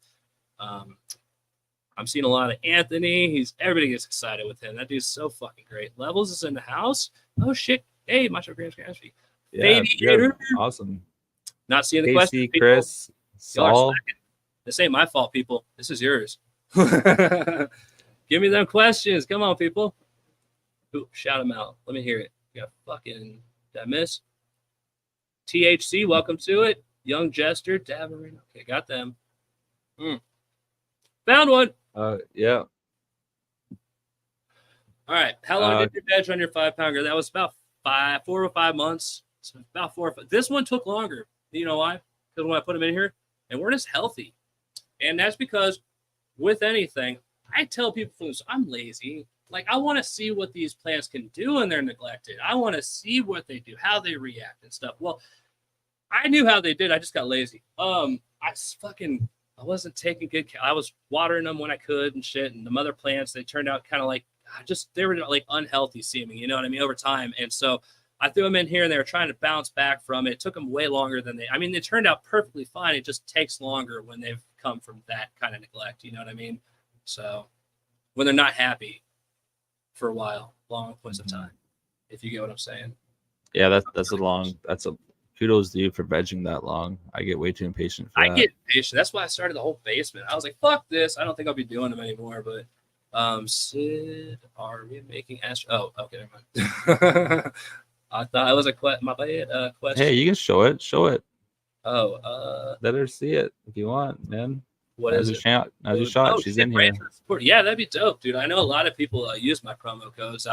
I'm seeing a lot of Anthony. Everybody gets excited with him. That dude's so fucking great. Levels is in the house. Oh shit! Hey, Macho Grams Gransby. Yeah, awesome. Not seeing the Casey, question. Chris, Saul. This ain't my fault, people. This is yours. Give me them questions. Come on, people. Ooh, shout them out. Let me hear it. You got fucking, did I miss? THC, welcome to it. Young Jester, Daverin. Okay, got them. Found one. Yeah. All right. How long did you veg on your 5-pounder? That was about 4 or 5 months. So about 4 or 5. This one took longer. You know why? Because when I put them in here, and we're just healthy. And that's because with anything, I tell people I'm lazy. Like, I want to see what these plants can do when they're neglected. I want to see what they do, how they react and stuff. Well, I knew how they did. I just got lazy. I wasn't taking good care. I was watering them when I could and shit. And the mother plants, they turned out kind of like, they were like unhealthy seeming, you know what I mean, over time. And so I threw them in here and they were trying to bounce back from it. It took them way longer than they turned out perfectly fine. It just takes longer when they've come from that kind of neglect. You know what I mean? So when they're not happy for a while, long points of time, if you get what I'm saying. Yeah, that's a kudos to you for vegging that long. I get way too impatient for that. I get impatient. That's why I started the whole basement. I was like, fuck this. I don't think I'll be doing them anymore. But Sid, are we making Astro? Oh, okay, never mind. I thought it was my bad question. Hey, you can show it. Oh, let her see it if you want, man. What is it? As you shot, she's in here. Yeah, that'd be dope, dude. I know a lot of people use my promo codes.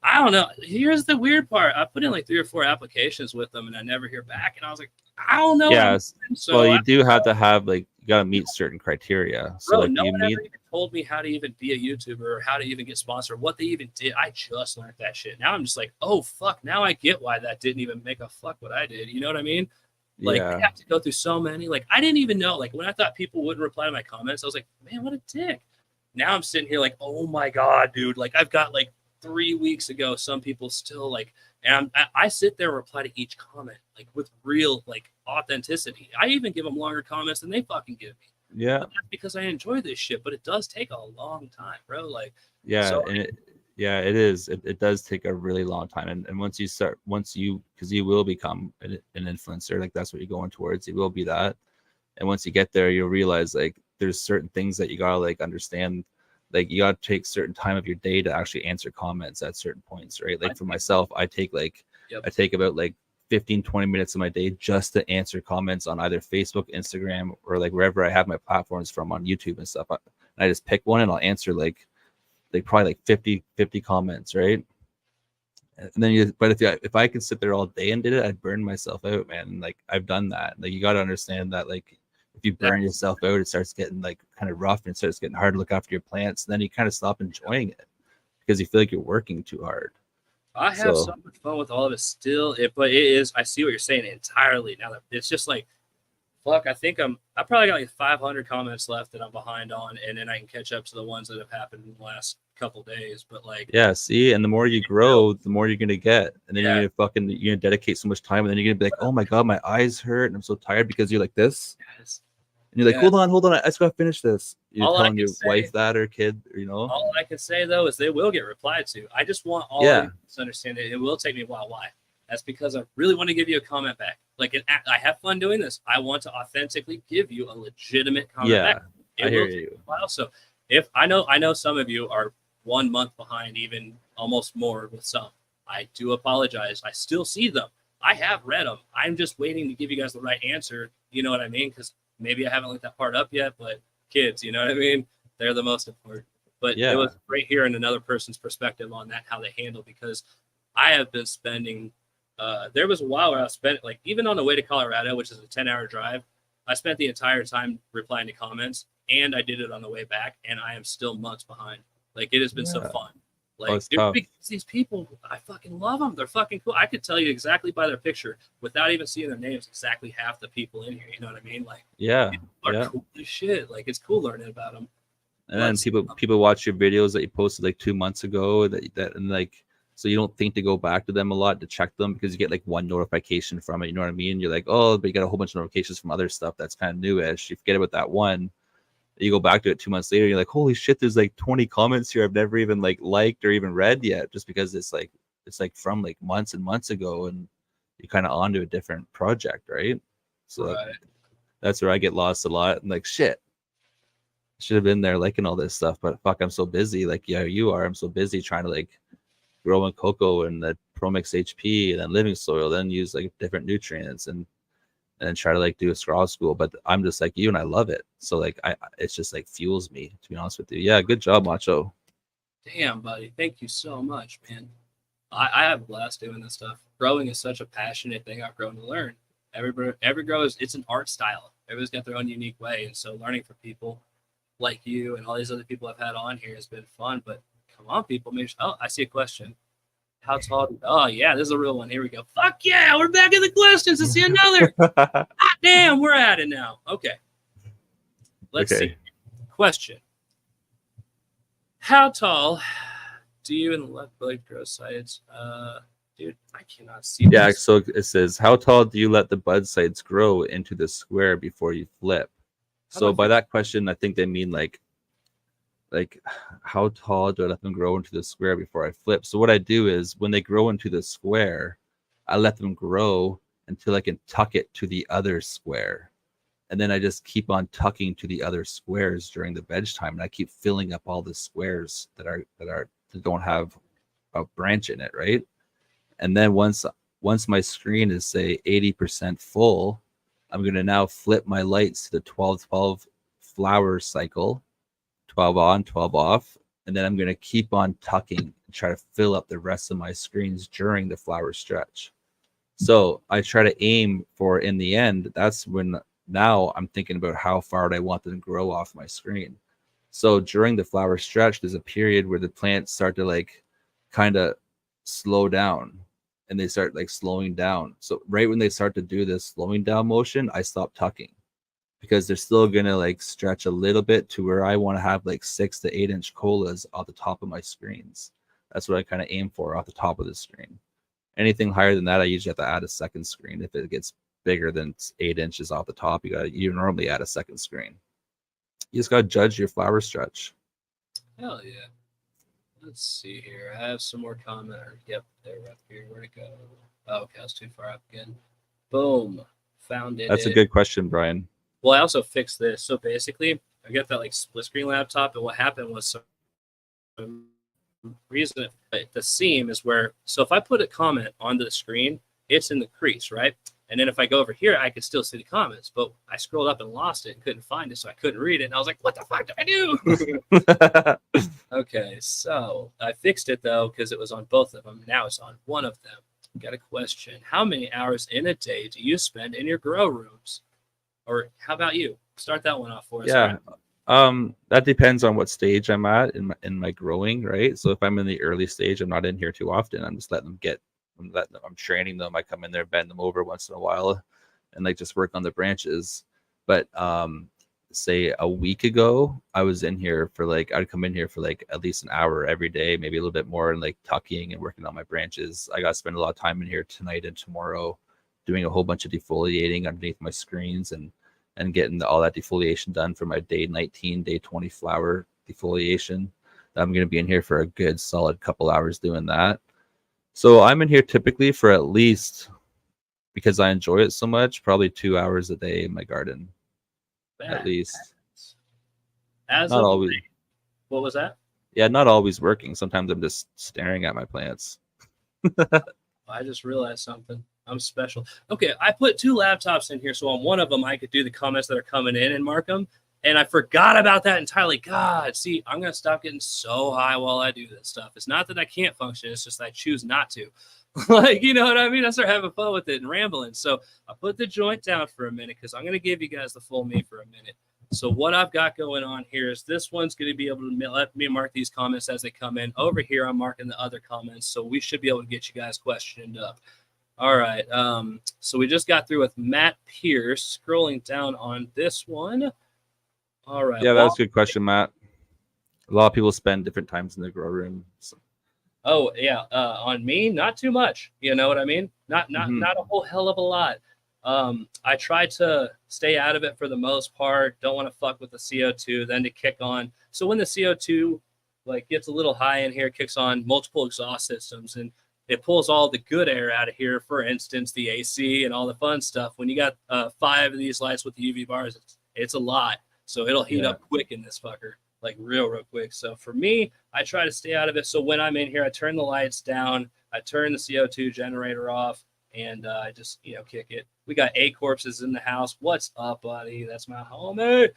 I don't know. Here's the weird part. I put in like 3 or 4 applications with them, and I never hear back. And I was like, I don't know. Yes. So well, you do have to have you got to meet certain criteria. So no one ever even told me how to even be a YouTuber or how to even get sponsored, what they even did. I just learned that shit. Now I'm just like, oh fuck. Now I get why that didn't even make a fuck what I did. You know what I mean? Like, I have to go through so many. Like, I didn't even know. Like, when I thought people wouldn't reply to my comments, I was like, man, what a dick. Now I'm sitting here like, oh my god, dude. Like, I've got 3 weeks ago, some people still and I sit there and reply to each comment with real authenticity. I even give them longer comments than they fucking give me. Yeah, but that's because I enjoy this shit, but it does take a long time, bro. It is. It does take a really long time, and once you because you will become an influencer, that's what you're going towards. You will be that, and once you get there, you'll realize there's certain things that you gotta understand like you got to take certain time of your day to actually answer comments at certain points, right? Like for myself, I take about like 15-20 minutes of my day just to answer comments on either Facebook, Instagram, or like wherever I have my platforms from on YouTube and stuff. And I just pick one and I'll answer like probably like 50 comments, right? And then but if I could sit there all day and did it, I'd burn myself out, man. And like I've done that. Like you got to understand that like if you burn yourself out, it starts getting like kind of rough and it starts getting hard to look after your plants. And then you kind of stop enjoying it because you feel like you're working too hard. I have so much fun with all of it still. But it is, I see what you're saying entirely. Now that it's just like, fuck, I probably got like 500 comments left that I'm behind on, and then I can catch up to the ones that have happened in the last couple days. But like, yeah, see, and the more you grow, the more you're gonna get, and then you're gonna dedicate so much time, and then you're gonna be like, oh my god, my eyes hurt, and I'm so tired because you're like this. Yes. And you're like, hold on, I just gotta finish this. You're telling your wife that or kid, or, you know. All I can say though is they will get replied to. I just want all of you to understand that it will take me a while. Why? That's because I really want to give you a comment back. Like I have fun doing this. I want to authentically give you a legitimate comment back. I hear you. So if I know some of you are 1 month behind, even almost more with some. I do apologize. I still see them. I have read them. I'm just waiting to give you guys the right answer. You know what I mean? Because maybe I haven't looked that part up yet, but kids, you know what I mean? They're the most important. But it was great hearing another person's perspective on that, how they handle, because I have been spending, there was a while where I spent, like, even on the way to Colorado, which is a 10-hour drive, I spent the entire time replying to comments, and I did it on the way back, and I am still months behind. Like, it has been so fun. Like, these people, I fucking love them. They're fucking cool. I could tell you exactly by their picture, without even seeing their names, exactly half the people in here. You know what I mean? Like, are cool as shit. Like, it's cool learning about them. And then people watch your videos that you posted like 2 months ago that and like, so you don't think to go back to them a lot to check them because you get like one notification from it. You know what I mean? You're like, oh, but you got a whole bunch of notifications from other stuff that's kind of newish. You forget about that one. You go back to it 2 months later, you're like, holy shit, there's like 20 comments here I've never even like liked or even read yet, just because it's like from like months and months ago, and you're kind of onto a different project, right? So that's where I get lost a lot. I'm like, shit, I should have been there liking all this stuff, but fuck, I'm so busy. Like, yeah, you are. I'm so busy trying to like grow in cocoa and the ProMix HP and then living soil, then use like different nutrients and try to like do a Scrog school. But I'm just like you and I love it. So like it's just like fuels me, to be honest with you. Yeah, good job, Macho. Damn, buddy. Thank you so much, man. I have a blast doing this stuff. Growing is such a passionate thing I've grown to learn. Every grow it's an art style. Everybody's got their own unique way. And so learning from people like you and all these other people I've had on here has been fun. But come on, people. I see a question. How tall? Oh, yeah, this is a real one. Here we go. Fuck yeah, we're back in the questions. I see another. Damn, we're at it now. Okay. Let's see. Question. How tall do you and the left blade grow sides? Dude, I cannot see this. Yeah, so it says, how tall do you let the bud sides grow into the square before you flip? So by that question, I think they mean like how tall do I let them grow into the square before I flip? So what I do is when they grow into the square, I let them grow until I can tuck it to the other square. And then I just keep on tucking to the other squares during the veg time. And I keep filling up all the squares that don't have a branch in it, right? And then once my screen is say 80% full, I'm going to now flip my lights to the 12-12 flower cycle. 12 on, 12 off, and then I'm going to keep on tucking and try to fill up the rest of my screens during the flower stretch. So I try to aim for, in the end, that's when now I'm thinking about how far I want them to grow off my screen. So during the flower stretch, there's a period where the plants start to like kind of slow down, and they start like slowing down. So right when they start to do this slowing down motion, I stop tucking, because they're still gonna like stretch a little bit to where I want to have like 6 to 8 inch colas off the top of my screens. That's what I kind of aim for off the top of the screen. Anything higher than that, I usually have to add a second screen. If it gets bigger than 8 inches off the top, you normally add a second screen. You just gotta judge your flower stretch. Hell yeah. Let's see here. I have some more commenters. Yep, they're up here. Where'd it go? Oh, okay, I was too far up again. Boom. Found it. That's a good question, Brian. Well, I also fixed this. So basically, I got that like split screen laptop, and what happened was reason the seam is where, so if I put a comment onto the screen, it's in the crease, right? And then if I go over here, I could still see the comments, but I scrolled up and lost it and couldn't find it, so I couldn't read it. And I was like, what the fuck do I do? Okay, so I fixed it, though, because it was on both of them. Now it's on one of them. Got a question. How many hours in a day do you spend in your grow rooms? Or how about you? Start that one off for us. Yeah. That depends on what stage I'm at in my growing, right? So if I'm in the early stage, I'm not in here too often. I'm just letting them I'm training them. I come in there, bend them over once in a while, and like just work on the branches. But say a week ago, I was in here for like, I'd come in here for like at least an hour every day, maybe a little bit more, and like tucking and working on my branches. I got to spend a lot of time in here tonight and tomorrow doing a whole bunch of defoliating underneath my screens and getting all that defoliation done for my day 19, day 20 flower defoliation. I'm going to be in here for a good solid couple hours doing that. So I'm in here typically for at least, because I enjoy it so much, probably 2 hours a day in my garden. At least. As not always. What was that? Yeah, not always working. Sometimes I'm just staring at my plants. I just realized something. I'm special. Okay, I put 2 laptops in here, so on one of them I could do the comments that are coming in and mark them. And I forgot about that entirely. God, see, I'm going to stop getting so high while I do this stuff. It's not that I can't function. It's just I choose not to. Like, you know what I mean? I start having fun with it and rambling. So I put the joint down for a minute because I'm going to give you guys the full me for a minute. So what I've got going on here is this one's going to be able to let me mark these comments as they come in. Over here, I'm marking the other comments. So we should be able to get you guys questioned up. All right. So we just got through with Matt Pierce. Scrolling down on this one. All right. Yeah, that's a good question, Matt. A lot of people spend different times in the grow room. So. Oh yeah, on me, not too much. You know what I mean? Not a whole hell of a lot. I try to stay out of it for the most part. Don't want to fuck with the CO2. Then to kick on. So when the CO2 like gets a little high in here, it kicks on multiple exhaust systems and it pulls all the good air out of here. For instance, the AC and all the fun stuff. When you got 5 of these lights with the UV bars, it's a lot. So it'll heat up quick in this fucker. Like real quick. So for me, I try to stay out of it. So when I'm in here, I turn the lights down, I turn the CO2 generator off, and I just, kick it. We got 8 corpses in the house. What's up, buddy? That's my homie.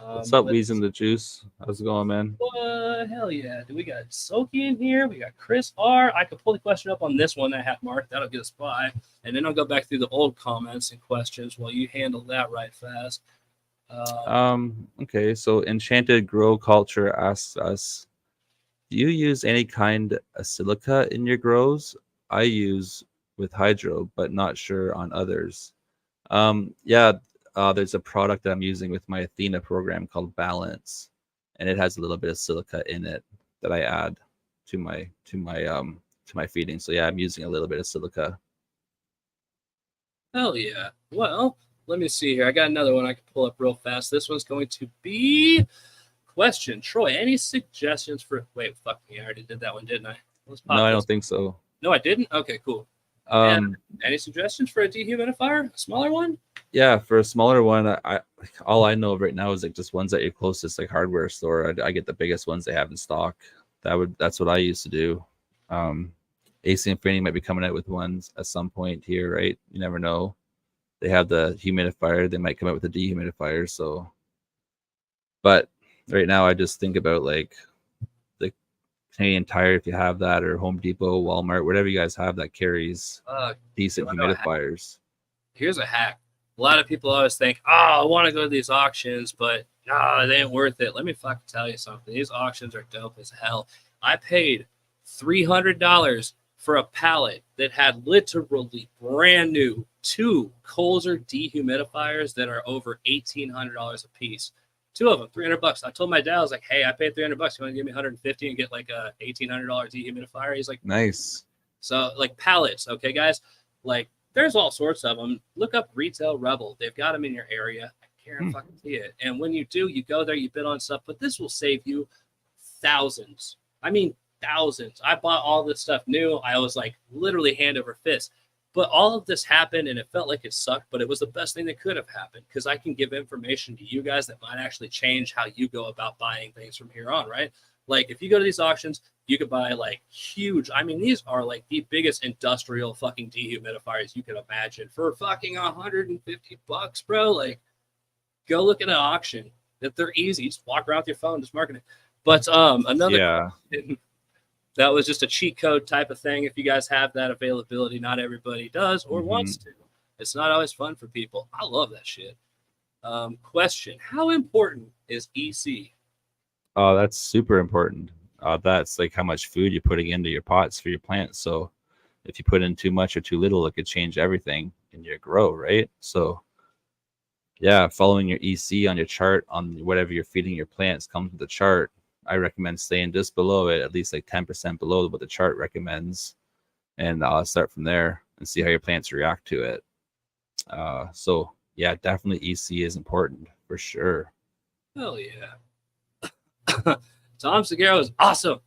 What's up, Weez in the Juice? How's it going, man? What? Hell yeah. Do we got Soki in here? We got Chris R. I could pull the question up on this one that I have marked. That'll get us by. And then I'll go back through the old comments and questions while you handle that right fast. Okay, so Enchanted Grow Culture asks us, do you use any kind of silica in your grows? I use with hydro, but not sure on others. There's a product that I'm using with my Athena program called Balance, and it has a little bit of silica in it that I add to my feeding. So yeah, I'm using a little bit of silica. Hell yeah. Well, let me see here. I got another one I can pull up real fast. This one's going to be question. Troy, any suggestions for... Wait, fuck me. I already did that one, didn't I? No, I don't think so. No, I didn't? Okay, cool. Any suggestions for a dehumidifier? A smaller one? Yeah, for a smaller one, I all I know of right now is like just ones at your closest like hardware store. I get the biggest ones they have in stock. That's what I used to do. AC Infinity might be coming out with ones at some point here, right? You never know. They have the humidifier. They might come out with a dehumidifier. So, but right now I just think about like the Canadian Tire, if you have that, or Home Depot, Walmart, whatever you guys have that carries decent humidifiers. Here's a hack. A lot of people always think, I want to go to these auctions, but they ain't worth it. Let me fucking tell you something. These auctions are dope as hell. I paid $300 for a pallet that had literally brand new 2 Colzer dehumidifiers that are over $1,800 a piece. 2 of them, $300. I told my dad, I was like, hey, I paid $300. You want to give me $150 and get like a $1,800 dehumidifier? He's like, nice. So like pallets, okay, guys? Like there's all sorts of them. Look up Retail Rebel. They've got them in your area. I can't fucking see it. And when you do, you go there, you bid on stuff, but this will save you thousands. I mean, thousands. I bought all this stuff new. I was like literally hand over fist. But all of this happened and it felt like it sucked, but it was the best thing that could have happened because I can give information to you guys that might actually change how you go about buying things from here on, right? Like if you go to these auctions, you could buy like huge. I mean, these are like the biggest industrial fucking dehumidifiers you can imagine for fucking $150, bro. Like, go look at an auction. That they're easy. Just walk around with your phone, just market it. But another question, that was just a cheat code type of thing. If you guys have that availability, not everybody does or wants to. It's not always fun for people. I love that shit. Question: how important is EC? Oh, that's super important. That's like how much food you're putting into your pots for your plants. So if you put in too much or too little, it could change everything in your grow, right? So yeah, following your EC on your chart on whatever you're feeding your plants comes with the chart. I recommend staying just below it, at least like 10% below what the chart recommends. And I'll start from there and see how your plants react to it. So yeah, definitely EC is important for sure. Hell yeah. Tom Segura is awesome.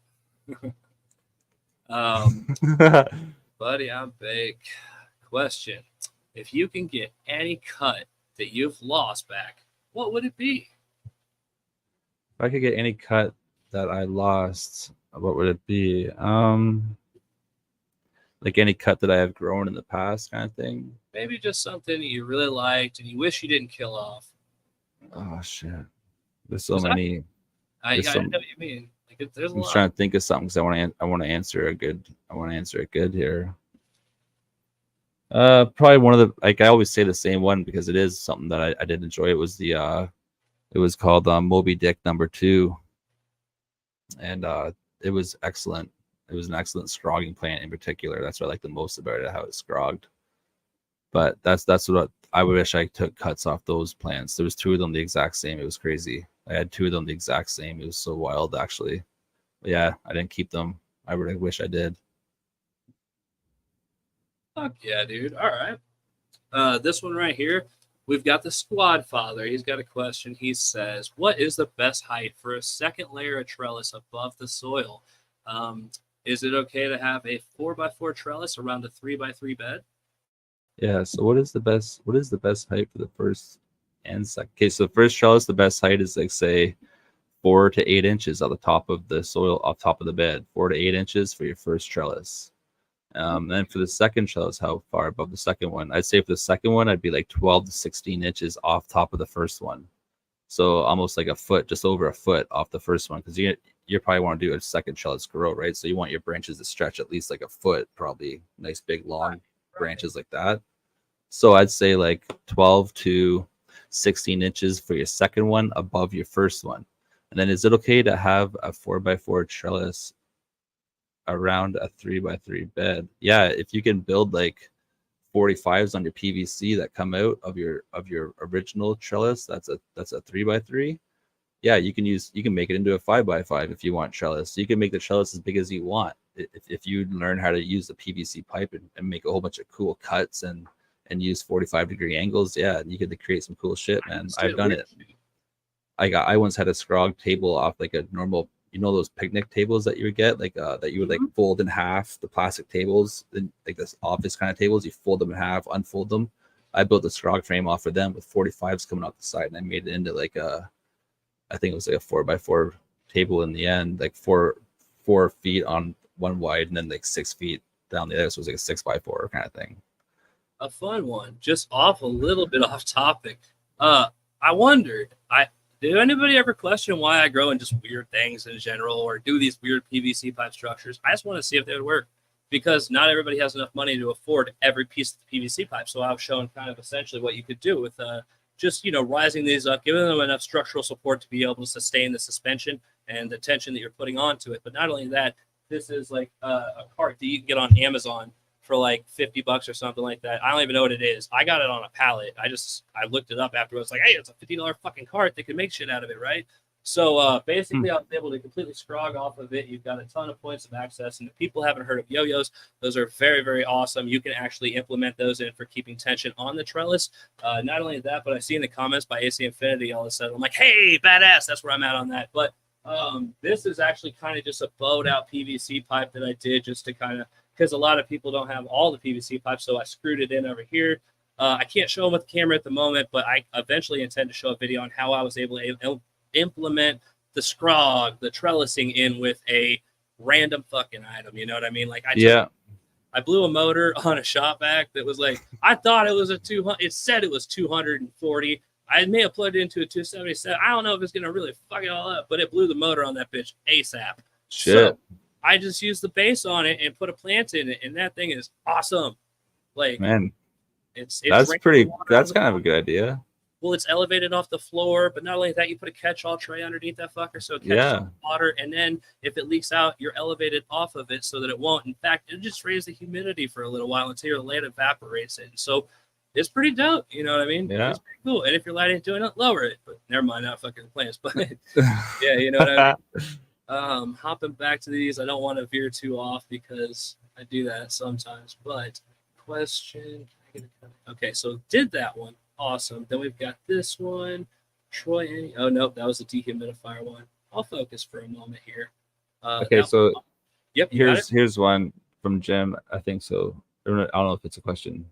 Buddy, I'm baked. Question: if you can get any cut that you've lost back, what would it be? If I could get any cut that I lost, what would it be? Like any cut that I have grown in the past, kind of thing. Maybe just something that you really liked and you wish you didn't kill off. Oh shit! There's so many. I know what you mean. Like, there's a I'm lot. trying to think of something because I want to answer a good. I want to answer it good here. Probably one of the, like I always say the same one because it is something that I did enjoy. It was the it was called Moby Dick #2, and it was excellent. It was an excellent scrogging plant in particular. That's what I like the most about it, how it scrogged. But that's what I wish I took cuts off those plants. There was 2 of them the exact same. It was crazy. I had 2 of them the exact same. It was so wild actually. But yeah, I didn't keep them. I really wish I did. Fuck yeah, dude. All right. This one right here, we've got the Squad Father. He's got a question. He says, what is the best height for a second layer of trellis above the soil? Is it okay to have a 4x4 trellis around a 3x3 bed? Yeah, so what is the best height for the first and second? Okay, so the first trellis, the best height is like say 4 to 8 inches on the top of the soil, off top of the bed. 4 to 8 inches for your first trellis. Then for the second trellis, how far above the second one? I'd say for the second one, I'd be like 12 to 16 inches off top of the first one. So almost like a foot, just over a foot off the first one, because you probably want to do a second trellis grow, right? So you want your branches to stretch at least like a foot, probably nice big long branches like that. So I'd say like 12 to 16 inches for your second one above your first one. And then is it okay to have a 4x4 trellis around a 3x3 bed? Yeah, if you can build like 45s on your PVC that come out of your original trellis, that's a 3x3. Yeah, you can make it into a 5x5 if you want trellis. So you can make the trellis as big as you want if you learn how to use the PVC pipe and make a whole bunch of cool cuts and use 45-degree angles. Yeah, you could create some cool shit, man. I've done it. I once had a scrog table off like a normal, those picnic tables that you would get, like that you would like fold in half, the plastic tables, and like this office kind of tables, you fold them in half, unfold them. I built a scrog frame off of them with 45s coming off the side, and I made it into like I think it was like a 4x4 table in the end, like four feet on one wide and then like 6 feet down the other. So it was like a 6x4 kind of thing. A fun one, just off a little bit off topic. I wondered, did anybody ever question why I grow in just weird things in general or do these weird PVC pipe structures? I just want to see if they would work because not everybody has enough money to afford every piece of the PVC pipe. So I've shown kind of essentially what you could do with just, rising these up, giving them enough structural support to be able to sustain the suspension and the tension that you're putting onto it. But not only that, this is like a cart that you can get on Amazon for like $50 or something like that. I don't even know what it is. I got it on a pallet. I looked it up afterwards. Like, hey, it's a $50 fucking cart. They can make shit out of it, right? So basically, I was able to completely scrog off of it. You've got a ton of points of access. And if people haven't heard of yo-yos, those are very, very awesome. You can actually implement those in for keeping tension on the trellis. Not only that, but I see in the comments by AC Infinity all of a sudden, I'm like, hey, badass. That's where I'm at on that. But this is actually kind of just a bowed out PVC pipe that I did just to kind of, because a lot of people don't have all the PVC pipes, so I screwed it in over here. I can't show them with the camera at the moment, but I eventually intend to show a video on how I was able to implement the scrog, the trellising in with a random fucking item. You know what I mean? Like I blew a motor on a shop vac that was like, I thought it was a 200. It said it was 240. I may have plugged it into a 277. I don't know if it's going to really fuck it all up, but it blew the motor on that bitch ASAP. Shit. So I just used the base on it and put a plant in it, and that thing is awesome. Like, man, it's that's kind of a good idea. Well, it's elevated off the floor, but not only that, you put a catch-all tray underneath that fucker so it catches water, and then if it leaks out, you're elevated off of it so that it won't. In fact, it just raises the humidity for a little while until your light evaporates it. So it's pretty dope, you know what I mean? Yeah. It's pretty cool. And if your light ain't doing it, lower it. But never mind, not fucking the plants. But yeah, you know what I mean? Hopping back to these, I don't want to veer too off because I do that sometimes. But question. Okay, so did that one. Awesome. Then we've got this one. Troy. Oh, nope. That was the dehumidifier one. I'll focus for a moment here. Okay, so yep. Here's one from Jim. I think so. I don't know if it's a question.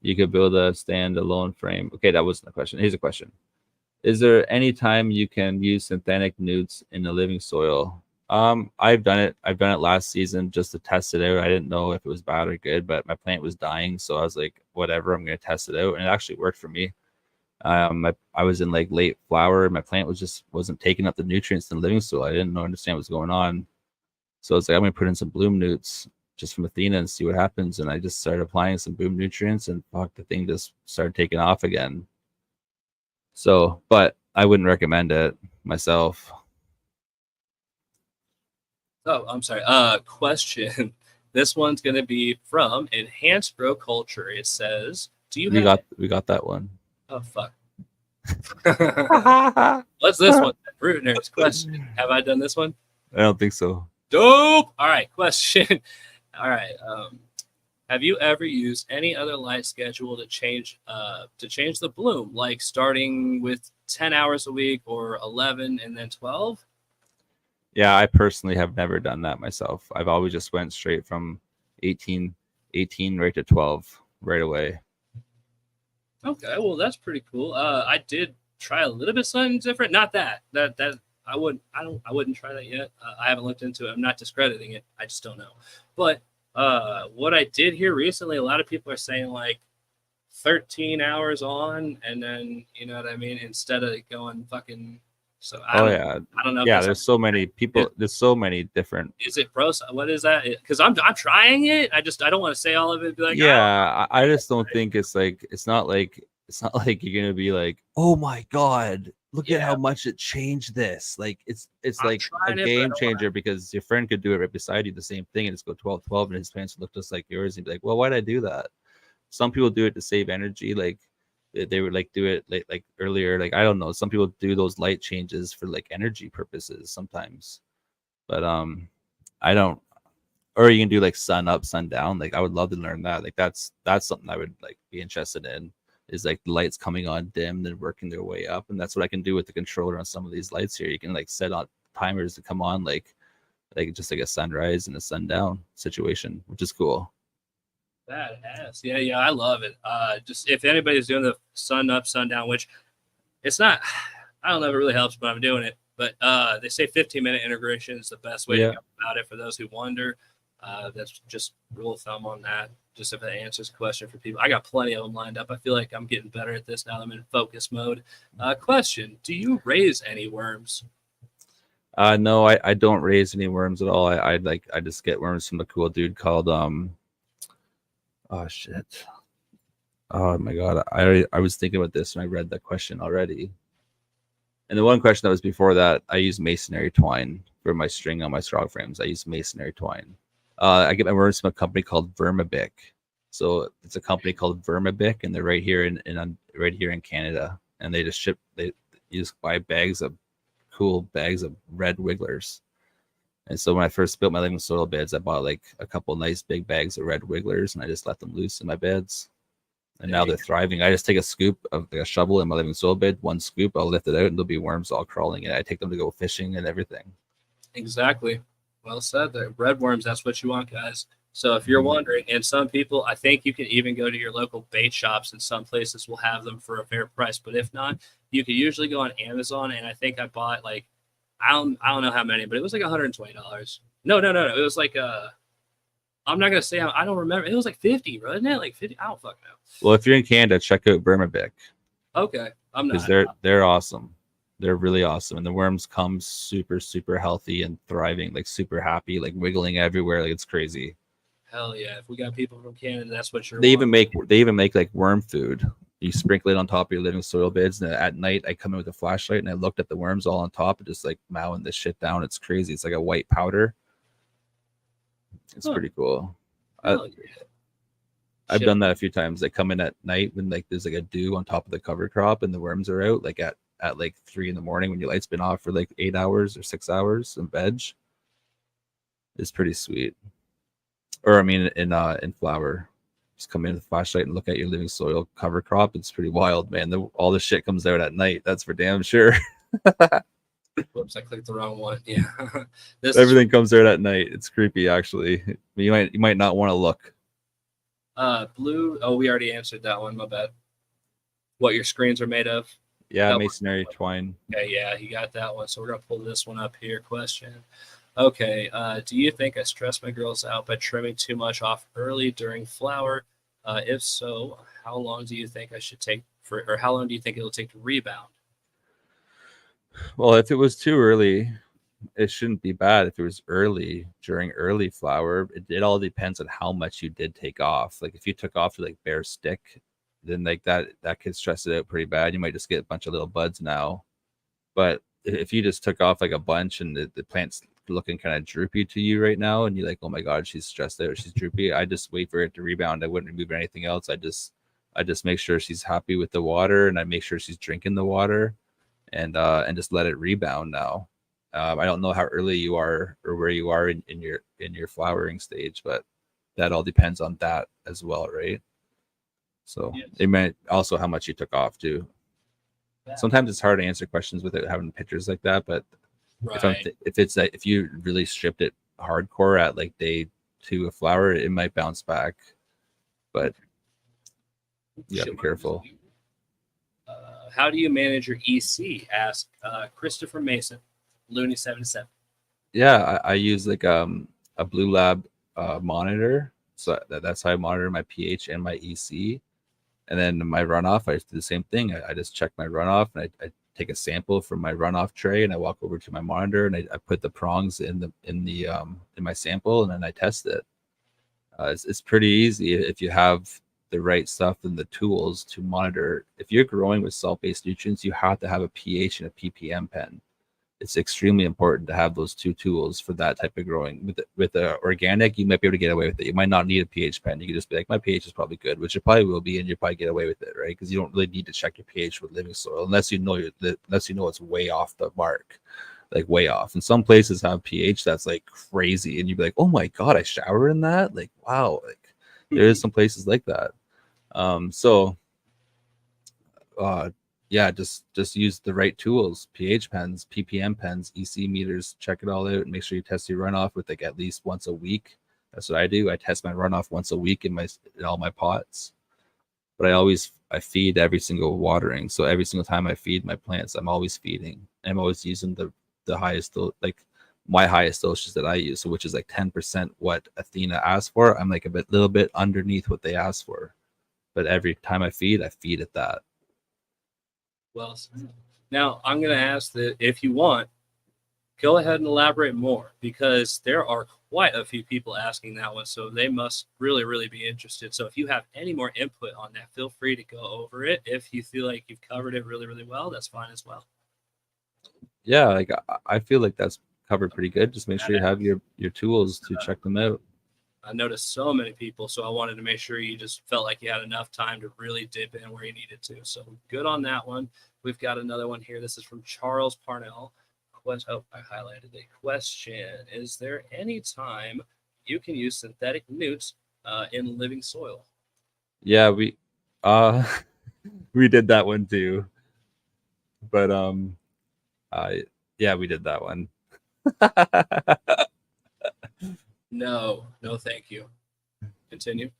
You could build a stand-alone frame. Okay, that wasn't a question. Here's a question. Is there any time you can use synthetic newts in the living soil? I've done it. I've done it last season just to test it out. I didn't know if it was bad or good, but my plant was dying, so I was like, whatever, I'm going to test it out, and it actually worked for me. I was in like late flower. My plant wasn't taking up the nutrients in the living soil. I didn't understand what's going on, so I was like, I'm going to put in some bloom newts just from Athena and see what happens. And I just started applying some boom nutrients, and fuck, the thing just started taking off again. So, but I wouldn't recommend it myself. Oh, I'm sorry. Question. This one's going to be from Enhanced Grow Culture. It says, "Do you?" We got that one. Oh fuck. What's this one? Root Nerds question. Have I done this one? I don't think so. Dope. All right. Question. All right. Have you ever used any other light schedule to change the bloom, like starting with 10 hours a week or 11 and then 12? Yeah, I personally have never done that myself. I've always just went straight from 18 right to 12 right away. Okay, well that's pretty cool. I did try a little bit something different. Not that I wouldn't try that yet. I haven't looked into it. I'm not discrediting it. I just don't know. But what I did here recently, a lot of people are saying like 13 hours on, and then you know what I mean, instead of going fucking. So I don't know. Yeah, there's so many people. There's so many different. Is it pros? What is that? Because I'm trying it. I don't want to say all of it. Be like, yeah, I just don't think it's not like you're gonna be like, oh my god, look at how much it changed this. Like it's like a game changer because your friend could do it right beside you, the same thing, and just go 12-12, and his pants would look just like yours, and be like, well, why did I do that? Some people do it to save energy, like. They would like do it like earlier, like I don't know, some people do those light changes for like energy purposes sometimes, but I don't. Or you can do like sun up sun down. Like I would love to learn that. Like that's something I would like be interested in, is like the lights coming on dim and working their way up. And that's what I can do with the controller on some of these lights here. You can like set on timers to come on like just like a sunrise and a sundown situation, which is cool. Badass. Yeah, I love it. Just if anybody's doing the sun up, sun down, which it's not, I don't know if it really helps, but I'm doing it. But they say 15-minute integration is the best way to go about it for those who wonder. That's just rule of thumb on that. Just if it answers a question for people. I got plenty of them lined up. I feel like I'm getting better at this now that I'm in focus mode. Question: do you raise any worms? No, I don't raise any worms at all. I just get worms from a cool dude called oh shit. Oh my god. I was thinking about this when I read that question already. And the one question that was before that, I use masonry twine for my string on my Scrog frames. I use masonry twine. I get my worms from a company called Vermabic. So it's a company called Vermabic, and they're right here in Canada. And they just ship. You just buy cool bags of red wigglers. And so when I first built my living soil beds, I bought like a couple nice big bags of red wigglers, and I just let them loose in my beds. And now they're thriving. I just take a scoop of like a shovel in my living soil bed, one scoop, I'll lift it out, and there'll be worms all crawling in it. I take them to go fishing and everything. Exactly. Well said there. Red worms, that's what you want, guys. So if you're wondering, and some people, I think you can even go to your local bait shops, and some places will have them for a fair price. But if not, you can usually go on Amazon, and I think I bought like I don't know how many, but it was like $120. No. It was like I'm not gonna say I don't remember. It was like 50, wasn't it? Like 50. I don't fucking know. Well, if you're in Canada, check out Burmabic Okay, I'm because not. they're awesome. They're really awesome, and the worms come super healthy and thriving, like super happy, like wiggling everywhere, like it's crazy. Hell yeah! If we got people from Canada, that's what you're. They even make like worm food. You sprinkle it on top of your living soil beds, and at night I come in with a flashlight and I looked at the worms all on top and just like mowing this shit down. It's crazy. It's like a white powder. It's pretty cool. Yeah. I've done that a few times. They come in at night when like there's like a dew on top of the cover crop and the worms are out, like at like 3 a.m. when your light's been off for like 8 hours or 6 hours in veg. It's pretty sweet. Or I mean in flower. Just come in with a flashlight and look at your living soil cover crop. It's pretty wild, man. All the shit comes out at night. That's for damn sure. Whoops, I clicked the wrong one. Yeah. Everything comes out at night. It's creepy actually. You might not want to look. Blue. Oh, we already answered that one. My bad. What your screens are made of? Yeah, that masonry twine. Okay, yeah, he got that one. So we're gonna pull this one up here. Question. Okay. Do you think I stress my girls out by trimming too much off early during flower? If so, how long do you think I should take or how long do you think it'll take to rebound? Well, if it was too early, it shouldn't be bad. If it was early during early flower, it all depends on how much you did take off. Like if you took off to like bare stick, then like that could stress it out pretty bad. You might just get a bunch of little buds now. But if you just took off like a bunch and the plant's looking kind of droopy to you right now, and you're like, oh my god, she's stressed out, she's droopy, I just wait for it to rebound. I wouldn't remove anything else. I just make sure she's happy with the water, and I make sure she's drinking the water, and just let it rebound now. I don't know how early you are or where you are in your flowering stage, but that all depends on that as well, right? So yes. It meant also how much you took off too. Yeah. Sometimes it's hard to answer questions without having pictures like that, but right. If you really stripped it hardcore at like day 2 of flower, it might bounce back, but you gotta be careful. How do you manage your EC? Asked Christopher Mason, Looney 77. Yeah, I use like a Blue Lab monitor, so that's how I monitor my pH and my EC. And then my runoff, I just do the same thing. I just check my runoff, and I take a sample from my runoff tray, and I walk over to my monitor, and I put the prongs in my sample, and then I test it. It's pretty easy if you have the right stuff and the tools to monitor. If you're growing with salt-based nutrients, you have to have a pH and a ppm pen. It's extremely important to have those two tools for that type of growing. With the organic, you might be able to get away with it. You might not need a pH pen. You can just be like, my pH is probably good, which it probably will be, and you probably get away with it, right? Because you don't really need to check your pH with living soil unless you know it's way off the mark, like way off. And some places have pH that's like crazy, and you'd be like, oh my god, I shower in that? Like, wow, like there is some places like that. Yeah, just use the right tools: pH pens, ppm pens, EC meters. Check it all out and make sure you test your runoff with like at least once a week. That's what I do. I test my runoff once a week in all my pots. But I feed every single watering. So every single time I feed my plants, I'm always feeding. I'm always using the highest, like my highest dosage that I use, so which is like 10% what Athena asked for. I'm like little bit underneath what they asked for. But every time I feed at that. Well, now I'm going to ask that if you want, go ahead and elaborate more, because there are quite a few people asking that one. So they must really, really be interested. So if you have any more input on that, feel free to go over it. If you feel like you've covered it really, really well, that's fine as well. Yeah, like I feel like that's covered pretty good. Just make sure you have your tools to check them out. I noticed so many people, so I wanted to make sure you just felt like you had enough time to really dip in where you needed to. So good on that one. We've got another one here. This is from Charles Parnell. I highlighted a question. Is there any time you can use synthetic newts in living soil? Yeah, we did that one too. But yeah, we did that one. No, thank you. Continue.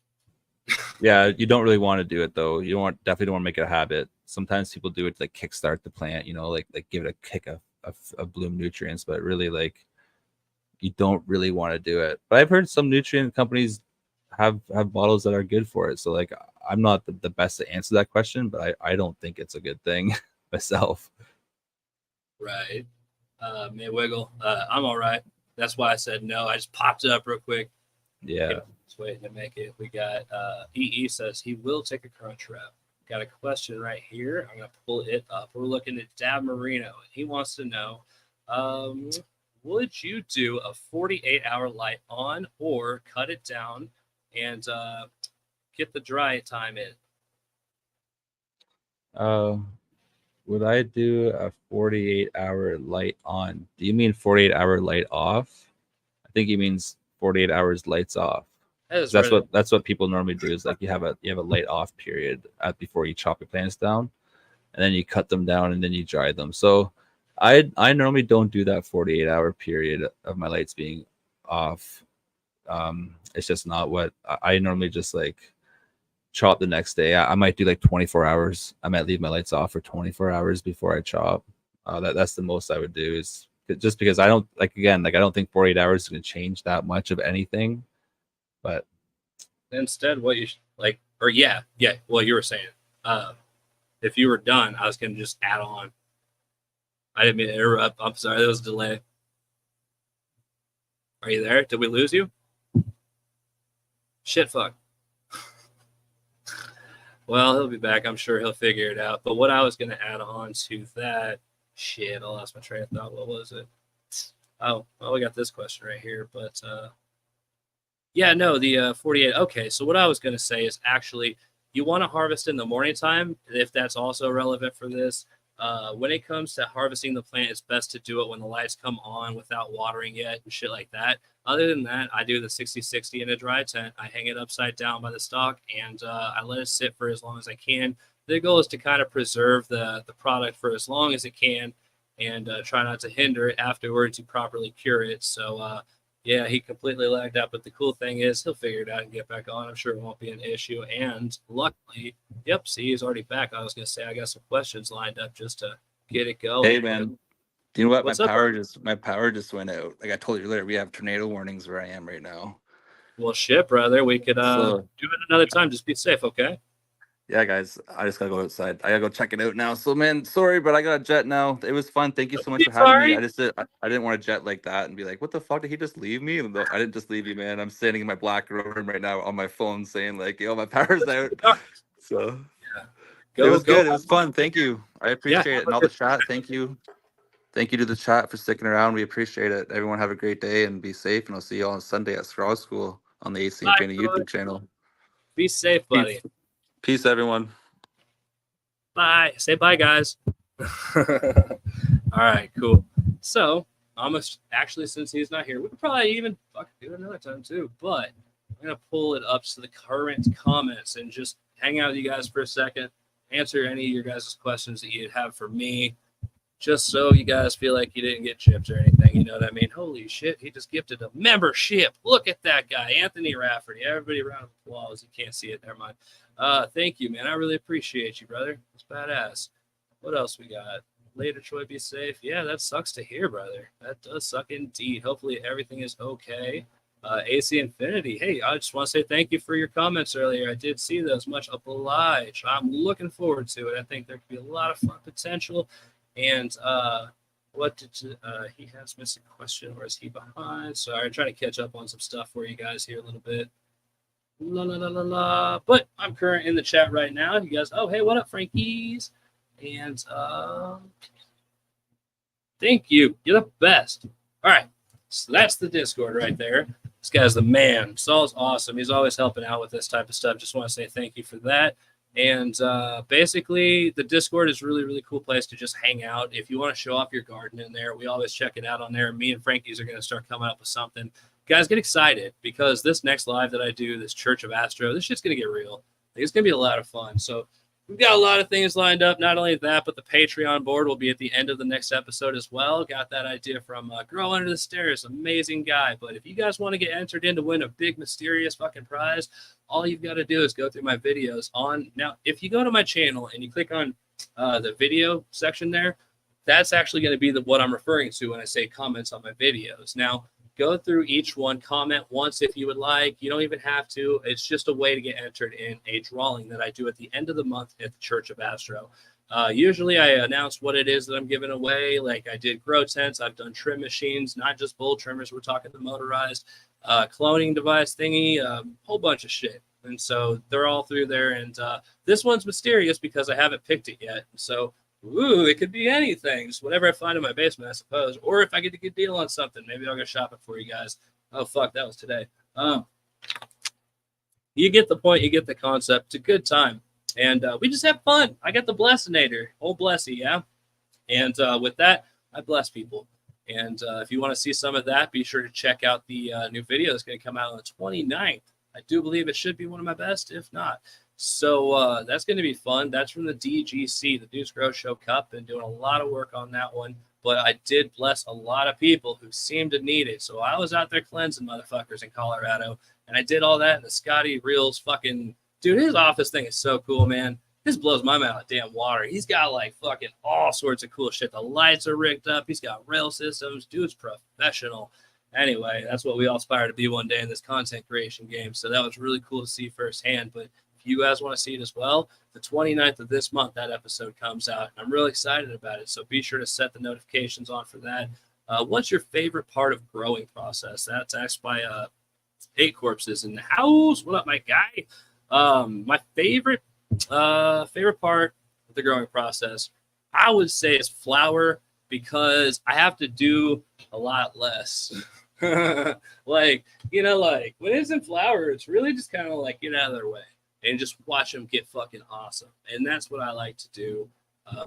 Yeah, you don't really want to do it though. You definitely don't want to make it a habit. Sometimes people do it to like kickstart the plant, like give it a kick, a of bloom nutrients, but really like you don't really want to do it. But I've heard some nutrient companies have models that are good for it. So like I'm not the best to answer that question, but I don't think it's a good thing myself. Right. May Wiggle. I'm all right. That's why I said no. I just popped it up real quick. Yeah. Just waiting to make it. We got EE says he will take a crunch wrap. Got a question right here. I'm gonna pull it up. We're looking at Dab Marino. He wants to know, would you do a 48-hour light on or cut it down and get the dry time in? Would I do a 48-hour light on? Do you mean 48-hour light off? I think he means 48 hours lights off. That's what people normally do is like you have a light off period before you chop your plants down, and then you cut them down and then you dry them. So I normally don't do that 48-hour period of my lights being off. It's just not what I normally just like chop the next day. I might do like 24 hours. I might leave my lights off for 24 hours before I chop. That's the most I would do, is just because I don't I don't think 48 hours is going to change that much of anything. But instead, what you like, or well, you were saying, if you were done, I was going to just add on. I didn't mean to interrupt. I'm sorry, there was a delay. Are you there? Did we lose you? Shit, fuck. Well, he'll be back. I'm sure he'll figure it out. But what I was going to add on to that, shit, I lost my train of thought. What was it? Oh, well, we got this question right here. But the 48. Okay, so what I was going to say is actually you want to harvest in the morning time, if that's also relevant for this. When it comes to harvesting the plant, it's best to do it when the lights come on without watering yet and shit like that. Other than that, I do the 60-60 in a dry tent. I hang it upside down by the stalk, and I let it sit for as long as I can. The goal is to kind of preserve the product for as long as it can and try not to hinder it afterwards to properly cure it. So, he completely lagged out, but the cool thing is he'll figure it out and get back on. I'm sure it won't be an issue. And luckily, see, he's already back. I was going to say I got some questions lined up just to get it going. Hey, man. Do you know what? What's my power just went out. Like I told you earlier, we have tornado warnings where I am right now. Well, shit, brother. We could do it another time. Just be safe, okay? Yeah, guys. I just gotta go outside. I gotta go check it out now. So, man, sorry, but I got a jet now. It was fun. Thank you so much for having me. I didn't want to jet like that and be like, "What the fuck? Did he just leave me?" No, I didn't just leave you, man. I'm standing in my black room right now on my phone, saying like, "Yo, my power's out." So, it was good. It was fun. Thank you. I appreciate it. And all the chat. Thank you. Thank you to the chat for sticking around. We appreciate it. Everyone have a great day and be safe. And I'll see you all on Sunday at Scrog School on the AC Infinity YouTube channel. Be safe, buddy. Peace, everyone. Bye. Say bye, guys. All right, cool. So, almost actually, since he's not here, we could probably even do it another time too. But I'm gonna pull it up to the current comments and just hang out with you guys for a second, answer any of your guys' questions that you'd have for me. Just so you guys feel like you didn't get chipped or anything, you know what I mean? Holy shit, he just gifted a membership. Look at that guy, Anthony Rafferty. Everybody round of applause. You can't see it, never mind. Thank you, man. I really appreciate you, brother. It's badass. What else we got? Later, Troy, be safe. Yeah, that sucks to hear, brother. That does suck indeed. Hopefully everything is okay. AC Infinity. Hey, I just want to say thank you for your comments earlier. I did see those. Much obliged. I'm looking forward to it. I think there could be a lot of fun potential. And he has missed a question, or is he behind? Sorry, I'm trying to catch up on some stuff for you guys here a little bit. But I'm current in the chat right now. You guys, hey, what up, Frankies? And thank you. You're the best. All right. So that's the Discord right there. This guy's the man. Saul's awesome. He's always helping out with this type of stuff. Just want to say thank you for that. And basically, the Discord is a really, really cool place to just hang out. If you want to show off your garden in there, we always check it out on there. Me and Frankie's are going to start coming up with something. Guys, get excited because this next live that I do, this Church of Astro, this shit's going to get real. It's going to be a lot of fun. So we've got a lot of things lined up. Not only that, but the Patreon board will be at the end of the next episode as well. Got that idea from Girl Under the Stairs. Amazing guy. But if you guys want to get entered in to win a big, mysterious fucking prize, all you've got to do is go through my videos on. Now, if you go to my channel and you click on the video section there, that's actually going to be what I'm referring to when I say comments on my videos. Now, go through each one, comment once if you would like. You don't even have to. It's just a way to get entered in a drawing that I do at the end of the month at the Church of Astro. Usually I announce what it is that I'm giving away. Like I did grow tents. I've done trim machines, not just bull trimmers. We're talking the motorized cloning device thingy, whole bunch of shit. And so they're all through there. And this one's mysterious because I haven't picked it yet. So, ooh, it could be anything. Just whatever I find in my basement, I suppose. Or if I get a good deal on something, maybe I'll go shopping for you guys. Oh, fuck, that was today. You get the point. You get the concept. It's a good time. And we just have fun. I got the Blessinator. Old Blessy, yeah? And with that, I bless people. And if you want to see some of that, be sure to check out the new video that's going to come out on the 29th. I do believe it should be one of my best, if not. So that's going to be fun. That's from the DGC, the Deuce Grow Show Cup. Been doing a lot of work on that one. But I did bless a lot of people who seemed to need it. So I was out there cleansing motherfuckers in Colorado. And I did all that in the Scotty Reels fucking... Dude, his office thing is so cool, man. This blows my mind with damn water. He's got like fucking all sorts of cool shit. The lights are rigged up. He's got rail systems. Dude's professional. Anyway, that's what we all aspire to be one day in this content creation game. So that was really cool to see firsthand. But if you guys want to see it as well, the 29th of this month, that episode comes out. I'm really excited about it. So be sure to set the notifications on for that. What's your favorite part of growing process? That's asked by 8 Corpses in the house. What up, my guy? My favorite part of the growing process, I would say, is flower, because I have to do a lot less. Like when it's in flower, it's really just kind of like get out of their way and just watch them get fucking awesome. And that's what I like to do.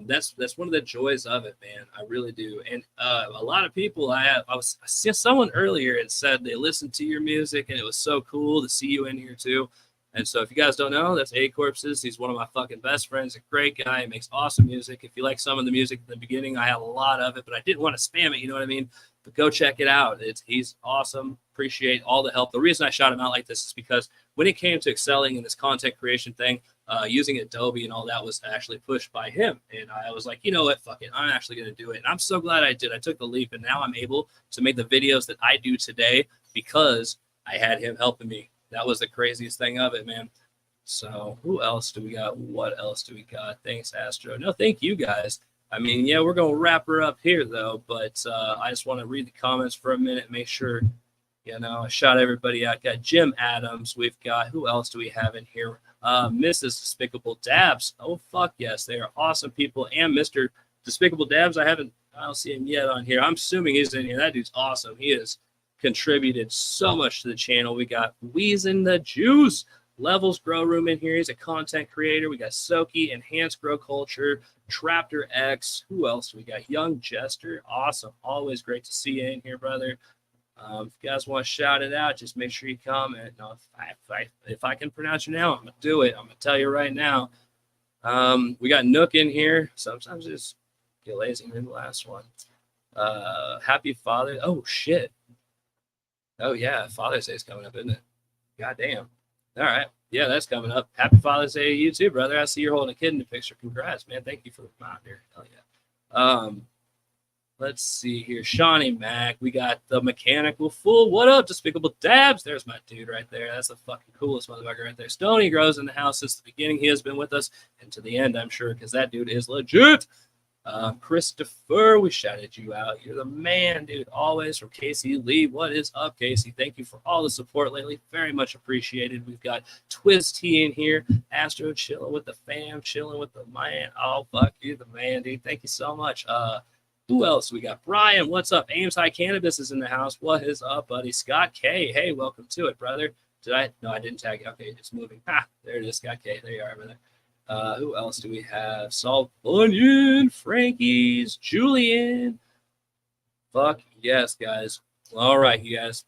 That's one of the joys of it, man. I really do. And a lot of people, I see someone earlier and said they listened to your music and it was so cool to see you in here too. And so if you guys don't know, that's 8 Corpses. He's one of my fucking best friends, a great guy. He makes awesome music. If you like some of the music at the beginning, I have a lot of it, but I didn't want to spam it, you know what I mean? But go check it out. He's awesome. Appreciate all the help. The reason I shot him out like this is because when it came to excelling in this content creation thing, using Adobe and all that was actually pushed by him. And I was like, you know what, fuck it. I'm actually going to do it. And I'm so glad I did. I took the leap, and now I'm able to make the videos that I do today because I had him helping me. That was the craziest thing of it, man. So who else do we got? What else do we got? Thanks, Astro. No, thank you guys. I mean, yeah, we're going to wrap her up here, though. But I just want to read the comments for a minute, make sure, I shout everybody out. Got Jim Adams. We've got, who else do we have in here? Mrs. Despicable Dabs. Oh, fuck yes. They are awesome people. And Mr. Despicable Dabs, I don't see him yet on here. I'm assuming he's in here. That dude's awesome. He is contributed so much to the channel. We got Wheezin' the Juice, Levels Grow Room in here. He's a content creator. We got Soki, Enhanced Grow Culture, Traptor X. Who else do we got? Young Jester. Awesome. Always great to see you in here, brother. If you guys want to shout it out, just make sure you comment. No, if I can pronounce your name, I'm going to do it. I'm going to tell you right now. We got Nook in here. Sometimes I just get lazy in the last one. Happy Father. Oh, shit. Oh, yeah. Father's Day is coming up, isn't it? God damn. All right. Yeah, that's coming up. Happy Father's Day to you too, brother. I see you're holding a kid in the picture. Congrats, man. Thank you for the reminder. Hell yeah. Let's see here. Shawnee Mac. We got the Mechanical Fool. What up, Despicable Dabs? There's my dude right there. That's the fucking coolest motherfucker right there. Stony Grows in the house since the beginning. He has been with us and to the end, I'm sure, because that dude is legit. Christopher, we shouted you out. You're the man, dude. Always from Casey Lee. What is up, Casey? Thank you for all the support lately. Very much appreciated. We've got Twist T in here. Astro chilling with the fam, chilling with the man. Oh, fuck you, the man, dude. Thank you so much. Who else? We got Brian. What's up? Ames High Cannabis is in the house. What is up, buddy? Scott K. Hey, welcome to it, brother. No, I didn't tag you. Okay, it's moving. There it is, Scott K. There you are, brother. Who else do we have? Salt Onion, Frankie's, Julian. Fuck yes, guys. All right, you guys.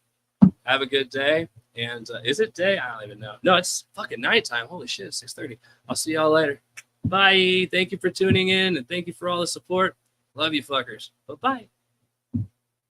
Have a good day. And is it day? I don't even know. No, it's fucking nighttime. Holy shit, 6:30. I'll see y'all later. Bye. Thank you for tuning in, and thank you for all the support. Love you fuckers. Bye-bye.